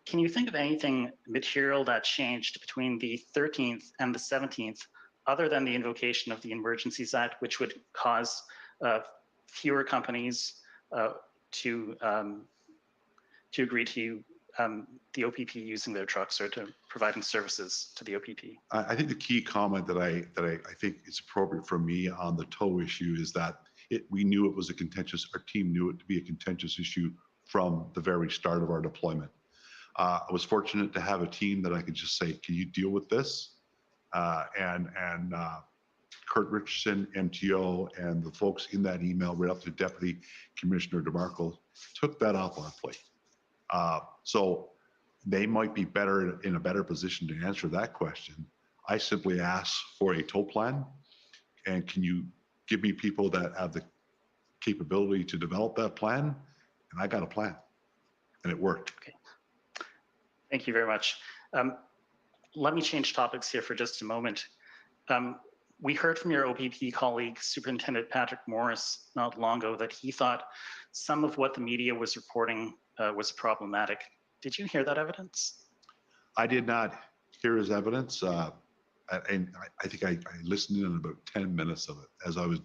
Can you think of anything material that changed between the 13th and the 17th, other than the invocation of the Emergencies Act, which would cause fewer companies to agree to the OPP using their trucks or to providing services to the OPP? I think the key comment that I think is appropriate for me on the tow issue is that we knew it was a contentious, our team knew it to be a contentious issue from the very start of our deployment. I was fortunate to have a team that I could just say, can you deal with this? And Kurt Richardson, MTO, and the folks in that email, right up to Deputy Commissioner DeMarco, took that off our plate. So they might be in a better position to answer that question. I simply asked for a tow plan, and can you give me people that have the capability to develop that plan? And I got a plan, and it worked. Okay. Thank you very much. Let me change topics here for just a moment. We heard from your OPP colleague, Superintendent Patrick Morris, not long ago, that he thought some of what the media was reporting was problematic. Did you hear that evidence? I did not hear his evidence. And I think I listened in on about 10 minutes of it as I was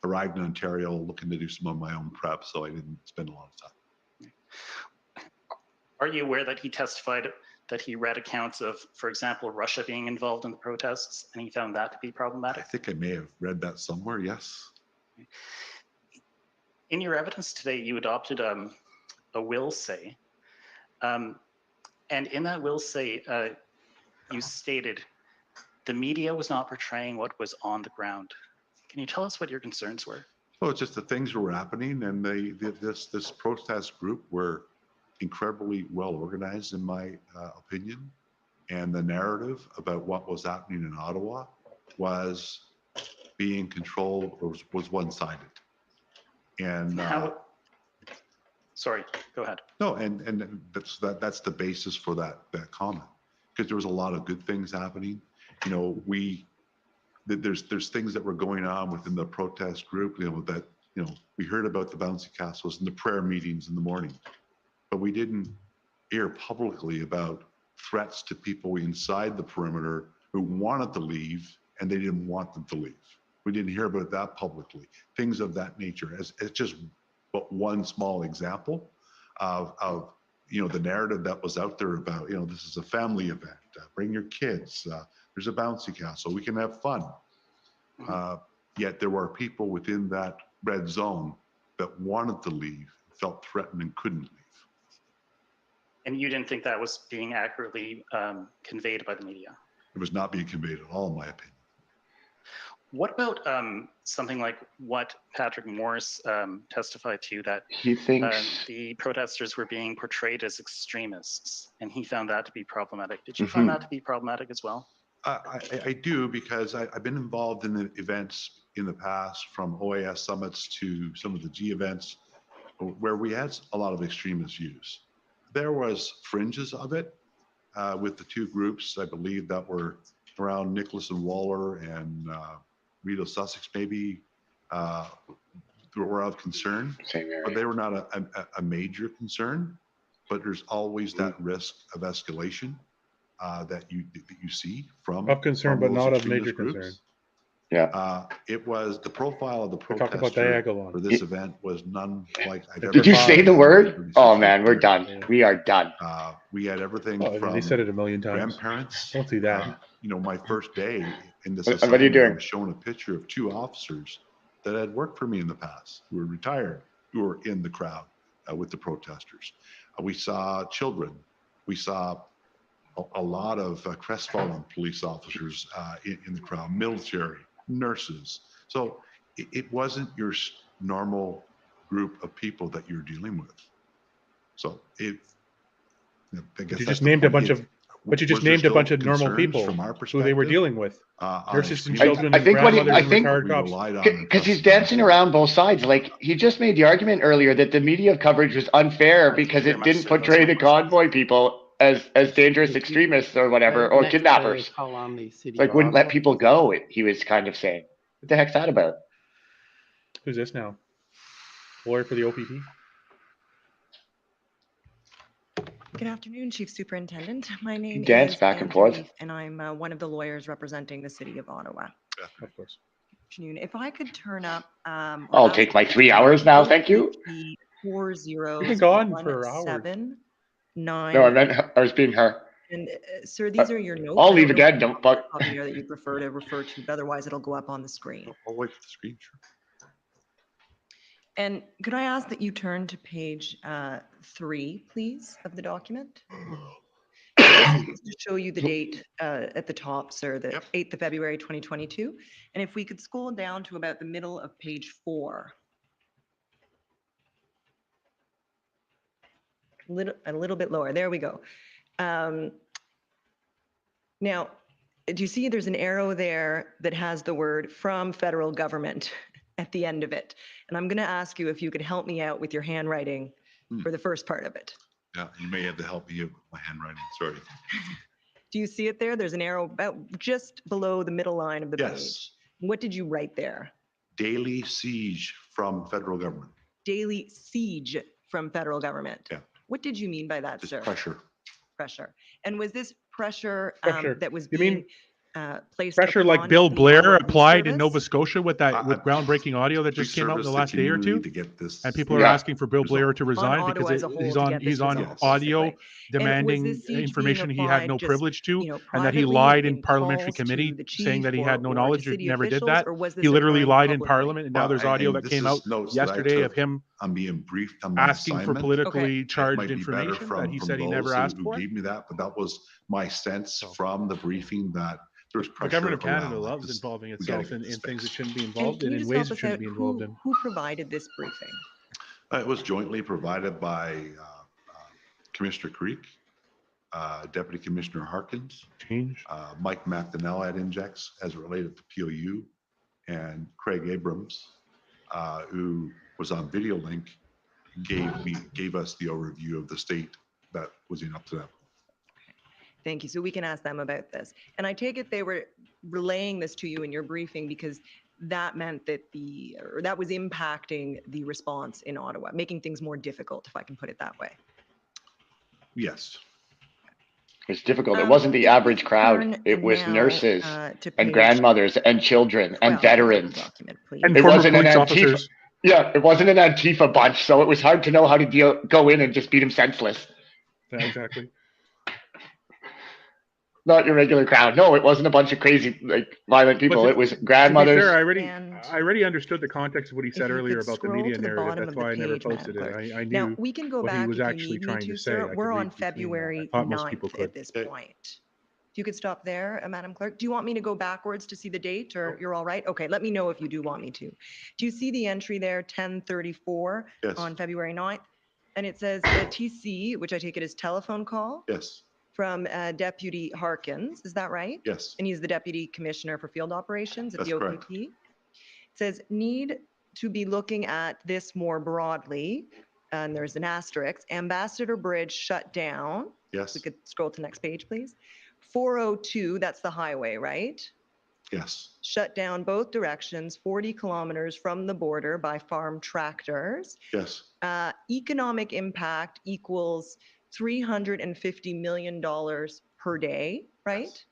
arrived in Ontario, looking to do some of my own prep, so I didn't spend a lot of time. Are you aware that he testified that he read accounts of, for example, Russia being involved in the protests, and he found that to be problematic? I think I may have read that somewhere, yes. In your evidence today, you adopted a will say. And in that will say, you stated, the media was not portraying what was on the ground. Can you tell us what your concerns were? Well, it's just the things were happening, and this protest group were incredibly well organized, in my opinion. And the narrative about what was happening in Ottawa was being controlled, or was one-sided. And sorry, go ahead. No, and that's the basis for that comment, because there was a lot of good things happening. You know, there's things that were going on within the protest group. We heard about the bouncy castles and the prayer meetings in the morning, but we didn't hear publicly about threats to people inside the perimeter who wanted to leave and they didn't want them to leave. We didn't hear about that publicly. Things of that nature, as just but one small example of the narrative that was out there about, this is a family event, bring your kids, there's a bouncy castle, we can have fun. Yet there were people within that red zone that wanted to leave, felt threatened and couldn't leave. And you didn't think that was being accurately conveyed by the media? It was not being conveyed at all, in my opinion. What about something like what Patrick Morris testified to, that he thinks the protesters were being portrayed as extremists, and he found that to be problematic? Did you find that to be problematic as well? I do, because I've been involved in the events in the past, from OAS summits to some of the G events, where we had a lot of extremist views. There was fringes of it with the two groups, I believe, that were around Nicholas and Waller and Rito Sussex, maybe. were of concern, Same area. but they were not a major concern. But there's always that risk of escalation that you see from Of concern, from but those not of extremist major groups. concern. Yeah. It was the profile of the We're talking about protester Diagolon. for this event was none like I've ever Did you seen say the in word? 36 Oh years man, we're here. done. We are done. We had everything Oh, from they said it a million times. grandparents. Don't do that. You know, my first day in this What are you assignment, I doing? was shown a picture of 2 officers that had worked for me in the past, who were retired, who were in the crowd with the protesters. We saw children. We saw a lot of crestfallen police officers in the crowd, military, nurses. So it wasn't your normal group of people that you're dealing with. So I guess But you that's just the named a point. bunch of, but you just Was there named a still bunch of normal concerns people from our who they were perspective? dealing with. On Nurses and extremity? children I and think what he- grandmothers I and think retired We cops. relied on Because he's entrusted dancing people. around both sides. Like he just made the argument earlier that the media coverage was unfair because Very it much didn't so. That's portray my the question. convoy people as dangerous extremists or whatever, or Next, kidnappers. call on the city Like of wouldn't let Ottawa. people go. He was kind of saying, "What the heck's that about?" Who's this now? Lawyer for the OPP? Good afternoon, Chief Superintendent. My name Dance is back and Anne forth. Keith, and I'm one of the lawyers representing the City of Ottawa. Of course. Afternoon. If I could turn up. Or I'll ask take my you to 3 turn up hours now, thank you. OPP 40 We've been gone for hours. 9. No, I meant I was being her. And sir, these are your notes. I'll I leave don't know again. if Don't but there's a copy there that you prefer to refer to, but otherwise it'll go up on the screen. I'll wait for the screen. Sure. And could I ask that you turn to page 3, please, of the document? This is to show you the date at the top, sir, the 8th of February, 2022. And if we could scroll down to about the middle of page 4. A little bit lower. There we go. Now, do you see there's an arrow there that has the word from federal government at the end of it? And I'm going to ask you if you could help me out with your handwriting for the first part of it. Yeah, you may have to help me with my handwriting. Sorry. Do you see it there? There's an arrow about just below the middle line of the Yes. page. What did you write there? Daily siege from federal government. Daily siege from federal government. Yeah. What did you mean by that, Just sir? pressure. Pressure. And was this pressure, Pressure. that was You being mean placed Pressure like upon Bill the Blair Ottawa applied Police in Nova Service? Scotia with that with groundbreaking audio that just came out in the last day or two, to get this. and people are Yeah. asking for Bill Blair to resign Ottawa because as a whole he's to on get this audio resolved, basically. demanding this siege being information he had no applied just, privilege to, you know, and that he privately lied in in parliamentary calls to committee the saying that he chief had no or to knowledge or city never did officials, that. or was this He literally occurring lied in publicly? parliament, and now there's audio that this came is out notes that I yesterday of took. him I'm being briefed on my asking for assignment. politically It charged might be better information that he from said he never those asked who for. gave me that, but that was my sense from the briefing that there's The pressure government of Canada around, like, loves this. involving We gotta itself get in this things it fixed. shouldn't be And involved can in you just ways help it us shouldn't out? be involved in. Who provided this briefing? It was jointly provided by Commissioner Creek, Deputy Commissioner Harkins, Mike McDonnell at Injex as it related to POU, and Craig Abrams, who was on Video Link, gave us the overview of the state that was up to them. Thank you. So we can ask them about this. And I take it they were relaying this to you in your briefing because that meant that that was impacting the response in Ottawa, making things more difficult, if I can put it that way. Yes. It's difficult. It wasn't the average crowd. It was now, nurses to and page grandmothers and children and 12 of the veterans. document, please. And It former wasn't an police Antifa. officers. Yeah, it wasn't an Antifa bunch, so it was hard to know how to go in and just beat him senseless. Yeah, exactly. Not your regular crowd. No, it wasn't a bunch of crazy, like violent people. It was grandmothers. To be fair, I already understood the context of what he said earlier about the media narrative. That's why I never posted it. I knew now, we can go what back he was if you actually need me trying to, to say. sir. We're on February I thought most people 9th could. at this point. If you could stop there, Madam Clerk. Do you want me to go backwards to see the date, or you're all right? Okay, let me know if you do want me to. Do you see the entry there, 10:34 on February 9th? And it says TC, which I take it is telephone call? Yes. From Deputy Harkins, is that right? Yes. And he's the Deputy Commissioner for Field Operations at That's the OPP. correct. It says need to be looking at this more broadly, and there's an asterisk. Ambassador Bridge shut down. Yes. We could scroll to the next page, please. 402, that's the highway, right? Yes. shut down both directions, 40 kilometers from the border by farm tractors. Yes. Economic impact equals $350 million per day, right? Yes.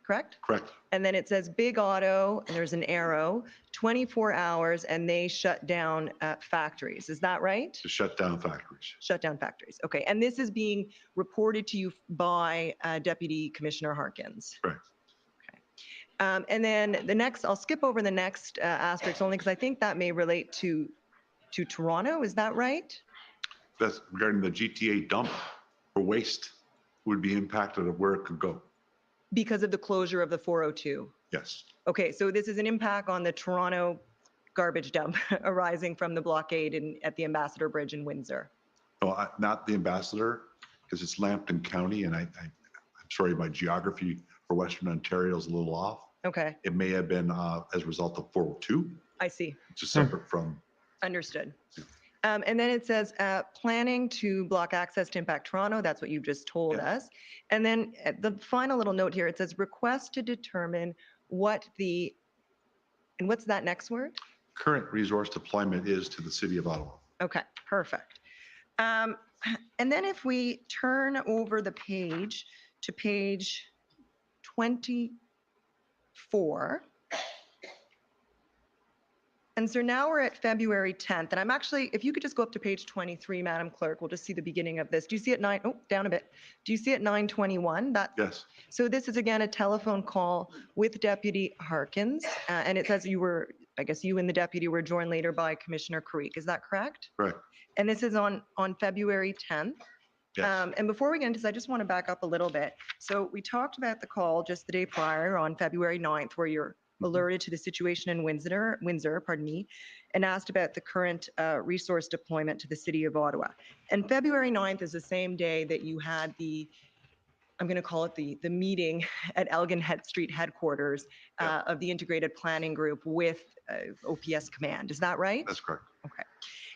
Correct? Correct. And then it says big auto, and there's an arrow, 24 hours, and they shut down factories. Is that right? To shut down factories. Shut down factories. Okay. And this is being reported to you by Deputy Commissioner Harkins. Correct. And then the next, I'll skip over the next asterisk only because I think that may relate to Toronto. Is that right? That's regarding the GTA dump for waste would be impacted of where it could go. Because of the closure of the 402. Yes. Okay, so this is an impact on the Toronto garbage dump arising from the blockade at the Ambassador Bridge in Windsor. No, not the Ambassador, because it's Lambton County, and I'm sorry, my geography for Western Ontario is a little off. Okay. It may have been as a result of 402. I see. Which is separate from. Understood. And then it says planning to block access to impact Toronto. That's what you've just told us. And then the final little note here, it says request to determine what and what's that next word? Current resource deployment is to the city of Ottawa. Okay, perfect. And then if we turn over the page to page 24. And so now we're at February 10th, and I'm actually, if you could just go up to page 23, Madam Clerk, we'll just see the beginning of this. Do you see it down a bit. Do you see it 9:21? Yes. So this is again a telephone call with Deputy Harkins, and it says I guess you and the deputy were joined later by Commissioner Creek. Is that correct? Correct. And this is on February 10th. Yes. And before we get into this, I just want to back up a little bit. So we talked about the call just the day prior on February 9th, where you're alerted to the situation in Windsor, and asked about the current resource deployment to the city of Ottawa. And February 9th is the same day that you had I'm going to call it the meeting at Elgin Street headquarters of the Integrated Planning Group with OPS Command. Is that right? That's correct. Okay.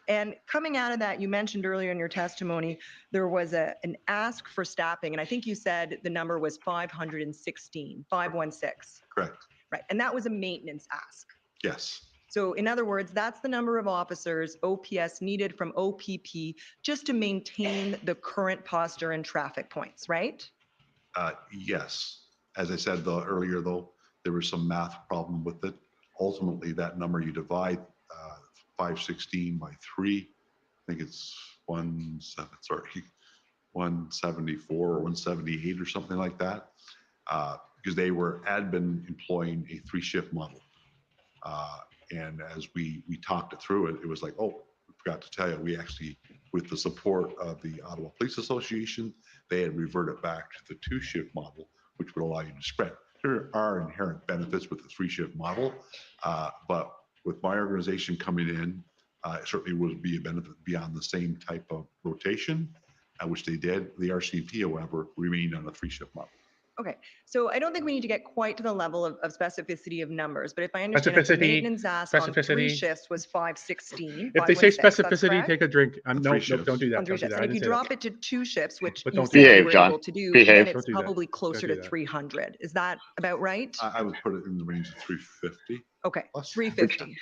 And coming out of that, you mentioned earlier in your testimony, there was an ask for staffing, and I think you said the number was 516. Correct. Right, and that was a maintenance ask. Yes. So in other words, that's the number of officers OPS needed from OPP just to maintain the current posture and traffic points, right? Yes. As I said earlier, though, there was some math problem with it. Ultimately, that number you divide 516 by 3, I think it's 174 or 178 or something like that. Because they had been employing a 3-shift model. And as we talked it through it, it was like, oh, we forgot to tell you, we actually, with the support of the Ottawa Police Association, they had reverted back to the 2-shift model, which would allow you to spread. There are inherent benefits with the 3-shift model, but with my organization coming in, it certainly would be a benefit beyond the same type of rotation, which they did. The RCMP, however, remained on a 3-shift model. Okay, so I don't think we need to get quite to the level of specificity of numbers, but if I understand it, the maintenance ask on 3 shifts was 516. If they say 516, that's specificity, correct? take a drink. No, don't do On that. 3 Don't do shifts. that. And if you drop it to 2 shifts, which But you don't said you Behave, were John. able to do, Behave. then it's Don't do that. probably closer Don't to do that. 300. Is that about right? I would put it in the range of 350. Okay, Plus. 350.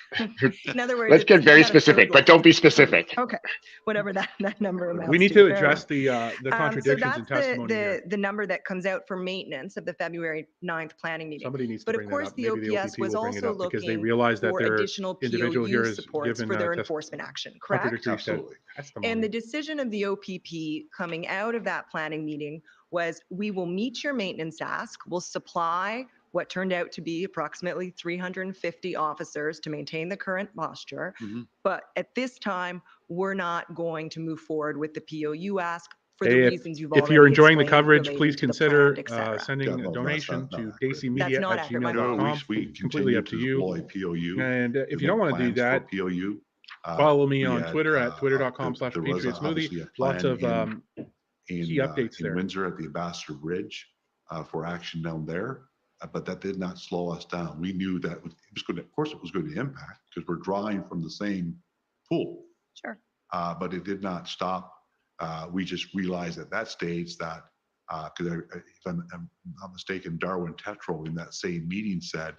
In other words, Let's get it's very about a third specific, but less. don't be specific. Okay, whatever that number amounts to. We need to fair address enough. the contradictions in So that's testimony here. the number that comes out for maintenance of the February 9th planning meeting. Somebody needs to But of bring that course, up. the Maybe the OPS OPP was will bring it also up because they looking realize that for their additional individual here POU is supports given for their test- enforcement action, correct? contradictory Absolutely. testimony. And the decision of the OPP coming out of that planning meeting was, we will meet your maintenance ask, we'll supply what turned out to be approximately 350 officers to maintain the current posture. Mhm. But at this time, we're not going to move forward with the POU ask for the Hey, reasons you've if already you're enjoying the explained coverage, relating please to the consider planned, et cetera. sending Yeah, a no, donation that's not to accurate. That's not accurate, my No, daisymedia@gmail.com. we Completely continue up to to you. deploy POU. And if to you don't make want to do plans for that, POU. Follow me We on had, Twitter at there was twitter.com/Patriot Smoothie. obviously a Lots plan of key updates in there. Windsor at the Ambassador Bridge for action down there, but that did not slow us down. We knew that it was going to, of course, it was going to impact because we're drawing from the same pool. Sure. But it did not stop. We just realized at that stage that Because if I'm not mistaken, Darwin Tetrol in that same meeting said,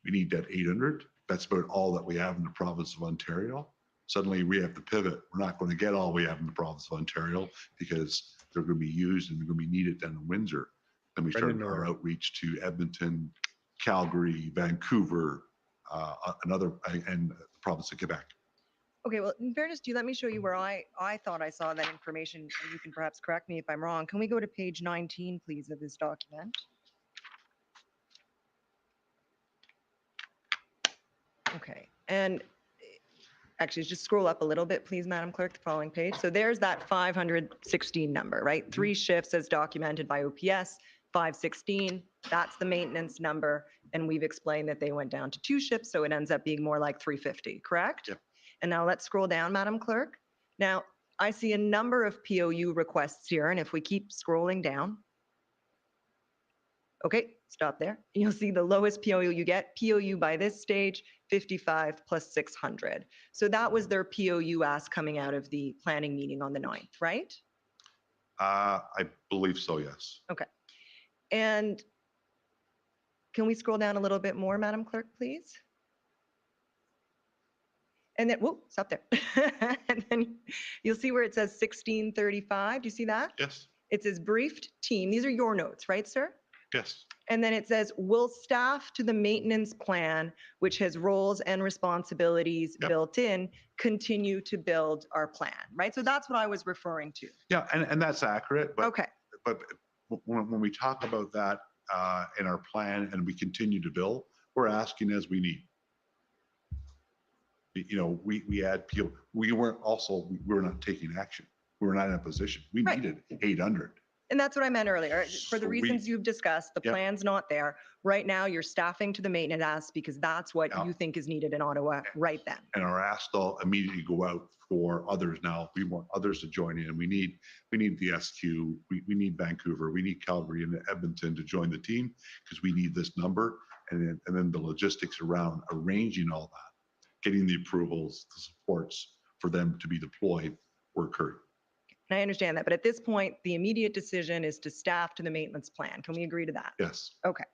we need that 800. That's about all that we have in the province of Ontario. Suddenly we have to pivot. We're not going to get all we have in the province of Ontario because they're going to be used and they're going to be needed down in Windsor. Then we started our outreach to Edmonton, Calgary, Vancouver, and the province of Quebec. Okay, well, in fairness to you, let me show you where I thought I saw that information, and you can perhaps correct me if I'm wrong. Can we go to page 19, please, of this document? Okay, and actually just scroll up a little bit, please, Madam Clerk, the following page. So there's that 516 number, right? 3 shifts as documented by OPS, 516, that's the maintenance number. And we've explained that they went down to 2 shifts, so it ends up being more like 350, correct? Yep. And now let's scroll down, Madam Clerk. Now, I see a number of POU requests here, and if we keep scrolling down, okay, stop there. You'll see the lowest POU you get, POU by this stage, 55 plus 600. So that was their POU ask coming out of the planning meeting on the 9th, right? I believe so, yes. Okay. And can we scroll down a little bit more, Madam Clerk, please? And then, whoa, stop there. And then you'll see where it says 1635. Do you see that? Yes. It says briefed team. These are your notes, right, sir? Yes. And then it says, will staff to the maintenance plan, which has roles and responsibilities built in, continue to build our plan, right? So that's what I was referring to. Yeah, and that's accurate. But, okay. But when we talk about that in our plan and we continue to build, we're asking as we need. You know, we add people. We were not taking action. We were not in a position. We needed 800. And that's what I meant earlier. For the reasons you've discussed, the plan's not there. Right now, you're staffing to the maintenance ask because that's what you think is needed in Ottawa right then. And our ask will immediately go out for others now. We want others to join in. We need the SQ. We need Vancouver. We need Calgary and Edmonton to join the team because we need this number. And then the logistics around arranging all that, getting the approvals, the supports for them to be deployed were occurring. And I understand that, but at this point, the immediate decision is to staff to the maintenance plan. Can we agree to that? Yes. Okay.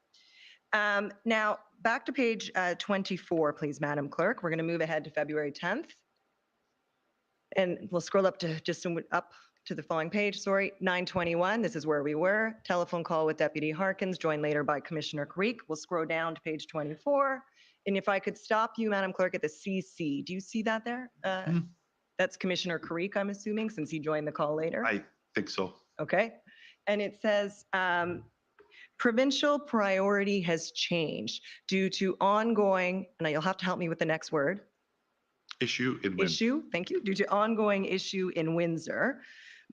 Now, back to page 24, please, Madam Clerk. We're going to move ahead to February 10th. And we'll scroll up to up to the following page, sorry, 921. This is where we were. Telephone call with Deputy Harkins, joined later by Commissioner Creek. We'll scroll down to page 24. And if I could stop you, Madam Clerk, at the CC. Do you see that there? That's Commissioner Creek, I'm assuming, since he joined the call later. I think so. Okay. And it says, provincial priority has changed due to ongoing, and you'll have to help me with the next word. Issue in Windsor. Issue, thank you. Due to ongoing issue in Windsor,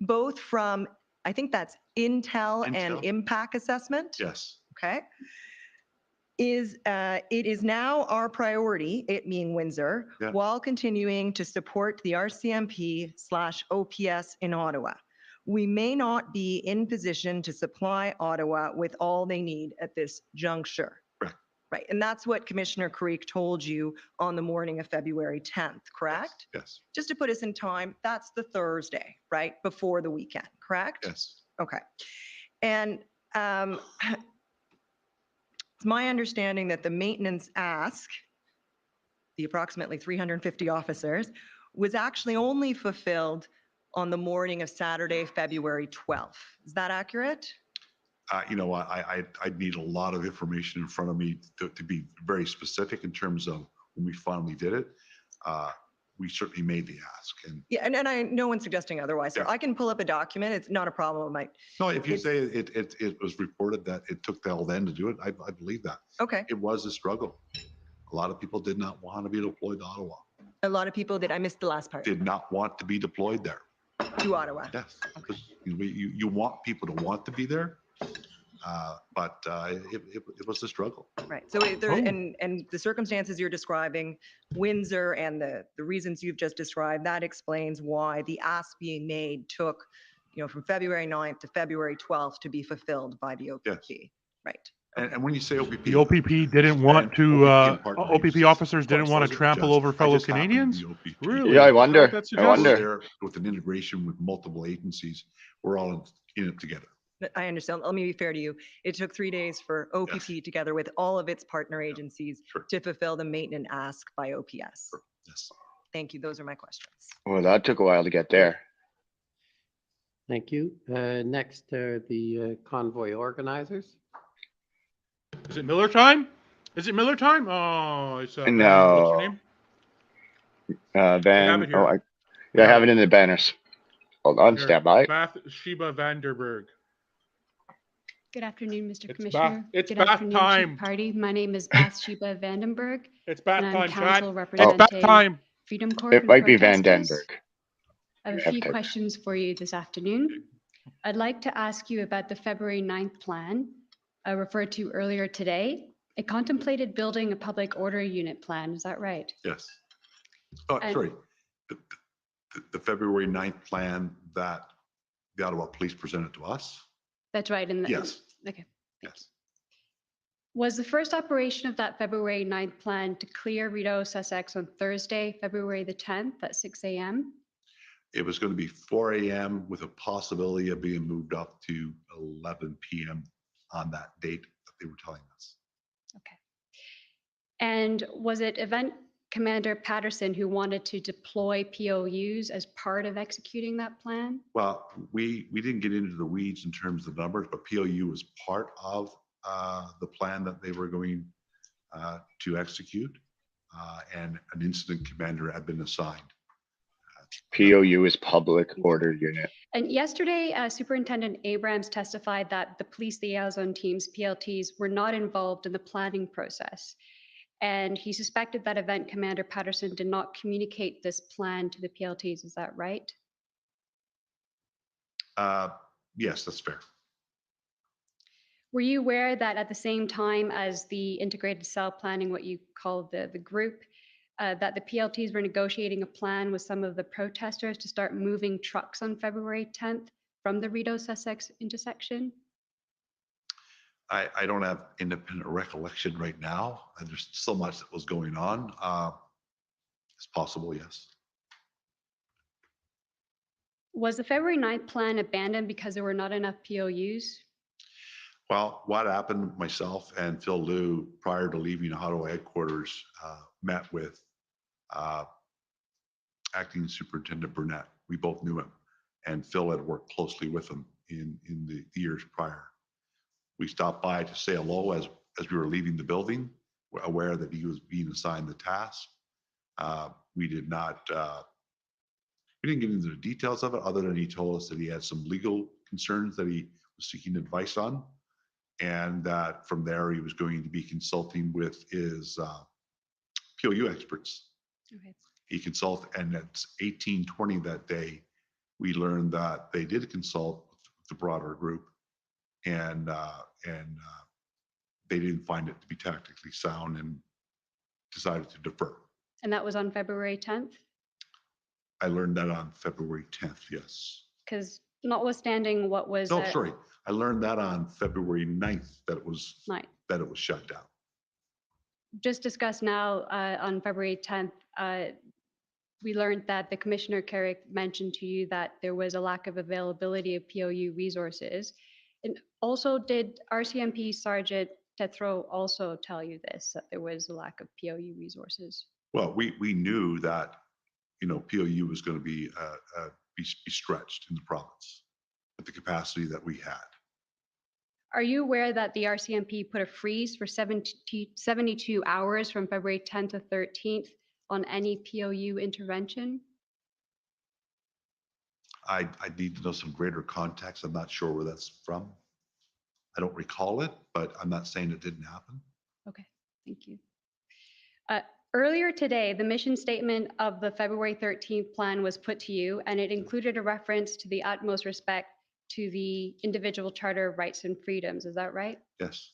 both from, I think that's Intel and impact assessment. Yes. Okay. It is now our priority, it being Windsor, while continuing to support the RCMP/OPS in Ottawa. We may not be in position to supply Ottawa with all they need at this juncture. Right. And that's what Commissioner Creek told you on the morning of February 10th, correct? Yes. Just to put us in time, that's the Thursday, right? Before the weekend, correct? Yes. Okay. And it's my understanding that the maintenance ask, the approximately 350 officers, was actually only fulfilled on the morning of Saturday, February 12th. Is that accurate? You know, I'd need a lot of information in front of me to be very specific in terms of when we finally did it. We certainly made the ask. And yeah, and no one's suggesting otherwise. So I can pull up a document. It's not a problem. No, if you say it was reported that it took till then to do it, I believe that. Okay. It was a struggle. A lot of people did not want to be deployed to Ottawa. A lot of people I missed the last part. Did not want to be deployed there. To Ottawa. Yes. Okay. You want people to want to be there. But it was a struggle. Right. So and the circumstances you're describing, Windsor and the reasons you've just described, that explains why the ask being made took, from February 9th to February 12th to be fulfilled by the OPP. Yes. Right. And when you say OPP, the OPP didn't want to. OPP officers didn't want to trample over fellow Canadians. Really? Yeah, I wonder. There with an integration with multiple agencies, we're all in it together. I understand. Let me be fair to you. It took 3 days for OPP together with all of its partner agencies to fulfill the maintenance ask by OPS. Yes. Thank you. Those are my questions. Well, that took a while to get there. Thank you. Next, the convoy organizers. Is it Miller time? Is it Miller time? Oh, it's what's her No. name? Uh, have it here. I have it in the banners. Hold on, Here, stand by. Sheba Vanderberg. Good afternoon, Mr. It's Commissioner. it's Good bath afternoon, time. Chief Pardy. My name is Bathsheba Vandenberg. It's bath and I'm time, counsel Chad. representing It's bath time. Freedom Corp It and might be Van protesters. Denberg. I have a few questions for you this afternoon. I'd like to ask you about the February 9th plan referred to earlier today. It contemplated building a public order unit plan. Is that right? Yes. Oh, sorry. The February 9th plan that the Ottawa Police presented to us. That's right. Yes. Okay. Yes. Was the first operation of that February 9th plan to clear Rideau, Sussex on Thursday, February the 10th at 6 a.m.? It was going to be 4 a.m. with a possibility of being moved up to 11 p.m. on that date that they were telling us. Okay. And was it Event Commander Patterson who wanted to deploy POUs as part of executing that plan? Well, we didn't get into the weeds in terms of the numbers, but POU was part of the plan that they were going to execute, and an incident commander had been assigned. POU is public order unit. And yesterday, Superintendent Abrams testified that the police liaison teams, PLTs, were not involved in the planning process. And he suspected that Event Commander Patterson did not communicate this plan to the PLTs. Is that right? Yes, that's fair. Were you aware that at the same time as the integrated cell planning, what you call the group, that the PLTs were negotiating a plan with some of the protesters to start moving trucks on February 10th from the Rideau Sussex intersection? I don't have independent recollection right now. There's so much that was going on. It's possible, yes. Was the February 9th plan abandoned because there were not enough POUs? Well, what happened, myself and Phil Liu, prior to leaving Ottawa headquarters, met with Acting Superintendent Burnett. We both knew him, and Phil had worked closely with him in the years prior. We stopped by to say hello as we were leaving the building, aware that he was being assigned the task. We didn't get into the details of it, other than he told us that he had some legal concerns that he was seeking advice on, and that from there he was going to be consulting with his POU experts. Okay. He consulted, and at 18:20 that day, we learned that they did consult with the broader group, and they didn't find it to be tactically sound and decided to defer. And that was on February 10th? I learned that on February 10th, yes. Because notwithstanding what was... No, sorry. I learned that on February 9th that it was shut down. Just discussed now on February 10th, we learned that the Commissioner Carrick mentioned to you that there was a lack of availability of POU resources. And also, did RCMP Sergeant Tethrow also tell you this, that there was a lack of POU resources? Well, we knew that, POU was going to be stretched in the province at the capacity that we had. Are you aware that the RCMP put a freeze for 72 hours from February 10th to 13th on any POU intervention? I need to know some greater context. I'm not sure where that's from. I don't recall it, but I'm not saying it didn't happen. Okay, thank you. Earlier today, the mission statement of the February 13th plan was put to you, and it included a reference to the utmost respect to the individual charter of rights and freedoms. Is that right? Yes.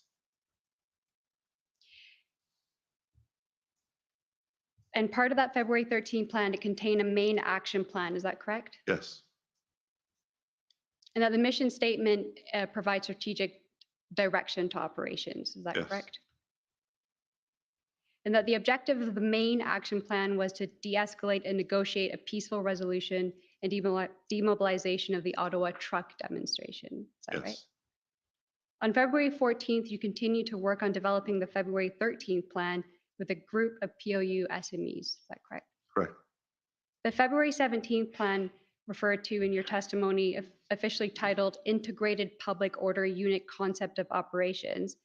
And part of that February 13th plan to contain a main action plan. Is that correct? Yes. And that the mission statement provides strategic direction to operations. Is that correct? And that the objective of the main action plan was to de-escalate and negotiate a peaceful resolution and demobilization of the Ottawa truck demonstration. Is that right? On February 14th, you continue to work on developing the February 13th plan with a group of POU SMEs. Is that correct? Correct. The February 17th plan referred to in your testimony, officially titled Integrated Public Order Unit Concept of Operations,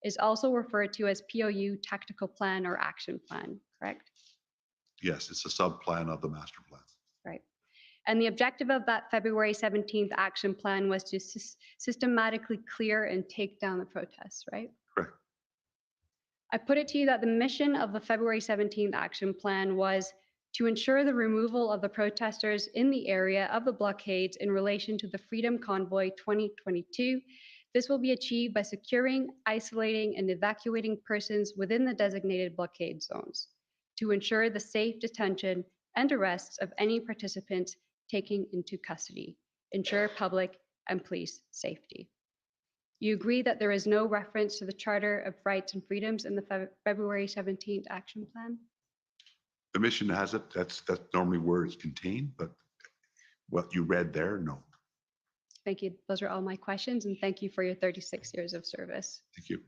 is also referred to as POU Tactical Plan or Action Plan, correct? Yes, it's a sub-plan of the master plan. Right. And the objective of that February 17th action plan was to systematically clear and take down the protests, right? Correct. I put it to you that the mission of the February 17th action plan was to ensure the removal of the protesters in the area of the blockades in relation to the Freedom Convoy 2022. This will be achieved by securing, isolating, and evacuating persons within the designated blockade zones to ensure the safe detention and arrests of any participants taken into custody, ensure public and police safety. You agree that there is no reference to the Charter of Rights and Freedoms in the February 17th action plan? The mission has it. That's normally where it's contained, but what you read there, no. Thank you. Those are all my questions, and thank you for your 36 years of service. Thank you.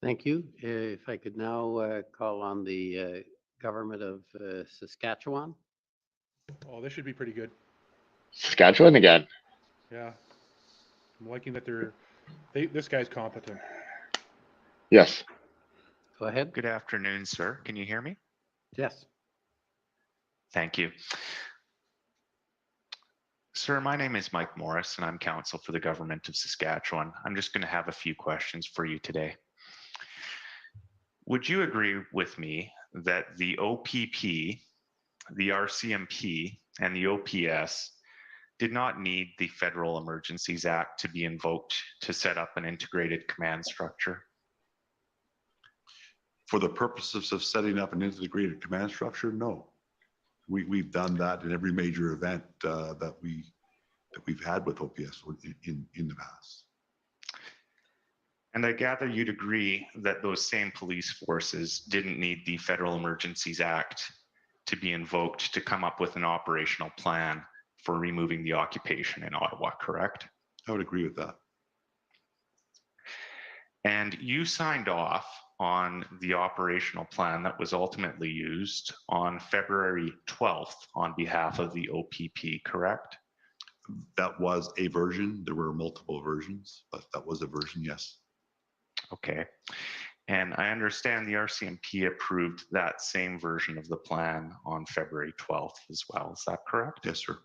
Thank you. If I could now call on the government of Saskatchewan. Oh, this should be pretty good. Saskatchewan again. Yeah. I'm liking that this guy's competent. Yes. Go ahead. Good afternoon, sir. Can you hear me? Yes. Thank you. Sir, my name is Mike Morris, and I'm counsel for the government of Saskatchewan. I'm just going to have a few questions for you today. Would you agree with me that the OPP, the RCMP, and the OPS did not need the Federal Emergencies Act to be invoked to set up an integrated command structure? For the purposes of setting up an integrated command structure, no. We've done that in every major event that we've had with OPS in the past. And I gather you'd agree that those same police forces didn't need the Federal Emergencies Act to be invoked to come up with an operational plan for removing the occupation in Ottawa, correct? I would agree with that. And you signed off on the operational plan that was ultimately used on February 12th on behalf of the OPP, correct? That was a version. There were multiple versions, but that was a version, yes. Okay. And I understand the RCMP approved that same version of the plan on February 12th as well. Is that correct? Yes, sir.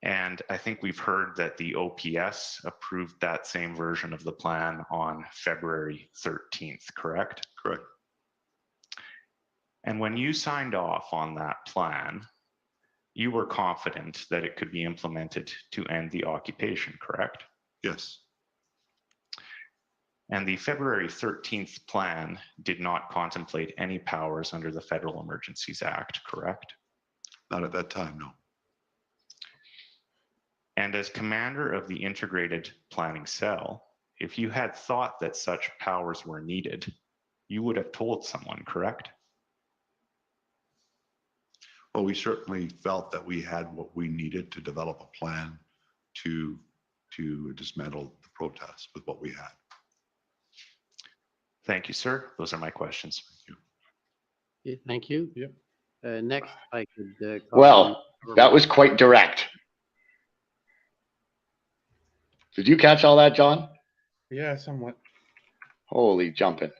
And I think we've heard that the OPS approved that same version of the plan on February 13th, correct? Correct. And when you signed off on that plan, you were confident that it could be implemented to end the occupation, correct? Yes. And the February 13th plan did not contemplate any powers under the Federal Emergencies Act, correct? Not at that time, no. And as commander of the integrated planning cell, if you had thought that such powers were needed, you would have told someone, correct? Well, we certainly felt that we had what we needed to develop a plan to dismantle the protests with what we had. Thank you, sir. Those are my questions. Thank you. Yeah, thank you. Yep. Next, I could. Well, that was quite direct. Did you catch all that, John? Yeah, somewhat. Holy jumping.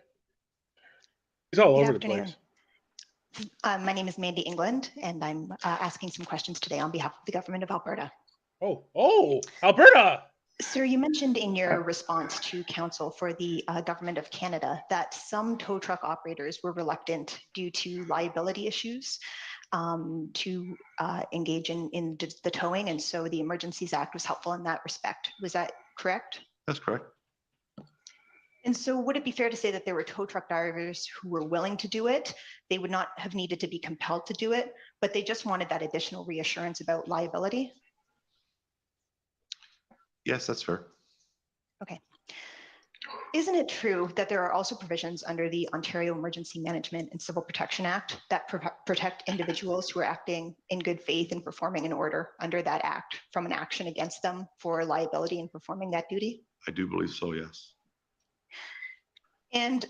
He's all over the afternoon. place. My name is Mandy England, and I'm asking some questions today on behalf of the government of Alberta. Oh, Alberta! Sir, you mentioned in your response to counsel for the government of Canada that some tow truck operators were reluctant due to liability issues to engage in the towing, and so the Emergencies Act was helpful in that respect. Was that correct? That's correct. And so would it be fair to say that there were tow truck drivers who were willing to do it? They would not have needed to be compelled to do it, but they just wanted that additional reassurance about liability? Yes, that's fair. Okay. Isn't it true that there are also provisions under the Ontario Emergency Management and Civil Protection Act that protect individuals who are acting in good faith and performing an order under that act from an action against them for liability in performing that duty? I do believe so, yes. And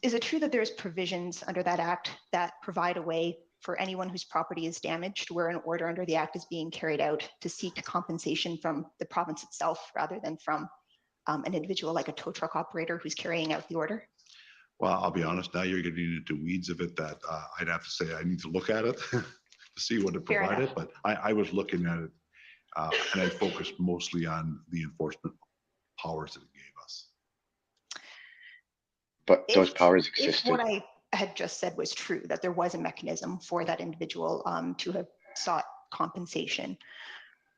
is it true that there's provisions under that act that provide a way for anyone whose property is damaged where an order under the act is being carried out to seek compensation from the province itself rather than from an individual like a tow truck operator who's carrying out the order? Well, I'll be honest, now you're getting into weeds of it that I'd have to say I need to look at it to see what it Fair provided, enough. but I was looking at it and I focused mostly on the enforcement powers that it gave us. But those powers If existed. what I had just said was true, that there was a mechanism for that individual to have sought compensation,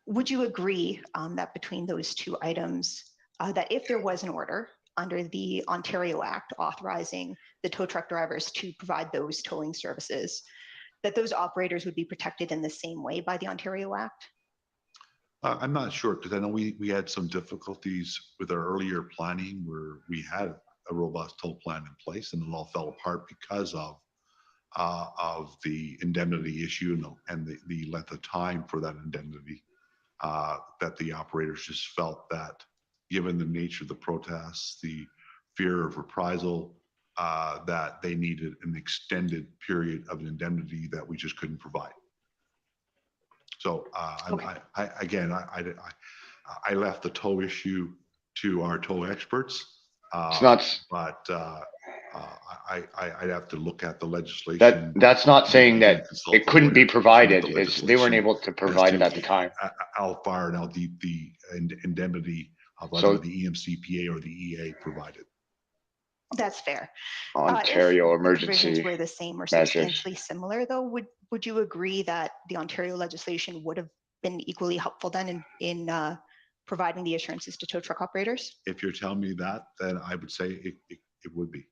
would you agree that between those two items, that if there was an order under the Ontario Act authorizing the tow truck drivers to provide those towing services, that those operators would be protected in the same way by the Ontario Act? I'm not sure, because I know we had some difficulties with our earlier planning where we had a robust toll plan in place and it all fell apart because of the indemnity issue and the length of time for that indemnity, that the operators just felt that given the nature of the protests, the fear of reprisal, that they needed an extended period of indemnity that we just couldn't provide. So I left the tow issue to our tow experts. It's not. But I'd have to look at the legislation. That's not saying that it couldn't be provided. It's, they weren't able to provide it at the time. How far and how deep the indemnity of So- either the EMCPA or the EA provided. That's fair. Ontario If the provisions emergency were the same or measures. substantially similar, though, would you agree that the Ontario legislation would have been equally helpful then in providing the assurances to tow truck operators? If you're telling me that, then I would say it would be.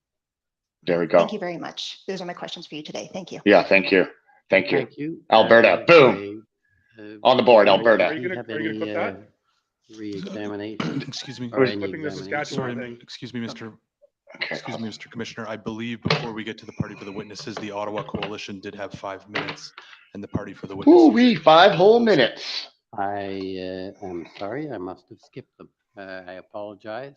There we go. Thank you very much. Those are my questions for you today. Thank you. Yeah, thank you. Thank you. Thank you. Alberta, boom. On the board, Alberta. Are you gonna clip that? Re-examination? Excuse me. or any Clipping the examination? Saskatchewan Sorry, thing. excuse me, Mr. Okay. Excuse me, Mr. Commissioner. I believe before we get to the party for the witnesses, the Ottawa Coalition did have 5 minutes, and the party for the witnesses. Ooh-wee, 5 whole minutes. I am sorry, I must have skipped them. I apologize.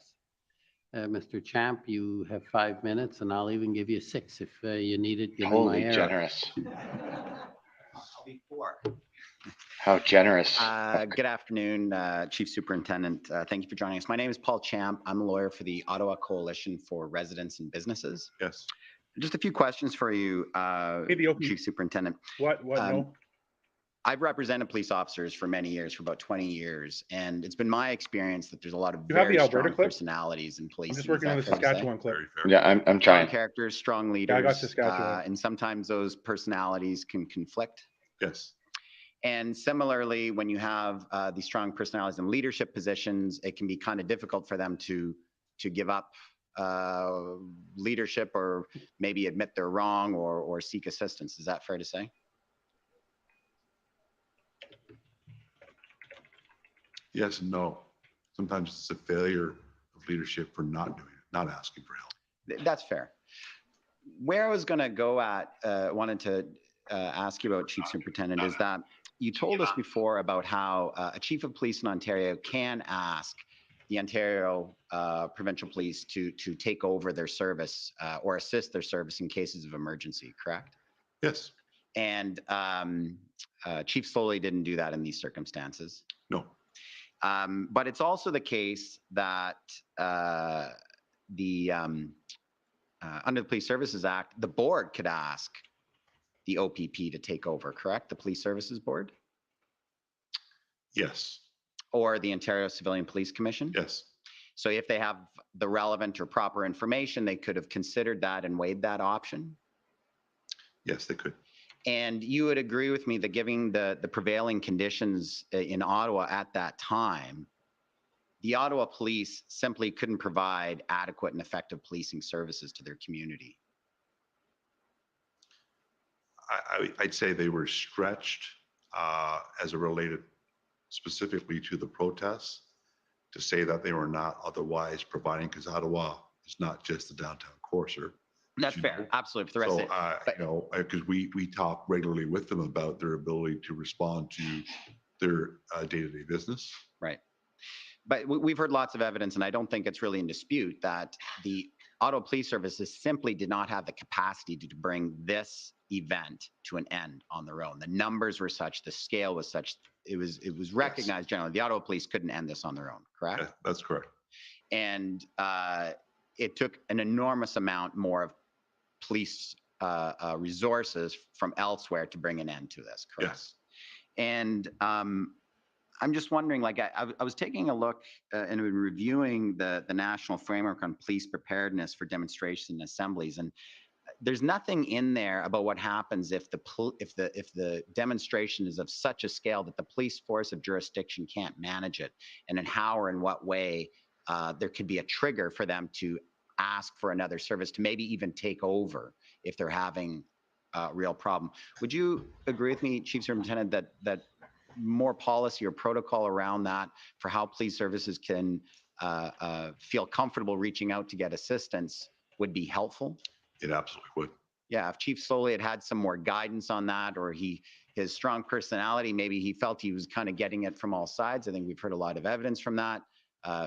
Mr. Champ, you have 5 minutes, and I'll even give you 6 if you need it, given my Holy error. generous. I'll be 4. How generous. Good afternoon, Chief Superintendent. Thank you for joining us. My name is Paul Champ. I'm a lawyer for the Ottawa Coalition for Residents and Businesses. Yes. Just a few questions for you, Chief Superintendent. What, no? I've represented police officers for many years, for about 20 years, and it's been my experience that there's a lot of You have the very Alberta strong clip? personalities in policing. I'm just working on the Is that fair to say? Saskatchewan clip. Yeah, I'm Strong trying. characters, strong leaders. Yeah, I got Saskatchewan. And sometimes those personalities can conflict. Yes. And similarly, when you have these strong personalities in leadership positions, it can be kind of difficult for them to give up leadership or maybe admit they're wrong or seek assistance. Is that fair to say? Yes and no. Sometimes it's a failure of leadership for not doing it, not asking for help. That's fair. Where I was going to go at, wanted to ask you about, Chief Superintendent, is that you told us before about how a chief of police in Ontario can ask the Ontario provincial police to take over their service or assist their service in cases of emergency, correct? Yes. And Chief Foley didn't do that in these circumstances. No. But it's also the case that under the Police Services Act, the board could ask the OPP to take over, correct? The Police Services Board? Yes. Or the Ontario Civilian Police Commission? Yes. So if they have the relevant or proper information, they could have considered that and weighed that option? Yes, they could. And you would agree with me that given the prevailing conditions in Ottawa at that time, the Ottawa police simply couldn't provide adequate and effective policing services to their community. I'd say they were stretched as it related specifically to the protests. to say that they were not otherwise providing, because Ottawa is not just the downtown core, sir. That's fair. Absolutely. For the rest So, of it. you know, because we talk regularly with them about their ability to respond to their day-to-day business. Right. But we've heard lots of evidence, and I don't think it's really in dispute, that the Ottawa Police Services simply did not have the capacity to bring this event to an end on their own. The numbers were such, the scale was such, it was recognized generally. The Ottawa Police couldn't end this on their own, correct? Yeah, that's correct. And it took an enormous amount more of police resources from elsewhere to bring an end to this, correct? Yes. And I'm just wondering, like, I was taking a look and reviewing the national framework on police preparedness for demonstrations and assemblies, and there's nothing in there about what happens if the demonstration is of such a scale that the police force of jurisdiction can't manage it, and in how or in what way there could be a trigger for them to ask for another service to maybe even take over if they're having a real problem. Would you agree with me, Chief Superintendent, that more policy or protocol around that for how police services can feel comfortable reaching out to get assistance would be helpful? It absolutely would. Yeah, if Chief Soley had some more guidance on that, or his strong personality, maybe he felt he was kind of getting it from all sides. I think we've heard a lot of evidence from that,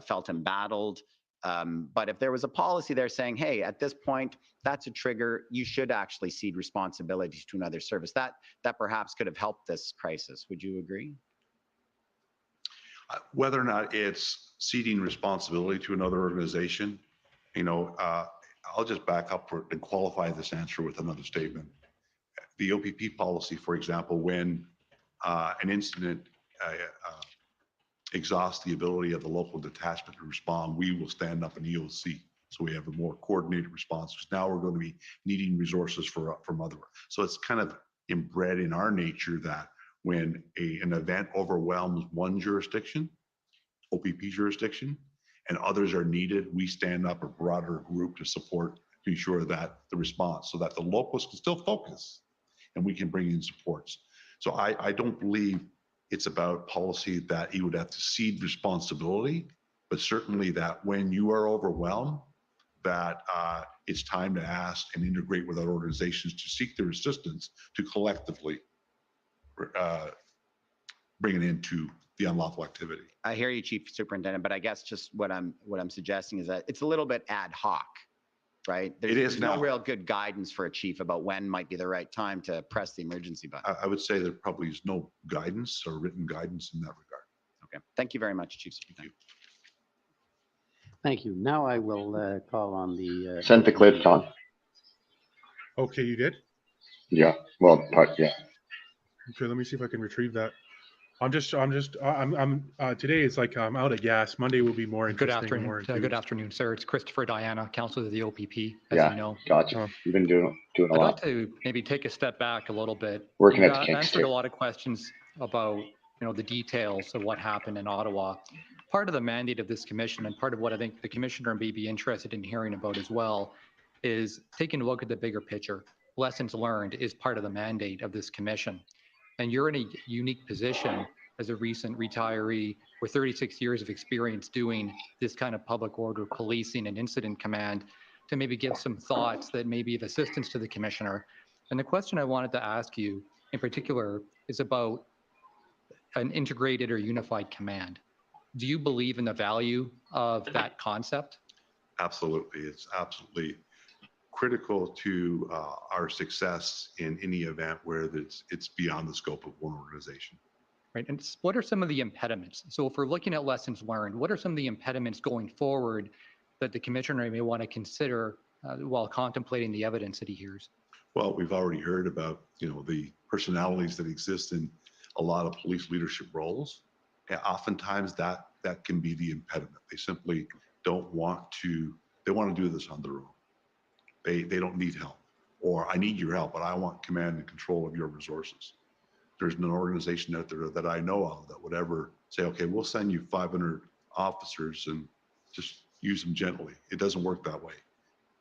felt embattled. But if there was a policy there saying, hey, at this point, that's a trigger, you should actually cede responsibilities to another service, that perhaps could have helped this crisis. Would you agree? Whether or not it's ceding responsibility to another organization, you know, I'll just back up and qualify this answer with another statement. The OPP policy, for example, when an incident exhausts the ability of the local detachment to respond, we will stand up an EOC. So we have a more coordinated response, because now we're going to be needing resources from other. So it's kind of inbred in our nature that when an event overwhelms one jurisdiction, OPP jurisdiction, and others are needed, we stand up a broader group to support, to ensure that the response, so that the locals can still focus and we can bring in supports. So I don't believe it's about policy that he would have to cede responsibility, but certainly that when you are overwhelmed, that it's time to ask and integrate with other organizations to seek their assistance to collectively bring it into the unlawful activity. I hear you, Chief Superintendent, but I guess just what I'm suggesting is that it's a little bit ad hoc, right? There's no real good guidance for a chief about when might be the right time to press the emergency button. I would say there probably is no guidance or written guidance in that regard. Okay, thank you very much, Chief Superintendent. Thank you. Now I will call on the. Sent the clip, Tom. Okay, you did? Yeah, well, yeah. Okay, let me see if I can retrieve that. Today it's like I'm out of gas. Monday will be more Good interesting. afternoon. Good afternoon, sir. It's Christopher Diana, Councilor of the OPP, as Yeah, you know. gotcha. You've been doing a I'd lot. like to maybe take a step back a little bit. Working You've at the kinks answered too. a lot of questions about, the details of what happened in Ottawa. Part of the mandate of this commission, and part of what I think the commissioner may be interested in hearing about as well, is taking a look at the bigger picture. Lessons learned is part of the mandate of this commission. And you're in a unique position as a recent retiree with 36 years of experience doing this kind of public order policing and incident command to maybe give some thoughts that may be of assistance to the commissioner. And the question I wanted to ask you in particular is about an integrated or unified command. Do you believe in the value of that concept? Absolutely. It's absolutely critical to our success in any event where it's beyond the scope of one organization. Right. And what are some of the impediments? So if we're looking at lessons learned, what are some of the impediments going forward that the commissioner may want to consider while contemplating the evidence that he hears? Well, we've already heard about, the personalities that exist in a lot of police leadership roles. And oftentimes that can be the impediment. They simply don't want to, they want to do this on their own. They don't need help, or I need your help, but I want command and control of your resources. There's an organization out there that I know of that would ever say, okay, we'll send you 500 officers and just use them gently. It doesn't work that way.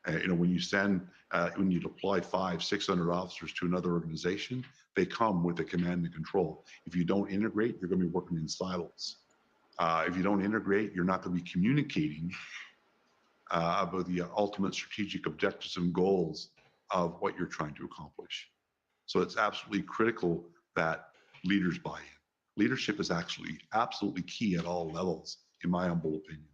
When you deploy 500-600 officers to another organization, they come with a command and control. If you don't integrate, you're going to be working in silos. If you don't integrate, you're not going to be communicating about the ultimate strategic objectives and goals of what you're trying to accomplish. So it's absolutely critical that leaders buy in. Leadership is actually absolutely key at all levels, in my humble opinion.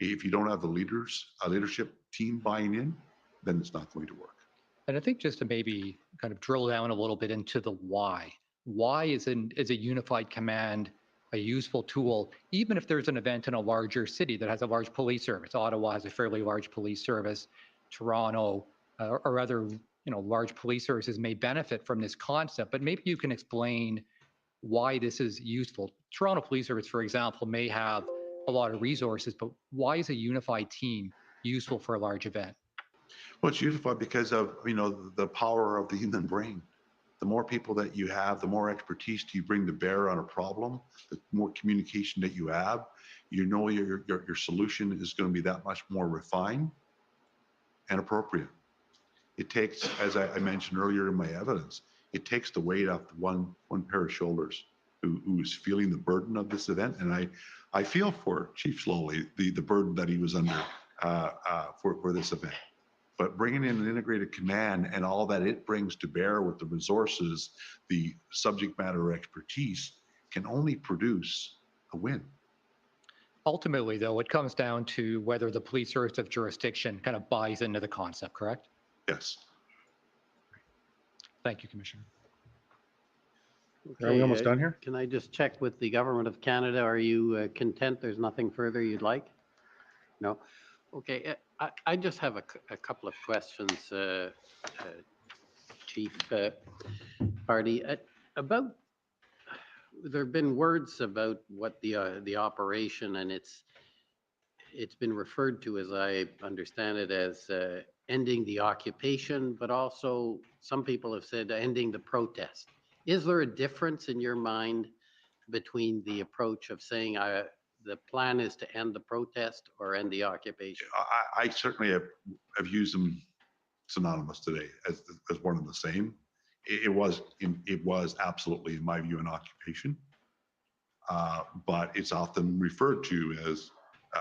If you don't have the leadership team buying in, then it's not going to work. And I think just to maybe kind of drill down a little bit into the why. Why is a unified command a useful tool, even if there's an event in a larger city that has a large police service? Ottawa has a fairly large police service. Toronto or other large police services may benefit from this concept, but maybe you can explain why this is useful. Toronto Police Service, for example, may have a lot of resources, but why is a unified team useful for a large event? Well, it's unified because of the power of the human brain. The more people that you have, the more expertise you bring to bear on a problem, the more communication that you have. Your solution is going to be that much more refined and appropriate. It takes, as I mentioned earlier in my evidence, it takes the weight off one pair of shoulders who is feeling the burden of this event. And I feel for Chief Slowly the burden that he was under for this event. But bringing in an integrated command and all that it brings to bear with the resources, the subject matter expertise, can only produce a win. Ultimately, though, it comes down to whether the police service of jurisdiction kind of buys into the concept, correct? Yes. Thank you, Commissioner. Are we almost done here? Can I just check with the Government of Canada? Are you content? There's nothing further you'd like? No? Okay. I just have a couple of questions, Chief Pardy. About, there have been words about what the operation, and it's been referred to, as I understand it, as ending the occupation, but also some people have said ending the protest. Is there a difference in your mind between the approach of saying the plan is to end the protest or end the occupation? I certainly have used them synonymous today as one and the same. It was absolutely, in my view, an occupation, but it's often referred to as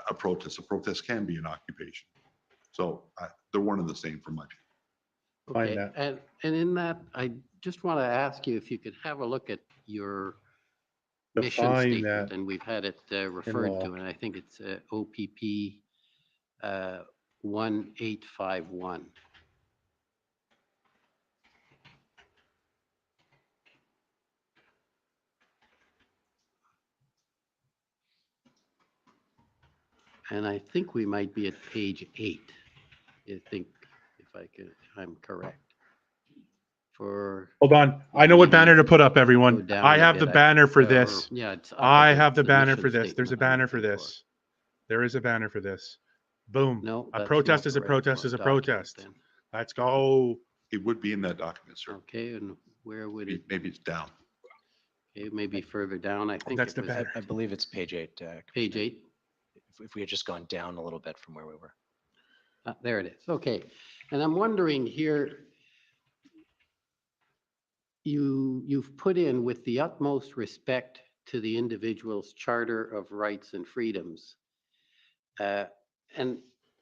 a protest. A protest can be an occupation. So they're one and the same for my view. Okay, and in that, I just want to ask you if you could have a look at your mission Define statement, that and we've had it referred law. to, and I think it's OPP 1851. And I think we might be at page 8. I think, if I'm correct. Hold on. I know what banner to put up, everyone. down I a have bit, the I banner think, for or- this. yeah, it's up I above have the the banner mission for this. There's a statement I'm banner for looking this. There is a banner for this. Boom. No, A that's protest not is the a right protest is a document protest. then. Let's go. It would be in that document, sir. Okay, and where would it, Maybe it's down. okay, maybe further down, I think That's it the was banner. I believe it's page 8. page 8. If we had just gone down a little bit from where we were. There it is. Okay. And I'm wondering here, you've put in with the utmost respect to the individual's charter of rights and freedoms. And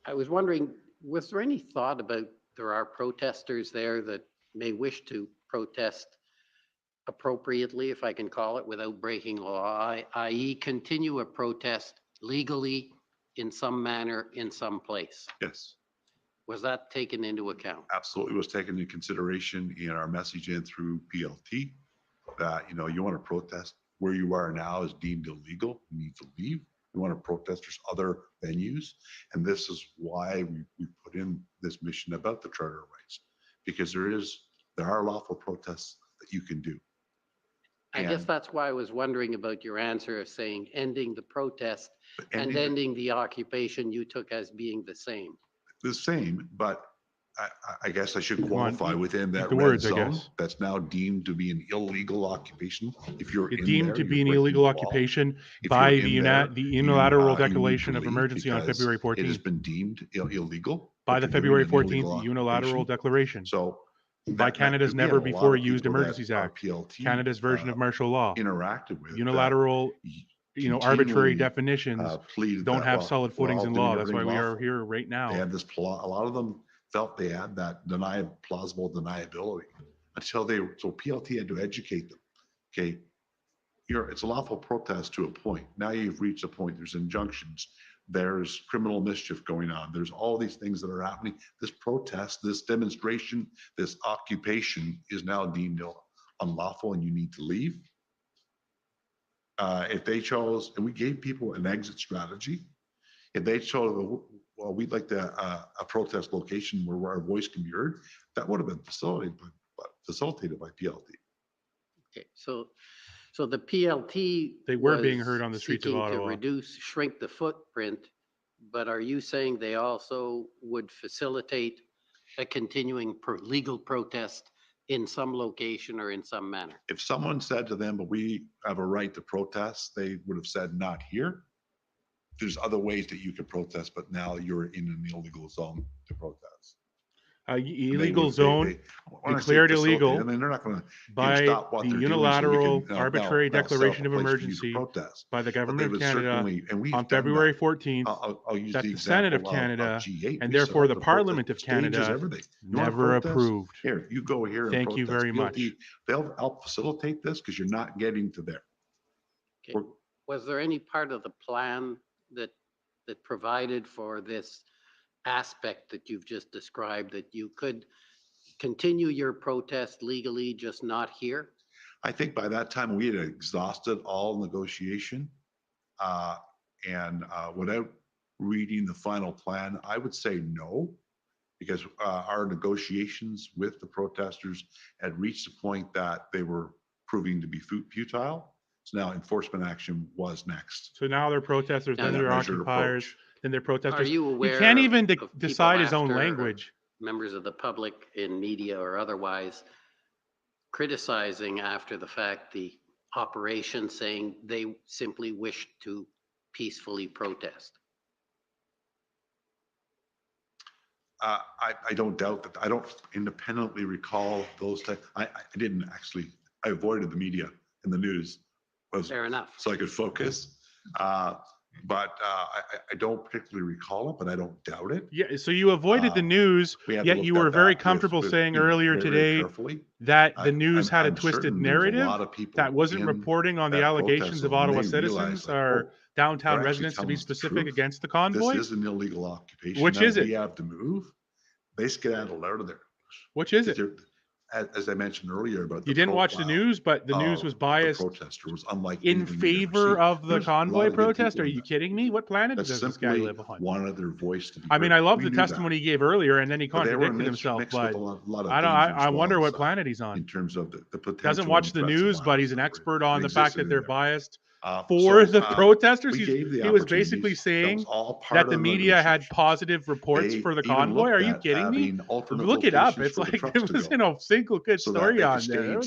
I was wondering, was there any thought about there are protesters there that may wish to protest appropriately, if I can call it, without breaking law, i.e. continue a protest legally in some manner in some place? Yes. Was that taken into account? Absolutely was taken into consideration in our message in through PLT that, you want to protest where you are now is deemed illegal, you need to leave. You want to protest, there's other venues. And this is why we put in this mission about the Charter of Rights, because there are lawful protests that you can do. I guess that's why I was wondering about your answer of saying ending the protest and ending ending the occupation you took as being the same. the same, but I guess I should Come on, qualify within that the red words, I zone guess. that's now deemed to be an illegal occupation. If you're in Deemed there, to be you're an breaking illegal the law. occupation If by you're the in there, the unilateral you need declaration to of leave emergency on because February it has 14th. been deemed illegal By but the you're February doing an 14th illegal unilateral occupation. declaration. So by that Canada's could be never a lot before of used people that Emergencies our Act, PLT, Canada's version of martial law, interacted with unilateral arbitrary continually, definitions pleaded don't that, have well, solid we're footings all in doing law. That's why everything we are lawful. here right They now. had this a lot of them felt they had that plausible deniability until so PLT had to educate them. Okay, it's a lawful protest to a point. Now you've reached a point. There's injunctions. There's criminal mischief going on. There's all these things that are happening. This protest, this demonstration, this occupation is now deemed unlawful, and you need to leave. If they chose, and we gave people an exit strategy, if they chose, well, we'd like a protest location where our voice can be heard, that would have been facilitated by PLT. Okay, so the PLT They were was being heard on the streets of seeking Ottawa. to shrink the footprint, but are you saying they also would facilitate a continuing legal protest in some location or in some manner? If someone said to them, but we have a right to protest, they would have said, not here. There's other ways that you can protest, but now you're in an illegal zone to protest. Illegal zone declared illegal I mean, they're not going to by stop what the they're doing. unilateral So arbitrary declaration of emergency by the government of Canada on February 14th, I'll use that the the Senate of example Canada G8. and We set therefore up the Parliament of stages, Canada everything. You wanna never protest? approved. Here, you go here and Thank you protest. very much. PLT, they'll help facilitate this because you're not getting to there. Okay. Was there any part of the plan that provided for this aspect that you've just described, that you could continue your protest legally, just not here? I think by that time we had exhausted all negotiation. Without reading the final plan, I would say no, because our negotiations with the protesters had reached a point that they were proving to be futile. So now enforcement action was next. So now they're protesters, then they're occupiers, then they're protesters. Are you aware? You can't even of decide people his own after language. Members of the public in media or otherwise criticizing after the fact the operation, saying they simply wished to peacefully protest? I don't doubt that. I don't independently recall those types. I didn't actually. I avoided the media and the news. Fair enough. So I could focus. But I don't particularly recall it, but I don't doubt it. Yeah, so you avoided the news, yet you were very comfortable saying earlier today that the news had a twisted narrative that wasn't reporting on the allegations of Ottawa citizens or downtown residents, to be specific, against the convoy. This is an illegal occupation. Which is it? We have to move. They skedaddled out of there. Which is it? As I mentioned earlier about you didn't watch the news, but the news was biased in favor of the convoy protest. Are you kidding me? What planet does this guy live on? Wanted their voice to be I mean, heard. I love We the knew testimony he gave earlier, and then he contradicted himself. But I wonder what planet he's on. In terms of the potential. Doesn't watch the news, but he's an expert on the fact that they're biased for the protesters. He was basically saying that the media had positive reports for the convoy. Are you kidding me? Look it up. It's like there wasn't a single good story on there.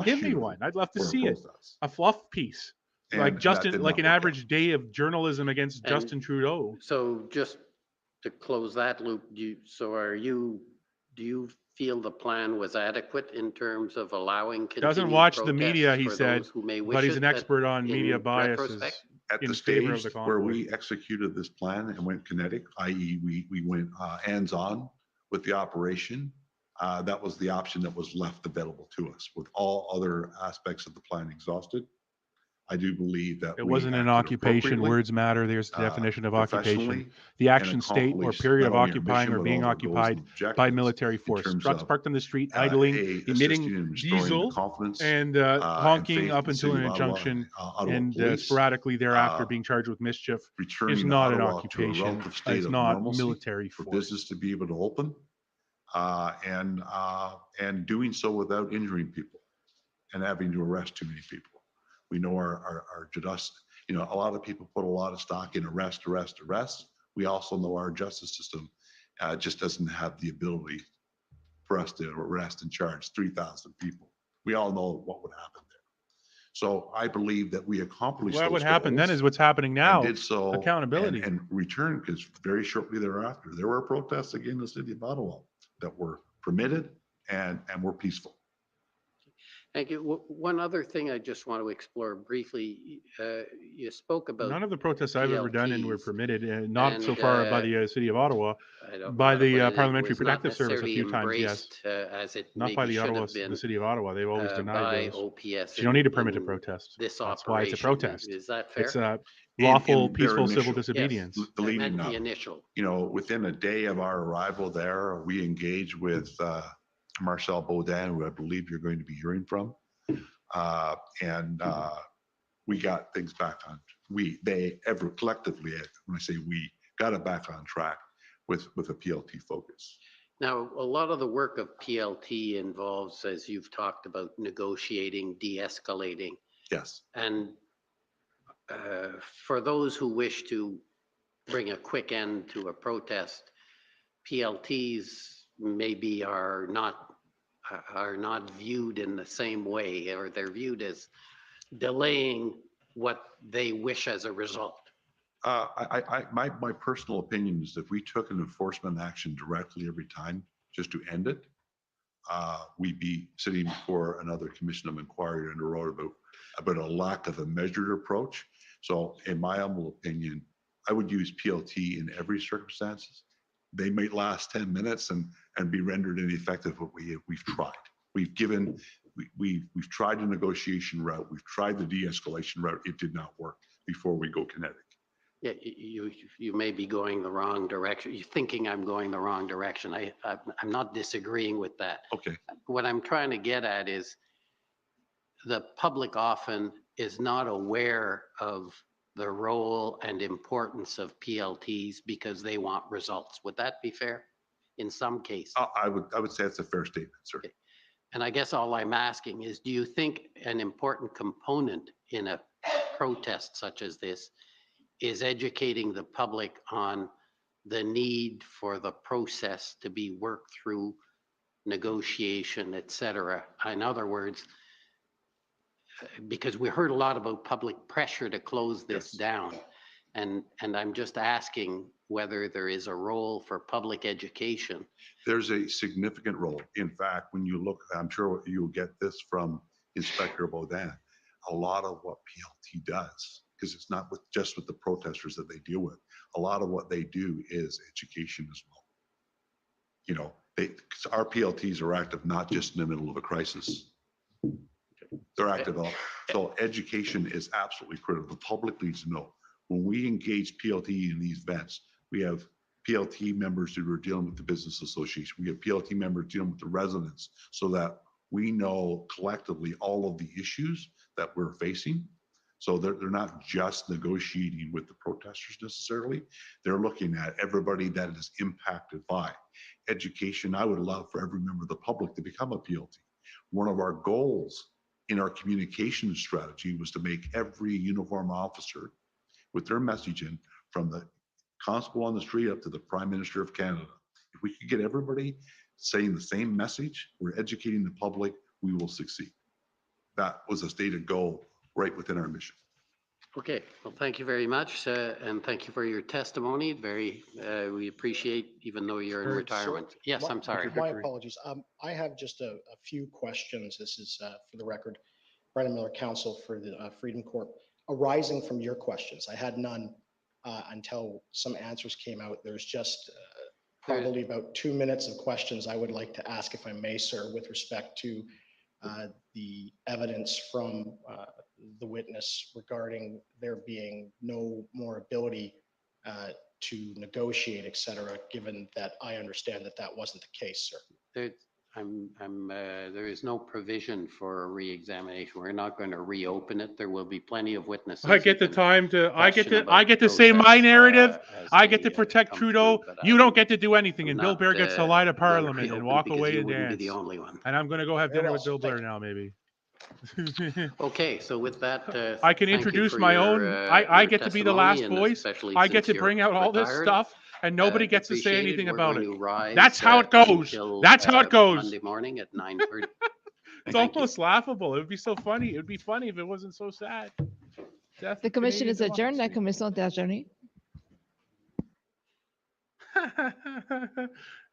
Give me one. I'd love to see it. A fluff piece, like Justin, like an average day of journalism against Justin Trudeau. So just to close that loop, do you feel the plan was adequate in terms of allowing doesn't watch the protests media, he for said, those who may wish but he's it, an expert on media in biases retrospect? At in the favor of stage the where convoy. we executed this plan and went kinetic, i.e. we went hands-on with the operation, that was the option that was left available to us. With all other aspects of the plan exhausted, I do believe that it wasn't an occupation. Words matter. There's the definition of occupation. The action, state, or period of occupying or being occupied by military force. Trucks parked on the street, idling, emitting diesel, and honking up until an injunction, and sporadically thereafter being charged with mischief is not an occupation. It's not military force. For business to be able to open, and doing so without injuring people and having to arrest too many people. We know our justice, a lot of people put a lot of stock in arrest. We also know our justice system just doesn't have the ability for us to arrest and charge 3,000 people. We all know what would happen there. So I believe that we accomplished what would happen then is what's happening now. Did so accountability and return, because very shortly thereafter there were protests again in the city of Ottawa that were permitted and were peaceful. Thank you. One other thing I just want to explore briefly. You spoke about None of the protests I've ever done and were PLTs, permitted, not so and far by the city of Ottawa, I don't by know, but the it Parliamentary was not Protective Service a necessarily few times, yes. embraced as it Not by maybe the should Ottawa, have been the city of Ottawa. They've always by denied those. OPS. So you don't need a permit to in protest. this That's why it's a operation. protest. Is that fair? It's a lawful, in their peaceful civil initial- disobedience. Yes, The I leading meant up. the initial. You know, within a day of our arrival there, we engaged with Marcel Baudin, who I believe you're going to be hearing from. And we got things back on, collectively, when I say we, got it back on track with a PLT focus. Now, a lot of the work of PLT involves, as you've talked about, negotiating, de-escalating. Yes. And for those who wish to bring a quick end to a protest, PLTs maybe are not viewed in the same way, or they're viewed as delaying what they wish as a result. My personal opinion is if we took an enforcement action directly every time just to end it, we'd be sitting before another commission of inquiry and wrote about a lack of a measured approach. So in my humble opinion, I would use PLT in every circumstances. They might last 10 minutes and be rendered ineffective, but we've tried. We've tried the negotiation route. We've tried the de-escalation route. It did not work before we go kinetic. Yeah, you may be going the wrong direction. You're thinking I'm going the wrong direction. I'm not disagreeing with that. Okay. What I'm trying to get at is the public often is not aware of the role and importance of PLTs because they want results. Would that be fair? In some cases. I would say it's a fair statement, sir. Okay. And I guess all I'm asking is, do you think an important component in a protest such as this is educating the public on the need for the process to be worked through, negotiation, et cetera? In other words, because we heard a lot about public pressure to close this down. And I'm just asking whether there is a role for public education. There's a significant role. In fact, when you look, I'm sure you'll get this from Inspector Baudin, a lot of what PLT does, because it's not just with the protesters that they deal with, a lot of what they do is education as well. You know, our PLTs are active not just in the middle of a crisis. They're active. So education is absolutely critical. The public needs to know. When we engage PLT in these events, we have PLT members who are dealing with the business association. We have PLT members dealing with the residents so that we know collectively all of the issues that we're facing. So they're not just negotiating with the protesters necessarily. They're looking at everybody that is impacted by education. I would love for every member of the public to become a PLT. One of our goals in our communication strategy was to make every uniform officer with their messaging from the constable on the street up to the Prime Minister of Canada. If we could get everybody saying the same message, we're educating the public, we will succeed. That was a stated goal right within our mission. Okay, well, thank you very much. And thank you for your testimony. We appreciate, even though you're in retirement. Yes, I'm sorry. My apologies. I have just a few questions. This is for the record. Brendan Miller, counsel for the Freedom Corp. Arising from your questions. I had none until some answers came out. There's just probably about 2 minutes of questions I would like to ask, if I may, sir, with respect to the evidence from the witness regarding there being no more ability to negotiate, et cetera, given that I understand that that wasn't the case, sir. There is no provision for a re-examination. We're not going to reopen it. There will be plenty of witnesses. I get the time to, I get to say my narrative. I get to protect Trudeau. You don't get to do anything. And Bill Blair gets to lie to Parliament and walk away and dance. Be the only one. And I'm going to go have dinner with Bill Blair now, maybe. Okay, so with that, I can introduce my own. I get to be the last voice. I get to bring out all this stuff, and nobody gets to say anything about it. That's how it goes. That's how it goes. Monday morning at 9:30. It's almost laughable. It would be so funny. It would be funny if it wasn't so sad. The commission is adjourned. La commission est adjournée.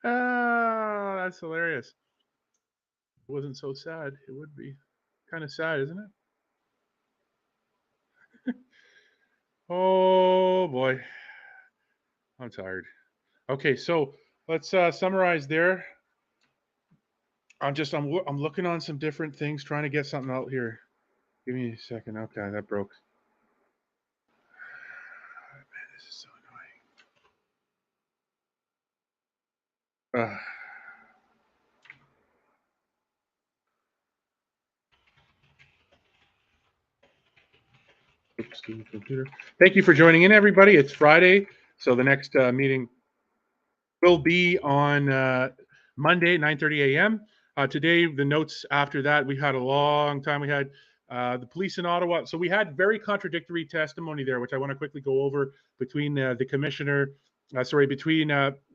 Oh, that's hilarious. It wasn't so sad. It would be. kind of sad, isn't it? Oh boy, I'm tired. Okay, so let's summarize there. I'm looking on some different things, trying to get something out here. Give me a second. Okay, that broke. Man, this is so annoying. Oops, excuse me, computer. Thank you for joining in, everybody. It's Friday, so the next meeting will be on Monday, 9:30 a.m. Today, the notes after that, we had a long time. We had the police in Ottawa. So we had very contradictory testimony there, which I want to quickly go over between the commissioner, between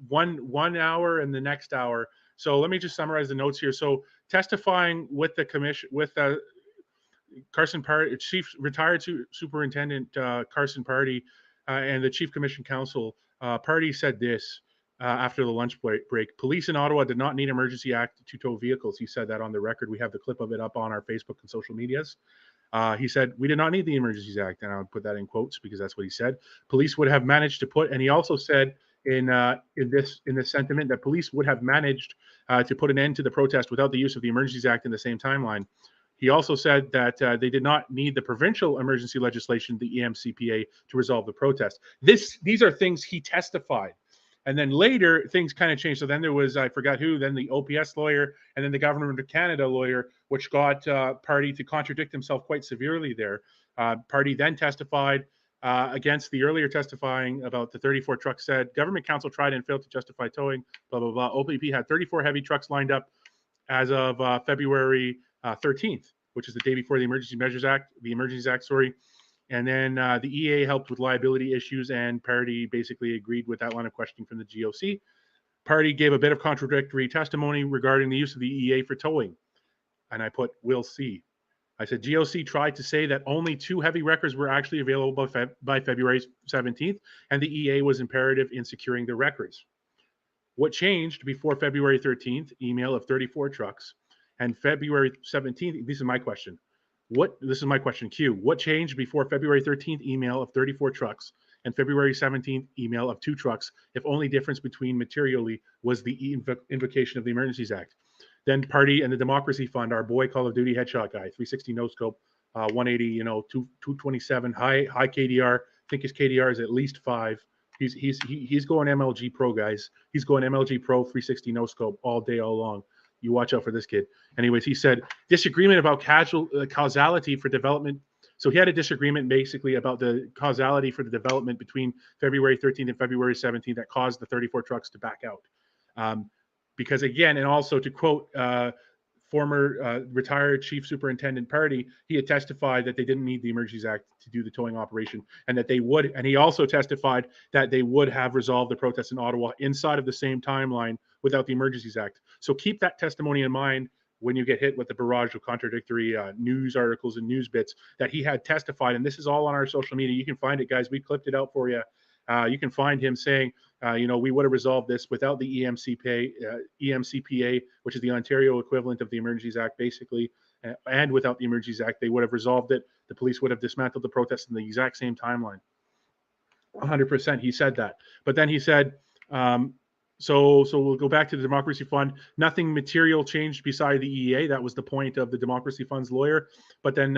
1 hour and the next hour. So let me just summarize the notes here. So testifying with the commission, with Carson Pardy, retired Superintendent Carson Pardy, and the Chief Commission Counsel, Pardy said this after the lunch break. Police in Ottawa did not need Emergency Act to tow vehicles. He said that on the record. We have the clip of it up on our Facebook and social medias. He said, we did not need the Emergencies Act, and I would put that in quotes because that's what he said. Police would have managed to put, and he also said in this sentiment that police would have managed to put an end to the protest without the use of the Emergencies Act in the same timeline. He also said that they did not need the provincial emergency legislation, the EMCPA, to resolve the protest. These are things he testified. And then later, things kind of changed. So then there was, I forgot who, then the OPS lawyer, and then the Government of Canada lawyer, which got Pardy to contradict himself quite severely there. Pardy then testified against the earlier testifying about the 34 trucks, said government counsel tried and failed to justify towing, blah, blah, blah. OPP had 34 heavy trucks lined up as of February 13th, which is the day before the Emergencies Act, sorry. And then the EA helped with liability issues, and Pardy basically agreed with that line of questioning from the GOC. Pardy gave a bit of contradictory testimony regarding the use of the EA for towing. And I put, we'll see. I said, GOC tried to say that only 2 heavy wreckers were actually available by February 17th, and the EA was imperative in securing the records. What changed before February 13th, email of 34 trucks, and February 17th, this is my question. This is my question, Q. What changed before February 13th email of 34 trucks and February 17th email of 2 trucks, if only difference between materially was the invocation of the Emergencies Act? Then Pardy and the Democracy Fund, our boy Call of Duty headshot guy, 360 no scope, 180, 227, high KDR. I think his KDR is at least 5. He's going MLG Pro, guys. He's going MLG Pro 360 no scope all day, all long. You watch out for this kid. Anyways, he said disagreement about causality for development. So he had a disagreement basically about the causality for the development between February 13th and February 17th that caused the 34 trucks to back out. Because again, and also to quote former retired Chief Superintendent Pardy, he had testified that they didn't need the Emergencies Act to do the towing operation, and that they would, and he also testified that they would have resolved the protests in Ottawa inside of the same timeline without the Emergencies Act. So keep that testimony in mind when you get hit with the barrage of contradictory news articles and news bits that he had testified. And this is all on our social media. You can find it, guys. We clipped it out for you. You can find him saying, we would have resolved this without the EMCPA, which is the Ontario equivalent of the Emergencies Act, basically, and without the Emergencies Act, they would have resolved it. The police would have dismantled the protests in the exact same timeline. 100%, he said that. But then he said, so we'll go back to the Democracy Fund. Nothing material changed beside the EEA. That was the point of the Democracy Fund's lawyer. But then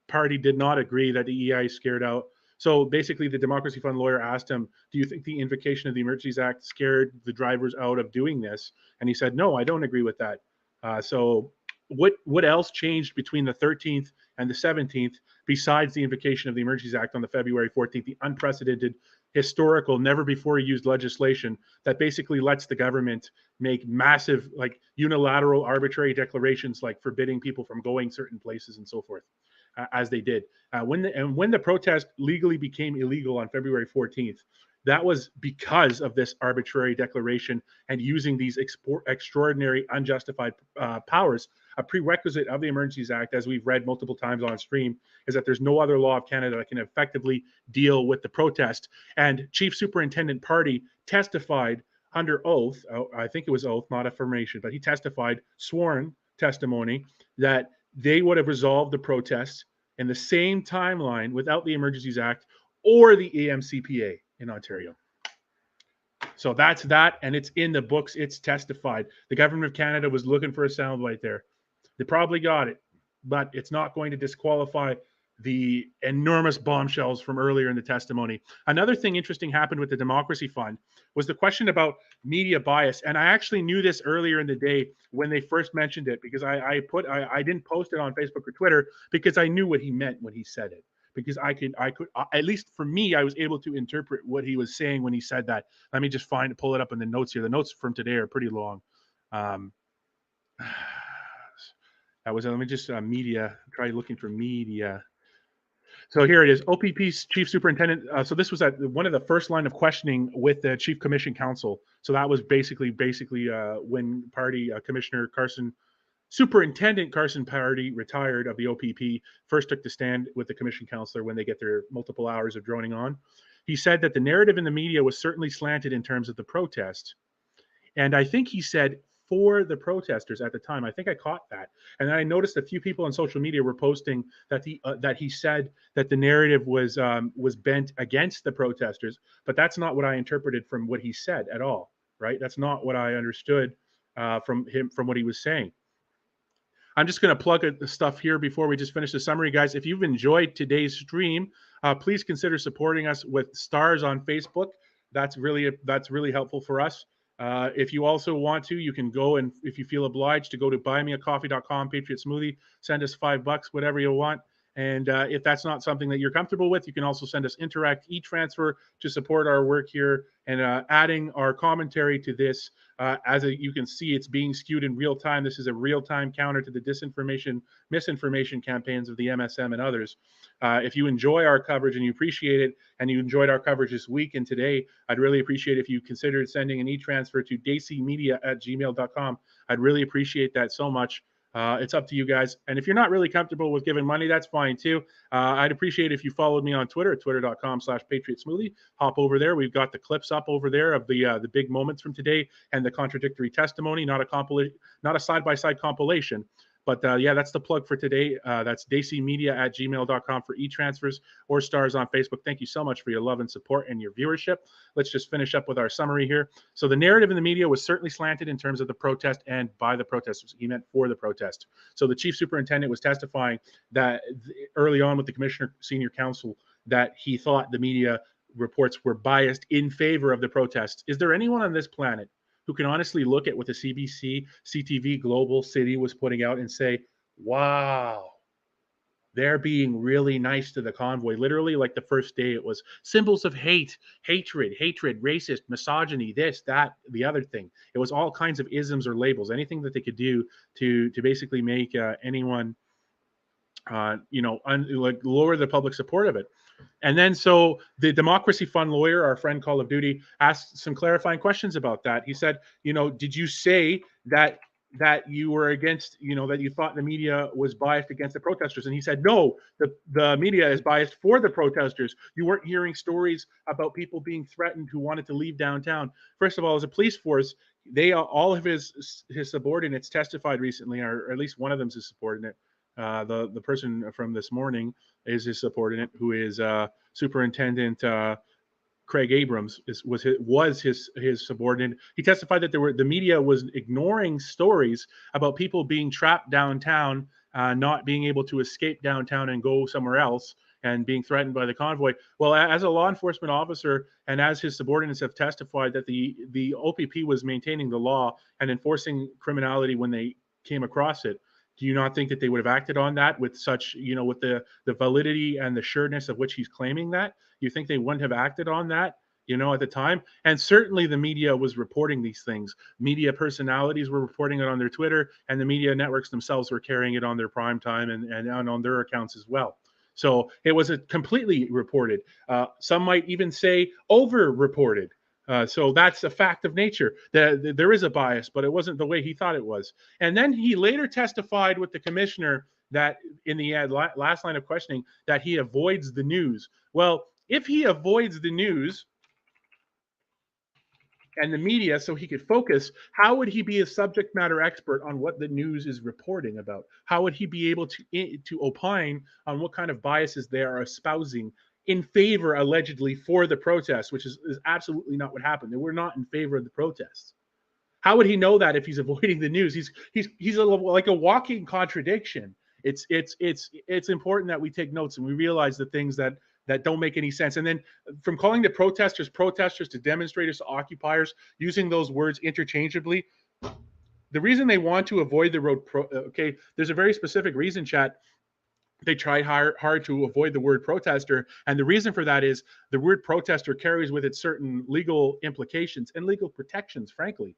Pardy did not agree that the EEA scared out. So basically, the Democracy Fund lawyer asked him, do you think the invocation of the Emergencies Act scared the drivers out of doing this? And he said, no, I don't agree with that. So what else changed between the 13th and the 17th besides the invocation of the Emergencies Act on the February 14th, the unprecedented, historical, never before used legislation that basically lets the government make massive, like unilateral, arbitrary declarations, like forbidding people from going certain places and so forth, as they did. When the protest legally became illegal on February 14th, that was because of this arbitrary declaration and using these extraordinary, unjustified powers. A prerequisite of the Emergencies Act, as we've read multiple times on stream, is that there's no other law of Canada that can effectively deal with the protest. And Chief Superintendent Pardy testified under oath, I think it was oath, not affirmation, but he testified, sworn testimony, that they would have resolved the protests in the same timeline without the Emergencies Act or the AMCPA in Ontario. So that's that, and it's in the books. It's testified. The government of Canada was looking for a soundbite there. They probably got it, but it's not going to disqualify the enormous bombshells from earlier in the testimony. Another thing interesting happened with the Democracy Fund was the question about media bias. And I actually knew this earlier in the day when they first mentioned it, because I didn't post it on Facebook or Twitter because I knew what he meant when he said it. Because I could, at least for me, I was able to interpret what he was saying when he said that. Let me just pull it up in the notes here. The notes from today are pretty long. That was, let me just, media, try looking for media. So here it is, OPP's chief superintendent. So this was at one of the first line of questioning with the chief commission counsel. So that was basically when Pardy, Commissioner Carson, Superintendent Carson Pardy, retired of the OPP, first took the stand with the commission counselor when they get their multiple hours of droning on. He said that the narrative in the media was certainly slanted in terms of the protest. And I think he said for the protesters at the time. I think I caught that. And then I noticed a few people on social media were posting that he said that the narrative was bent against the protesters, but that's not what I interpreted from what he said at all, right? That's not what I understood from what he was saying. I'm just going to plug the stuff here before we just finish the summary, guys. If you've enjoyed today's stream, please consider supporting us with stars on Facebook. That's really helpful for us. If you also want to, you can go, and if you feel obliged, to go to buymeacoffee.com, Patriot Smoothie, send us $5, whatever you want. And if that's not something that you're comfortable with, you can also send us Interact e-transfer to support our work here. And adding our commentary to this, you can see, it's being skewed in real time. This is a real-time counter to the disinformation, misinformation campaigns of the MSM and others. If you enjoy our coverage and you appreciate it, and you enjoyed our coverage this week and today, I'd really appreciate if you considered sending an e-transfer to dacmedia@gmail.com. I'd really appreciate that so much. It's up to you guys. And if you're not really comfortable with giving money, that's fine too. I'd appreciate if you followed me on Twitter at twitter.com/patriotsmoothie. Hop over there. We've got the clips up over there of the big moments from today and the contradictory testimony, not a side-by-side compilation. But yeah, that's the plug for today. That's dacmedia@gmail.com for e-transfers or stars on Facebook. Thank you so much for your love and support and your viewership. Let's just finish up with our summary here. So the narrative in the media was certainly slanted in terms of the protest and by the protesters. He meant for the protest. So the chief superintendent was testifying that early on with the commissioner senior counsel that he thought the media reports were biased in favor of the protests. Is there anyone on this planet who can honestly look at what the CBC, CTV, Global, City was putting out and say, wow, they're being really nice to the convoy? Literally, like the first day, it was symbols of hate, hatred, racist, misogyny, this, that, the other thing. It was all kinds of isms or labels, anything that they could do to basically make anyone, lower the public support of it. And then so the Democracy Fund lawyer, our friend Call of Duty, asked some clarifying questions about that. He said, did you say that you were against, that you thought the media was biased against the protesters? And he said, no, the media is biased for the protesters. You weren't hearing stories about people being threatened who wanted to leave downtown. First of all, as a police force, all of his subordinates testified recently, or at least one of them is his subordinate. The person from this morning is his subordinate, who is Superintendent Craig Abrams was his subordinate. He testified that the media was ignoring stories about people being trapped downtown, not being able to escape downtown and go somewhere else, and being threatened by the convoy. Well, as a law enforcement officer and as his subordinates have testified, that the OPP was maintaining the law and enforcing criminality when they came across it. Do you not think that they would have acted on that with such, with the validity and the sureness of which he's claiming that? You think they wouldn't have acted on that, at the time? And certainly the media was reporting these things. Media personalities were reporting it on their Twitter, and the media networks themselves were carrying it on their prime time and on their accounts as well. So it was completely reported. Some might even say over-reported. So that's a fact of nature. There is a bias, but it wasn't the way he thought it was. And then he later testified with the commissioner that in the last line of questioning that he avoids the news. Well, if he avoids the news and the media so he could focus, how would he be a subject matter expert on what the news is reporting about? How would he be able to opine on what kind of biases they are espousing in favor, allegedly, for the protest, which is absolutely not what happened. They were not in favor of the protests. How would he know that if he's avoiding the news? He's like a walking contradiction. It's important that we take notes and we realize the things that don't make any sense. And then from calling the protesters to demonstrators to occupiers, using those words interchangeably, the reason they want to avoid the road, okay, there's a very specific reason, chat. They try hard to avoid the word protester. And the reason for that is the word protester carries with it certain legal implications and legal protections, frankly.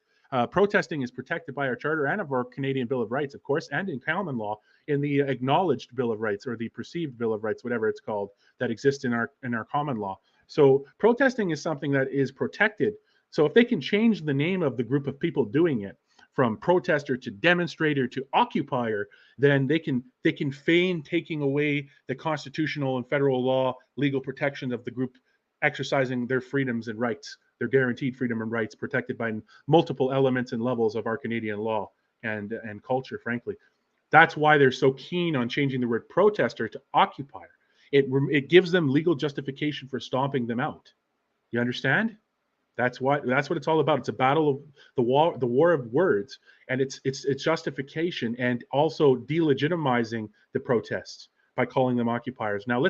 Protesting is protected by our charter and of our Canadian Bill of Rights, of course, and in common law in the acknowledged Bill of Rights or the perceived Bill of Rights, whatever it's called, that exists in our common law. So protesting is something that is protected. So if they can change the name of the group of people doing it from protester to demonstrator to occupier, then they can feign taking away the constitutional and federal law legal protection of the group exercising their freedoms and rights, their guaranteed freedom and rights protected by multiple elements and levels of our Canadian law and culture, frankly. That's why they're so keen on changing the word protester to occupier. It gives them legal justification for stomping them out. You understand? That's what it's all about. It's a battle of the war of words, and it's justification and also delegitimizing the protests by calling them occupiers. Now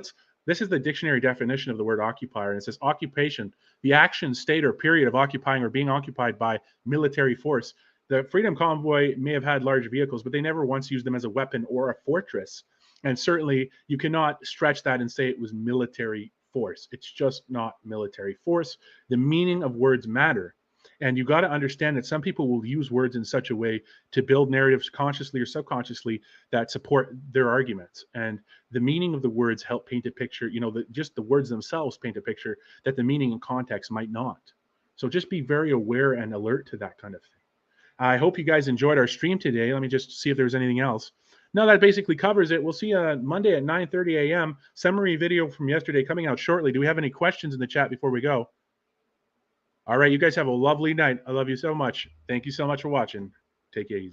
this is the dictionary definition of the word occupier, and it says occupation, the action, state, or period of occupying or being occupied by military force. The Freedom Convoy may have had large vehicles, but they never once used them as a weapon or a fortress. And certainly you cannot stretch that and say it was military force. It's just not military force. The meaning of words matter. And you got to understand that some people will use words in such a way to build narratives consciously or subconsciously that support their arguments. And the meaning of the words help paint a picture, just the words themselves paint a picture that the meaning and context might not. So just be very aware and alert to that kind of thing. I hope you guys enjoyed our stream today. Let me just see if there's anything else. No, that basically covers it. We'll see you on Monday at 9:30 a.m. Summary video from yesterday coming out shortly. Do we have any questions in the chat before we go? All right, you guys have a lovely night. I love you so much. Thank you so much for watching. Take it easy.